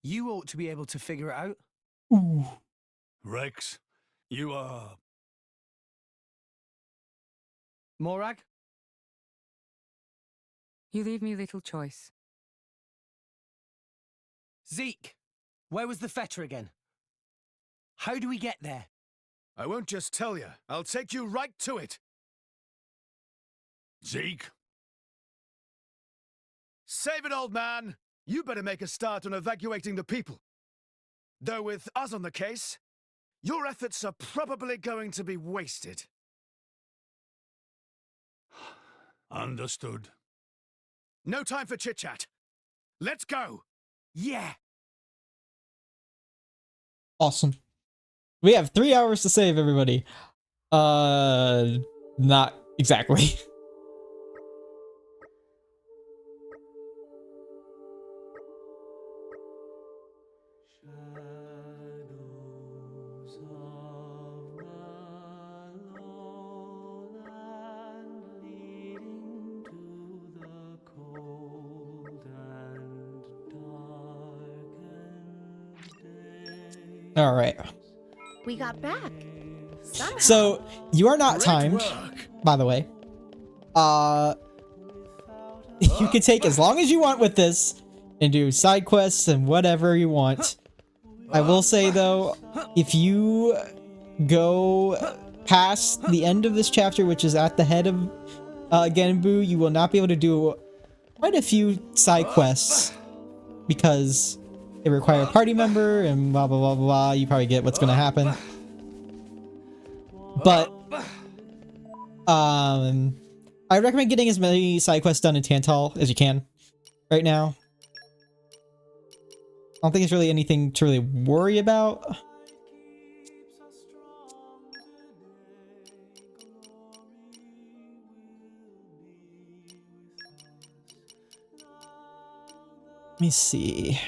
You ought to be able to figure it out. Ooh. Rex, you are... Morag? You leave me little choice. Zeke, where was the fetter again? How do we get there? I won't just tell you. I'll take you right to it. Zeke? Save it, old man. You better make a start on evacuating the people. Though with us on the case, your efforts are probably going to be wasted. Understood. No time for chit-chat. Let's go! Yeah! Awesome. We have 3 hours to save, everybody. Not exactly. All right. We got back. Somehow. So you are not Great timed, work. by the way. You can take as long as you want with this and do side quests and whatever you want. I will say though, if you go past the end of this chapter, which is at the head of Genbu, you will not be able to do quite a few side quests because they require a party member and blah blah blah blah blah. You probably get what's gonna happen. But I recommend getting as many side quests done in Tantal as you can right now. I don't think it's really anything to really worry about. Let me see.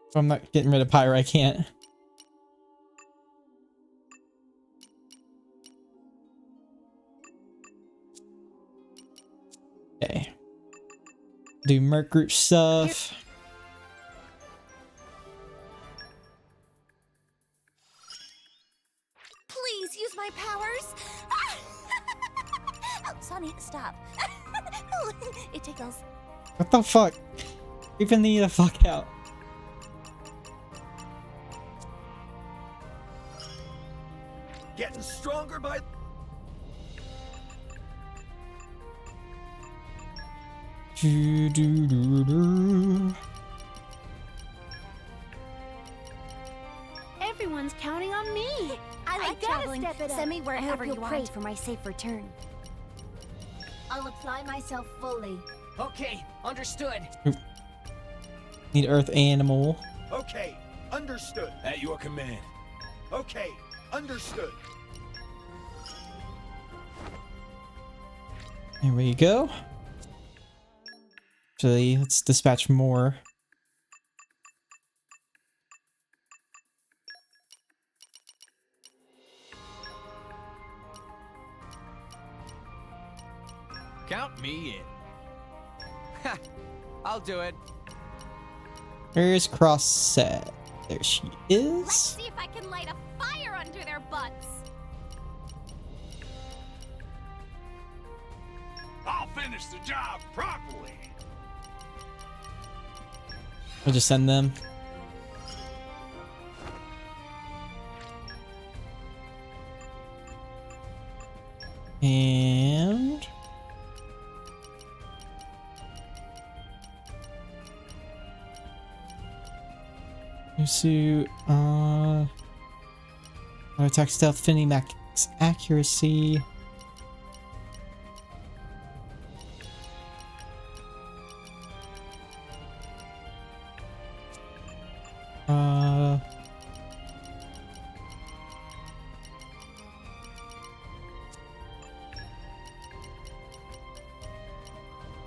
If I'm not getting rid of Pyra, I can't. Okay. Do Merc group stuff. Please use my powers. Oh, Sonny, stop. It tickles. What the fuck? Creeping the fuck out. Getting stronger by... Everyone's counting on me. I like traveling. Send me wherever you want. for my safe return. I'll apply myself fully. Okay, understood. Need earth animal. Okay, understood. At your command. Okay, understood. There we go. Actually, let's dispatch more. Count me in. Ha! I'll do it. Where's Crossset? There she is. Let's see if I can light a fire under their butts. I'll finish the job properly. I'll just send them. And new suit, attack stealth, finny max accuracy.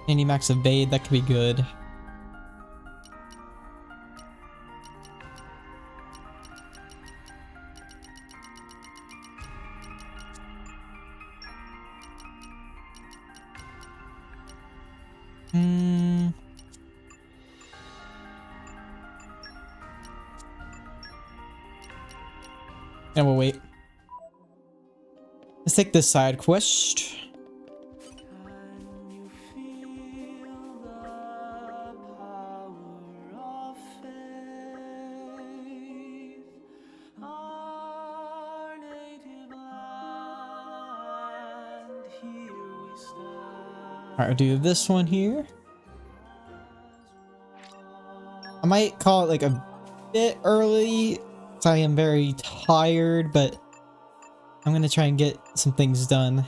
Any max evade, that could be good. And we'll wait. Let's take this side quest. Alright, I'll do this one here. I might call it like a bit early, because I am very tired, but I'm gonna try and get some things done. Let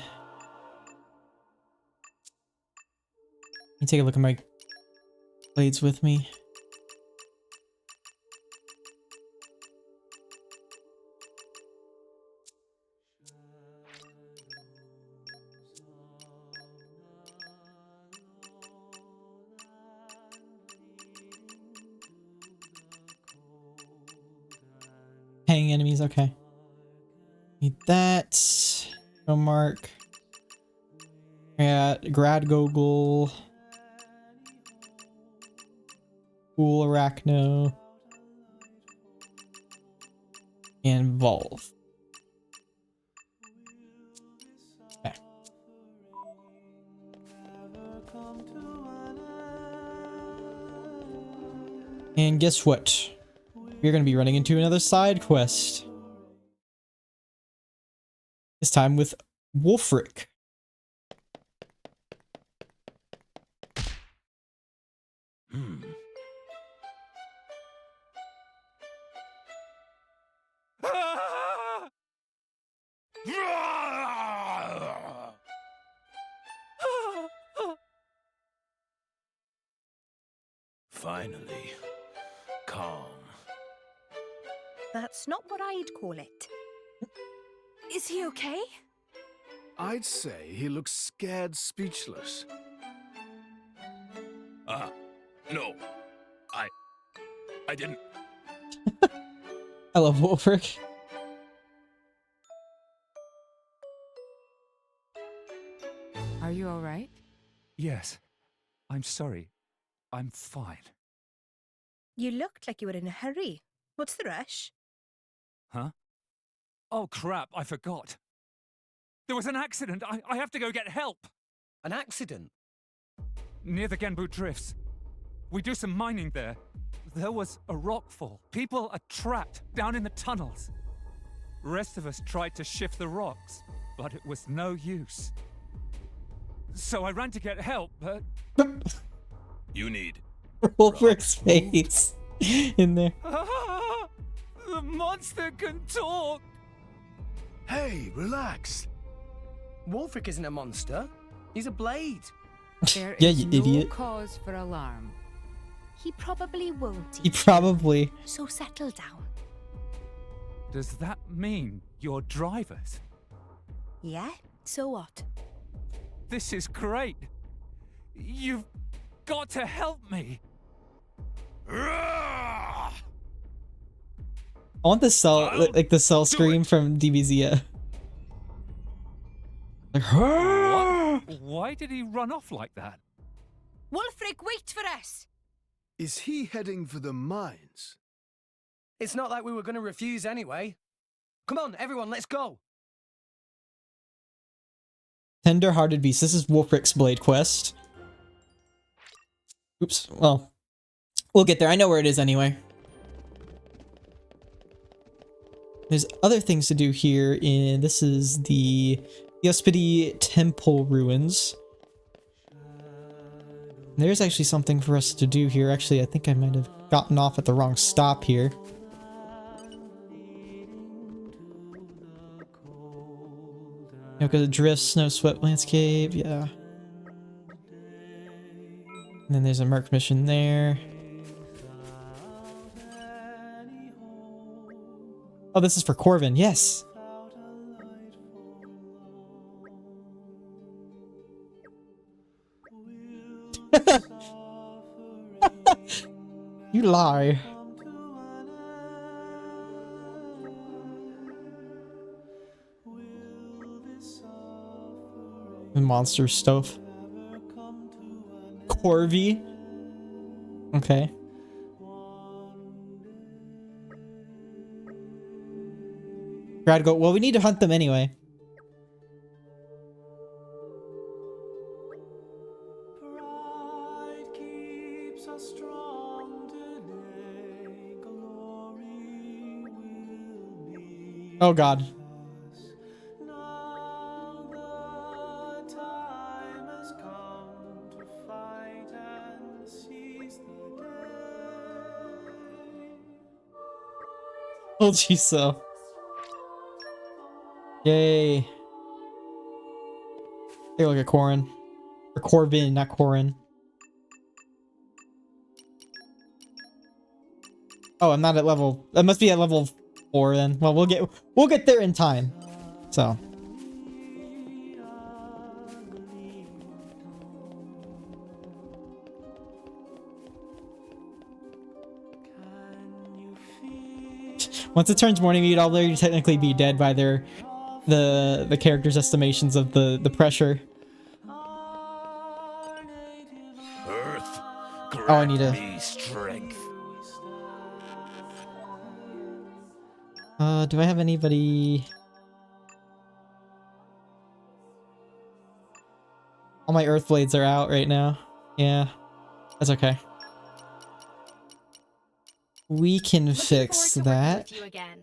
me take a look at my blades with me. Hanging enemies, okay. Need that. No mark. Yeah, Grad Gogol. Cool Arachno. And Volve. Okay. And guess what? We're gonna be running into another side quest. This time with Wulfric. Finally, calm. That's not what I'd call it. Is he okay? I'd say he looks scared speechless. No. I didn't. I love Wulfric. Are you all right? Yes. I'm sorry. I'm fine. You looked like you were in a hurry. What's the rush? Huh? Oh, crap. I forgot. There was an accident. I have to go get help. An accident? Near the Genbu Drifts. We do some mining there. There was a rockfall. People are trapped down in the tunnels. Rest of us tried to shift the rocks, but it was no use. So I ran to get help, but... You need... Wulfric's face in there. The monster can talk! Hey, relax. Wulfric isn't a monster. He's a blade. There Yeah, is you no idiot. cause for alarm. He probably won't. He probably. So settle down. Does that mean you're drivers? Yeah? So what? This is great. You've got to help me. I want the cell, like the cell scream from DBZ. Like, What? Why did he run off like that? Wulfric, wait for us! Is he heading for the mines? It's not like we were going to refuse anyway. Come on, everyone, let's go. Tender-hearted beast. This is Wulfric's Blade quest. Oops. Well, we'll get there. I know where it is anyway. There's other things to do here. This is the Yospidi Temple ruins. There's actually something for us to do here. Actually, I think I might have gotten off at the wrong stop here. Because it drifts, snow swept landscape, yeah. And then there's a Merc mission there. Oh, this is for Corvin. Yes. You lie. Monster stuff. Corvi. Okay. Brad go, well, we need to hunt them anyway. Oh god. Told you so. Yay. Take a look at Corin. Or Corvin, not Corin. Oh, I'm not at level. That must be at level 4 then. Well, we'll get there in time. So. Once it turns morning, you'd already technically be dead by the character's estimations of the pressure. Earth, Oh, I need a. me strength. Do I have anybody? All my earth blades are out right now. Yeah, that's okay. We can fix that. You again.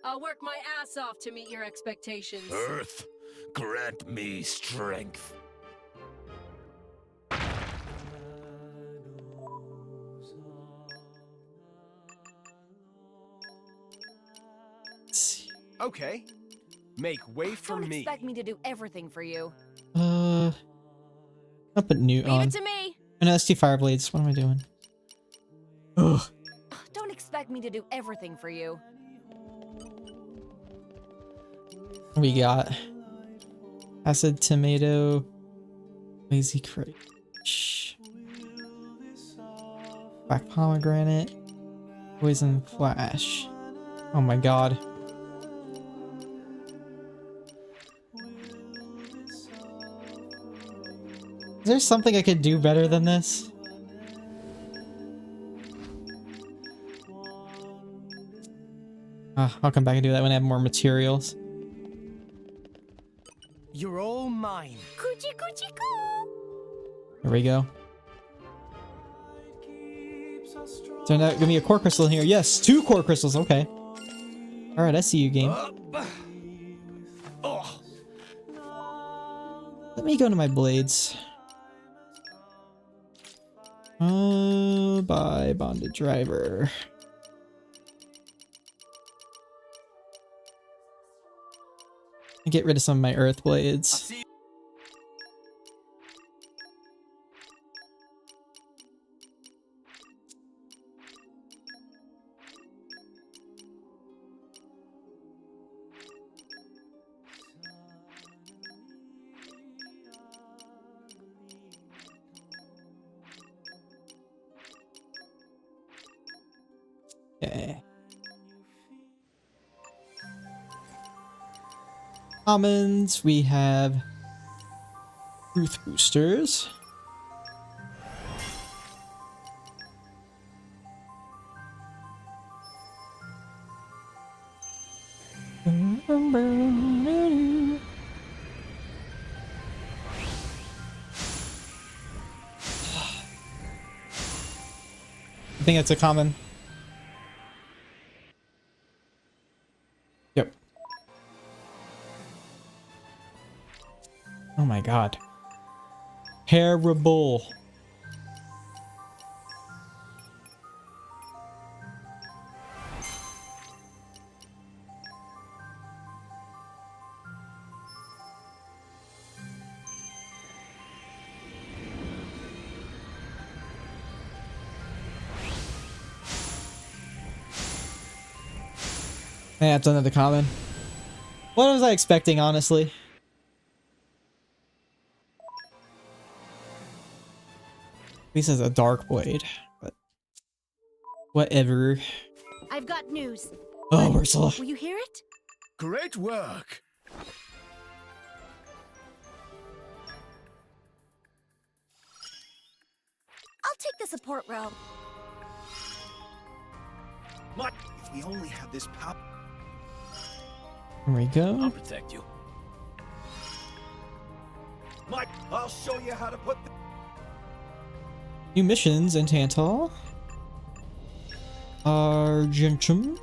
I'll work my ass off to meet your expectations. Earth, grant me strength. Okay. Make way for Don't me. expect me to do everything for you. I'll put Newt on. Leave it to me. Oh, no, let's do fire blades. What am I doing? Ugh. Don't expect me to do everything for you. We got acid tomato, lazy crunch, black pomegranate, poison flash. Oh my god. Is there something I could do better than this? I'll come back and do that when I have more materials. You're all mine. Coochie coochie coo. There we go. So now give me a core crystal in here. Yes, 2 core crystals. Okay. All right, I see you, game. Let me go to my blades. By bonded driver. Get rid of some of my earth blades. Okay. Commons, we have truth boosters. I think it's a common. Yep. Oh my god. Terrible. Yeah, it's another common. What was I expecting, honestly? At least it's a dark blade, but whatever. I've got news. Oh, Ursula. Will you hear it? Great work. I'll take the support role. What? If we only had this power. Here we go. I'll protect you. Mike, I'll show you how to put the... New missions in Tantal. Argentum.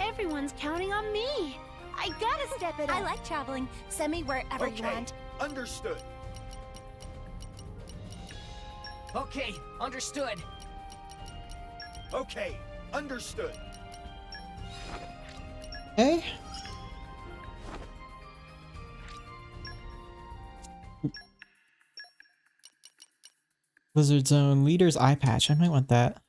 Everyone's counting on me. I gotta step it up. I like traveling. Send me wherever you want. Understood. Okay, understood. Okay, understood. Okay. Blizzard Zone Leader's eye patch. I might want that.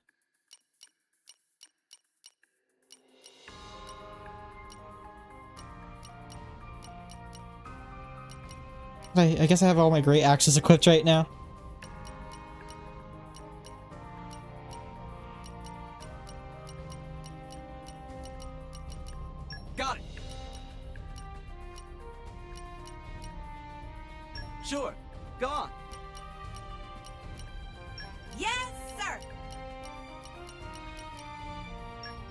I guess I have all my great axes equipped right now. Got it. Sure. Go on. Yes, sir.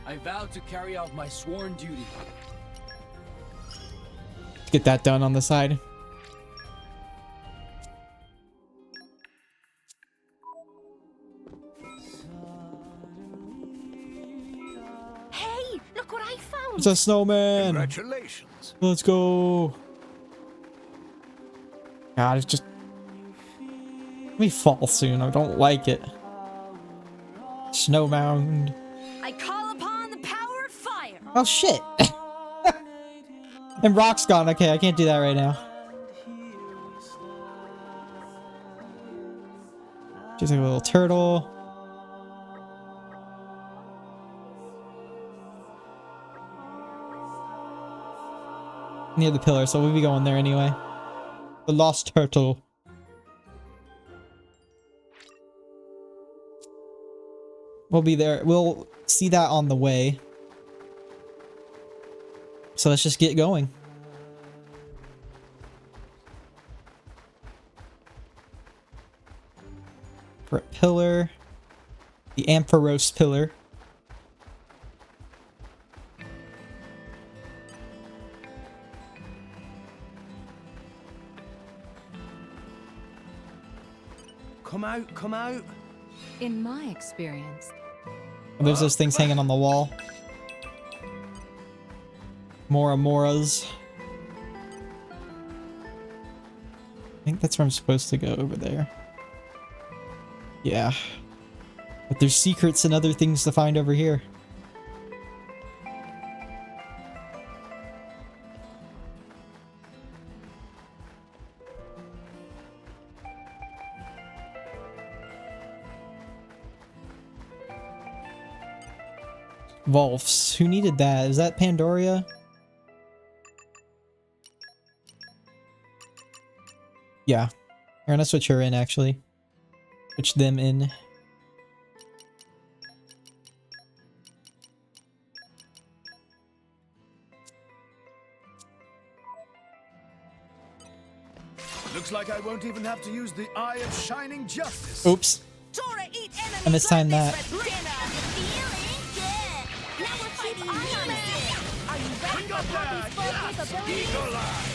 I vow to carry out my sworn duty. Get that done on the side. Hey, look what I found. It's a snowman. Congratulations. Let's go. God, it's just... Let me fall soon. I don't like it. Snow mound. I call upon the power of fire. Oh shit. And rock's gone. Okay, I can't do that right now. She's like a little turtle. Near the pillar, so we'll be going there anyway. The lost turtle. We'll be there. We'll see that on the way. So let's just get going. For a pillar. The Ampharos pillar. Come out, come out. In my experience, There's those things hanging on the wall. More Amoras. I think that's where I'm supposed to go, over there. Yeah. But there's secrets and other things to find over here. Volfs. Who needed that? Is that Pandoria? Yeah. We're gonna switch her in, actually. Switch them in. Looks like I won't even have to use the Eye of Shining Justice. Oops. I mistimed that.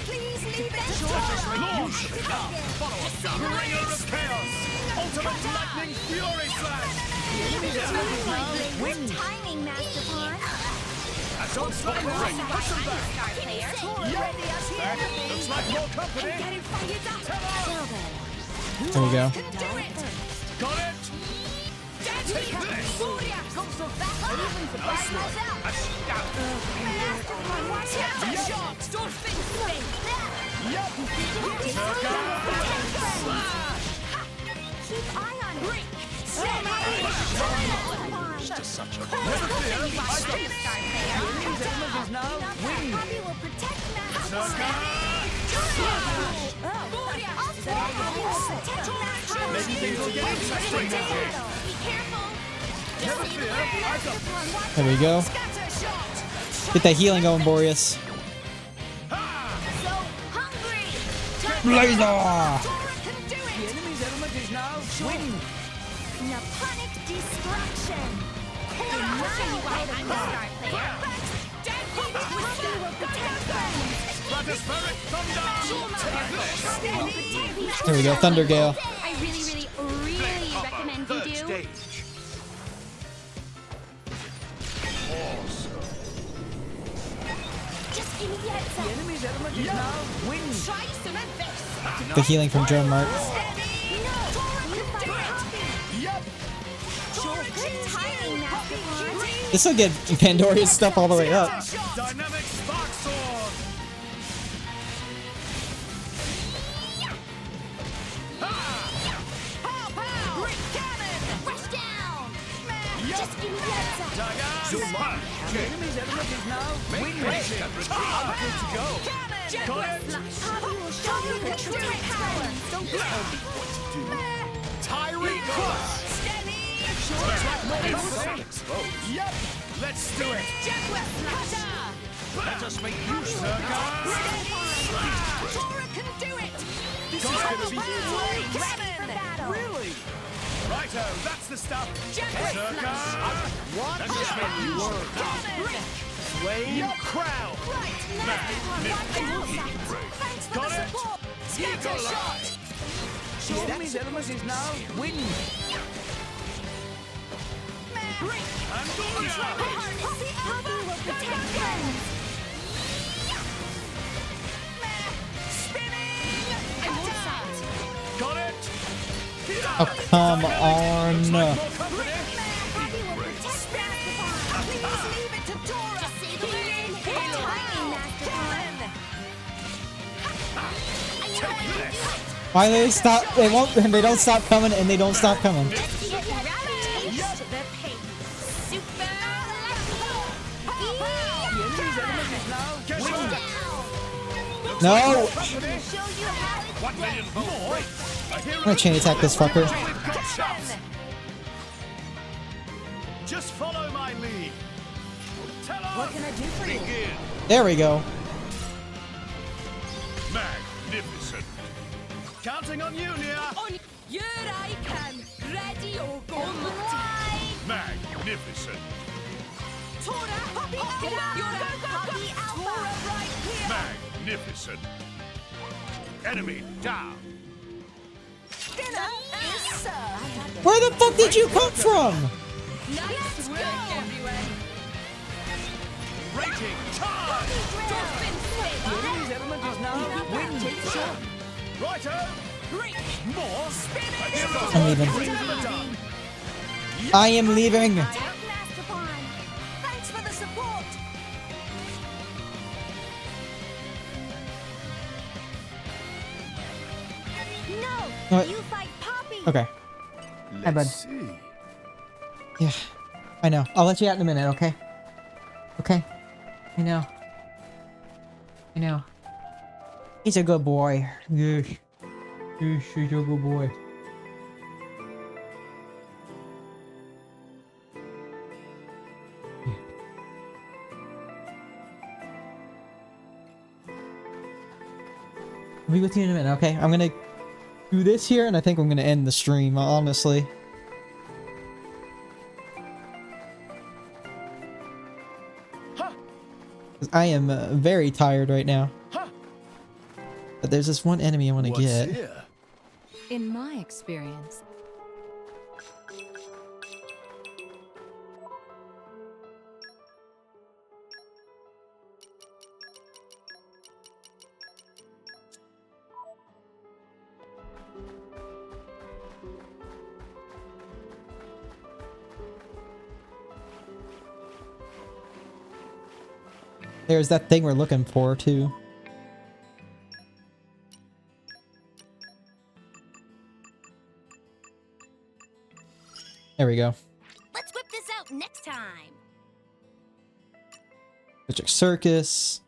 Please leave it to Tora. Bringer of Chaos! Ultimate Lightning Fury Slash! Good timing, Master Pawn. That's on top of the ring! Push them back! Yep! Looks like more company! There we go. Got it! Take this! Nice one! A scout! Yep! Keep eye on it. used to such a Poppy will protect Maybe things will get interesting now. Be careful. Never fear, I got There we go. Get that healing going, Boreas. Laser! The enemy's element is now wind. Naponic destruction. Stratospheric thunder! There we go, Thunder Gale. I really recommend you do. Just give me that. The enemy's element is now wind. Try some of this. The healing from Drone Mark. This will get Pandora's stuff all the way up. Dynamic spark sword! Just give me that. The enemy's element is now wind. I'm good to go. Got it! Poppy will show you the true power. Don't Tyree crush! Yep! Let's do it! Let us make use of This is gonna be great! Really? Righto, that's the stuff! Circa! Let us make use of Flame crown! Got it! Eagle eye! The enemy's element is now wind. Got it! Oh, come on. Why they stop? They won't. They don't stop coming, and they don't stop coming. No! I'm gonna chain attack this fucker. Just follow my lead. What can I do for you? There we go. Magnificent. Counting on you, Nia. Here I come, ready or go. Magnificent. Tora, Poppy, Tora right here. Magnificent. Enemy down. Dinner is served. Where the fuck did you come from? Nice work, everyone. Raging charge. The enemy's element is now wind. Righto. More. I'm leaving. I am leaving. Thanks for the support. No, you fight Poppy. Okay. Hi, bud. Yeah, I know. I'll let you out in a minute, okay? Okay. I know. I know. He's a good boy. Yes. Yes, he's a good boy. I'll be with you in a minute, okay? I'm gonna do this here, and I think I'm gonna end the stream, honestly. I am very tired right now. But there's this one enemy I want to get. Here? In my experience, There's that thing we're looking for, too. There we go. Let's whip this out now. prime. Electric Circus.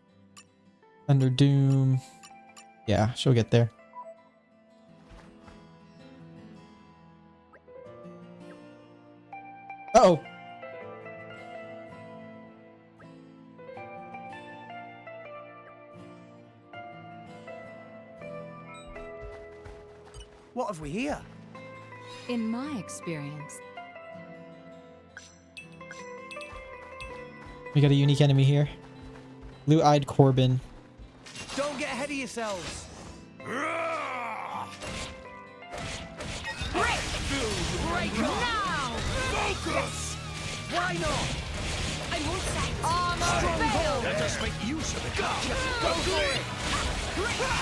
Thunder Doom. Yeah, she'll get there. Uh-oh. What have we here? In my experience, We got a unique enemy here. Blue-eyed Corbin. Don't get ahead of yourselves. Break now! Focus! Why not? I won't say. Armor fail! Let us make use of it. Gotcha! Go for it!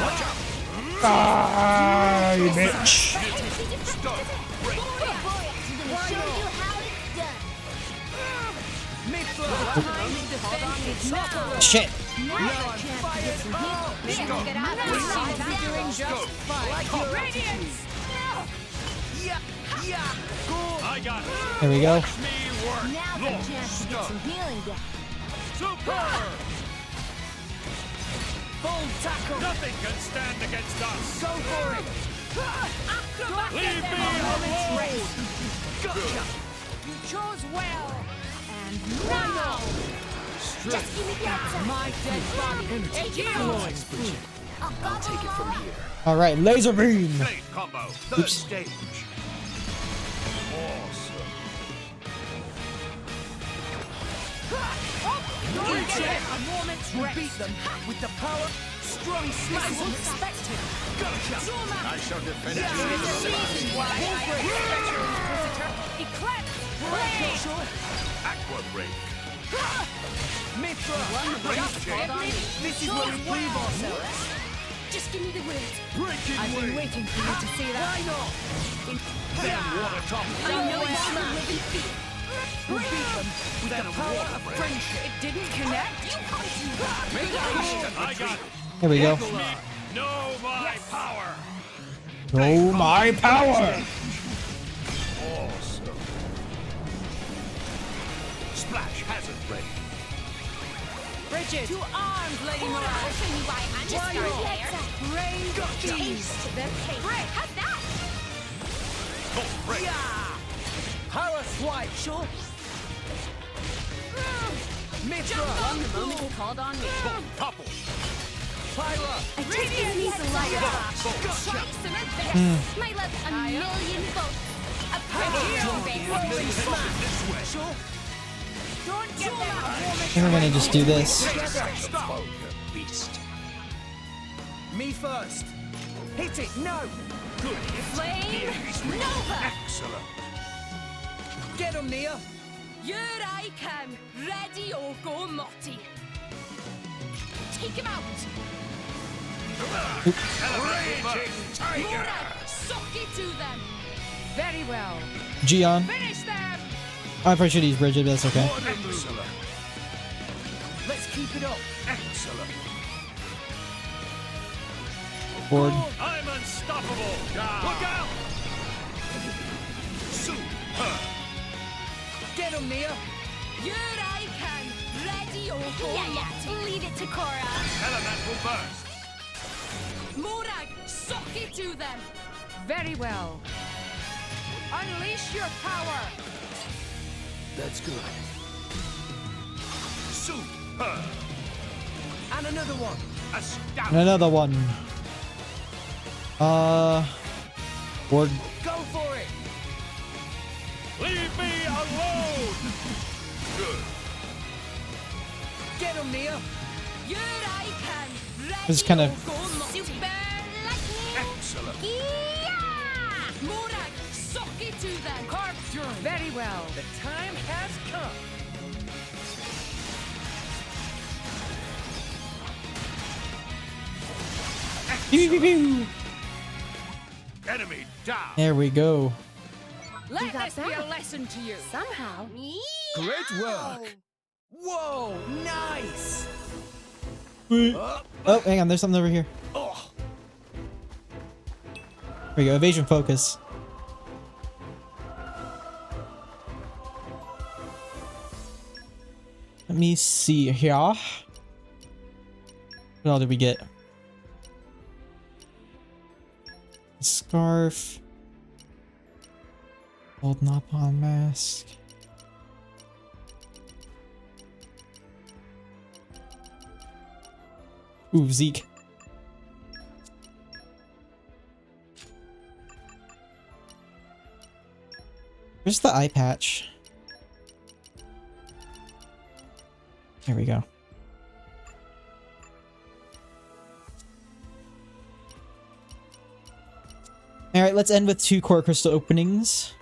Watch out! Die, bitch. Stop! Break! Show you how it's done. Shit. I got it. There we go. Now's the chance to get some healing down. Super! Full tackle! Nothing can stand against us. Go for it! Leave me alone! Gotcha! You chose well. And now! Just give me that. my dead body. It's yours. I'll take it from here. All right, laser beam. Blade combo. Third Oops. stage. Awesome. Don't get it. A moment's You rest. beat them with the power, strong smash. This is unexpected. Gotcha! I shall defend This you. is the reason why I expect your Inquisitor. Eclipse. Blade. Aqua break. Mithra! Just hold on. This is where we prove ourselves. Just give me the word. Breaking I've been wing. waiting for you to say that. Why not? Then water top. I know it's not living fear. We beat them with the power of friendship. It didn't connect. I got it. Here we go. Know my power. Oh my power. Awesome. Splash hazard break. Bridget. To arms, Lady Mora. I'll show you why I'm just Why there. Rain Taste the pain. How's that? Full break. Power swipe, sure. Mithra! the moment he called on me. Full topple. Pyra! I just need some lighter box. Try some advance. My love, a million volts. A Rolling smash! This way. Sure. Don't get them. I think I'm gonna just do this. Stop. Beast. Me first. Hit it, no! Good. Flame Nova. Excellent. Get him, Nia! Here I come. Ready or go, Motti. Take him out. Raging tiger. Morag, suck it to them. Very well. Gion. Finish them. I probably should use Bridget, but that's okay. Excellent. Let's keep it up. Excellent. Board. I'm unstoppable. Look out. Super. Get him, Nia! Here I come. Ready or go, Yeah. Leave it to Cora. Elemental burst. Morag, suck it to them. Very well. Unleash your power. That's good. Super. And another one! Astounding. And another one. Board. Go for it! Leave me alone. Good. Get him, Nia! Here I come. Ready This is kind of. or go, Motti. Super lightning. Excellent. Yeah! Morag, suck it to them. Carp turn. Very well. The time has come! Pew, pew, pew. Enemy down. There we go. Let got this be a that. lesson to you. Somehow. Great work! Whoa! Nice! Oh, hang on. There's something over here. Oh. There we go. Evasion focus. me see here. What all did we get? A scarf. Old Napalm mask. Ooh, Zeke. Where's the eye patch? There we go. Alright, let's end with 2 core crystal openings.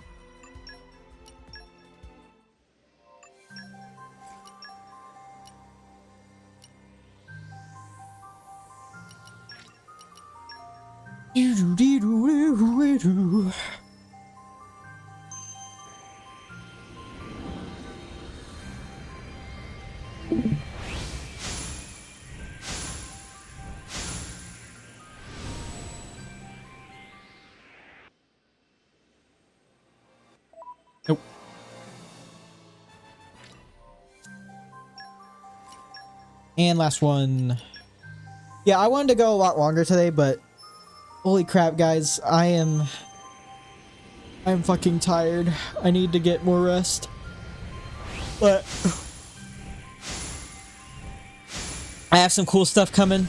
Nope. And last one. Yeah, I wanted to go a lot longer today, but holy crap, guys, I'm fucking tired. I need to get more rest. But I have some cool stuff coming.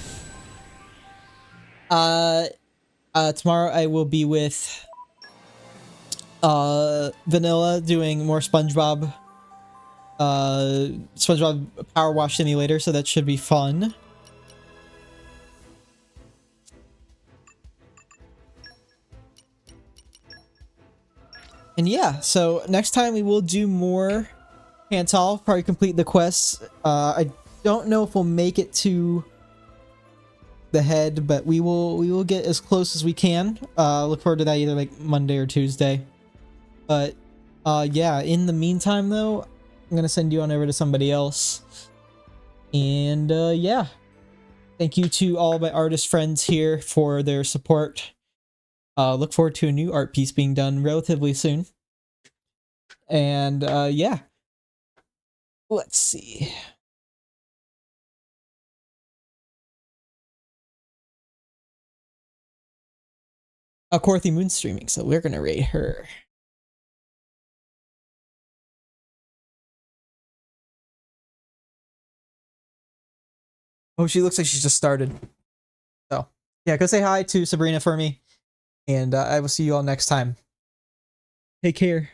Tomorrow I will be with Vanilla doing more SpongeBob Power Wash Simulator, so that should be fun. And yeah, so next time we will do more Tantal, probably complete the quests. I don't know if we'll make it to the head, but we will get as close as we can. Look forward to that either like Monday or Tuesday. But yeah, in the meantime though, I'm gonna send you on over to somebody else. And yeah, thank you to all my artist friends here for their support. Look forward to a new art piece being done relatively soon. And yeah, let's see. Korthy Moon's streaming, so we're gonna raid her. Oh, she looks like she just started. So yeah, go say hi to Sabrina for me, and I will see you all next time. Take care.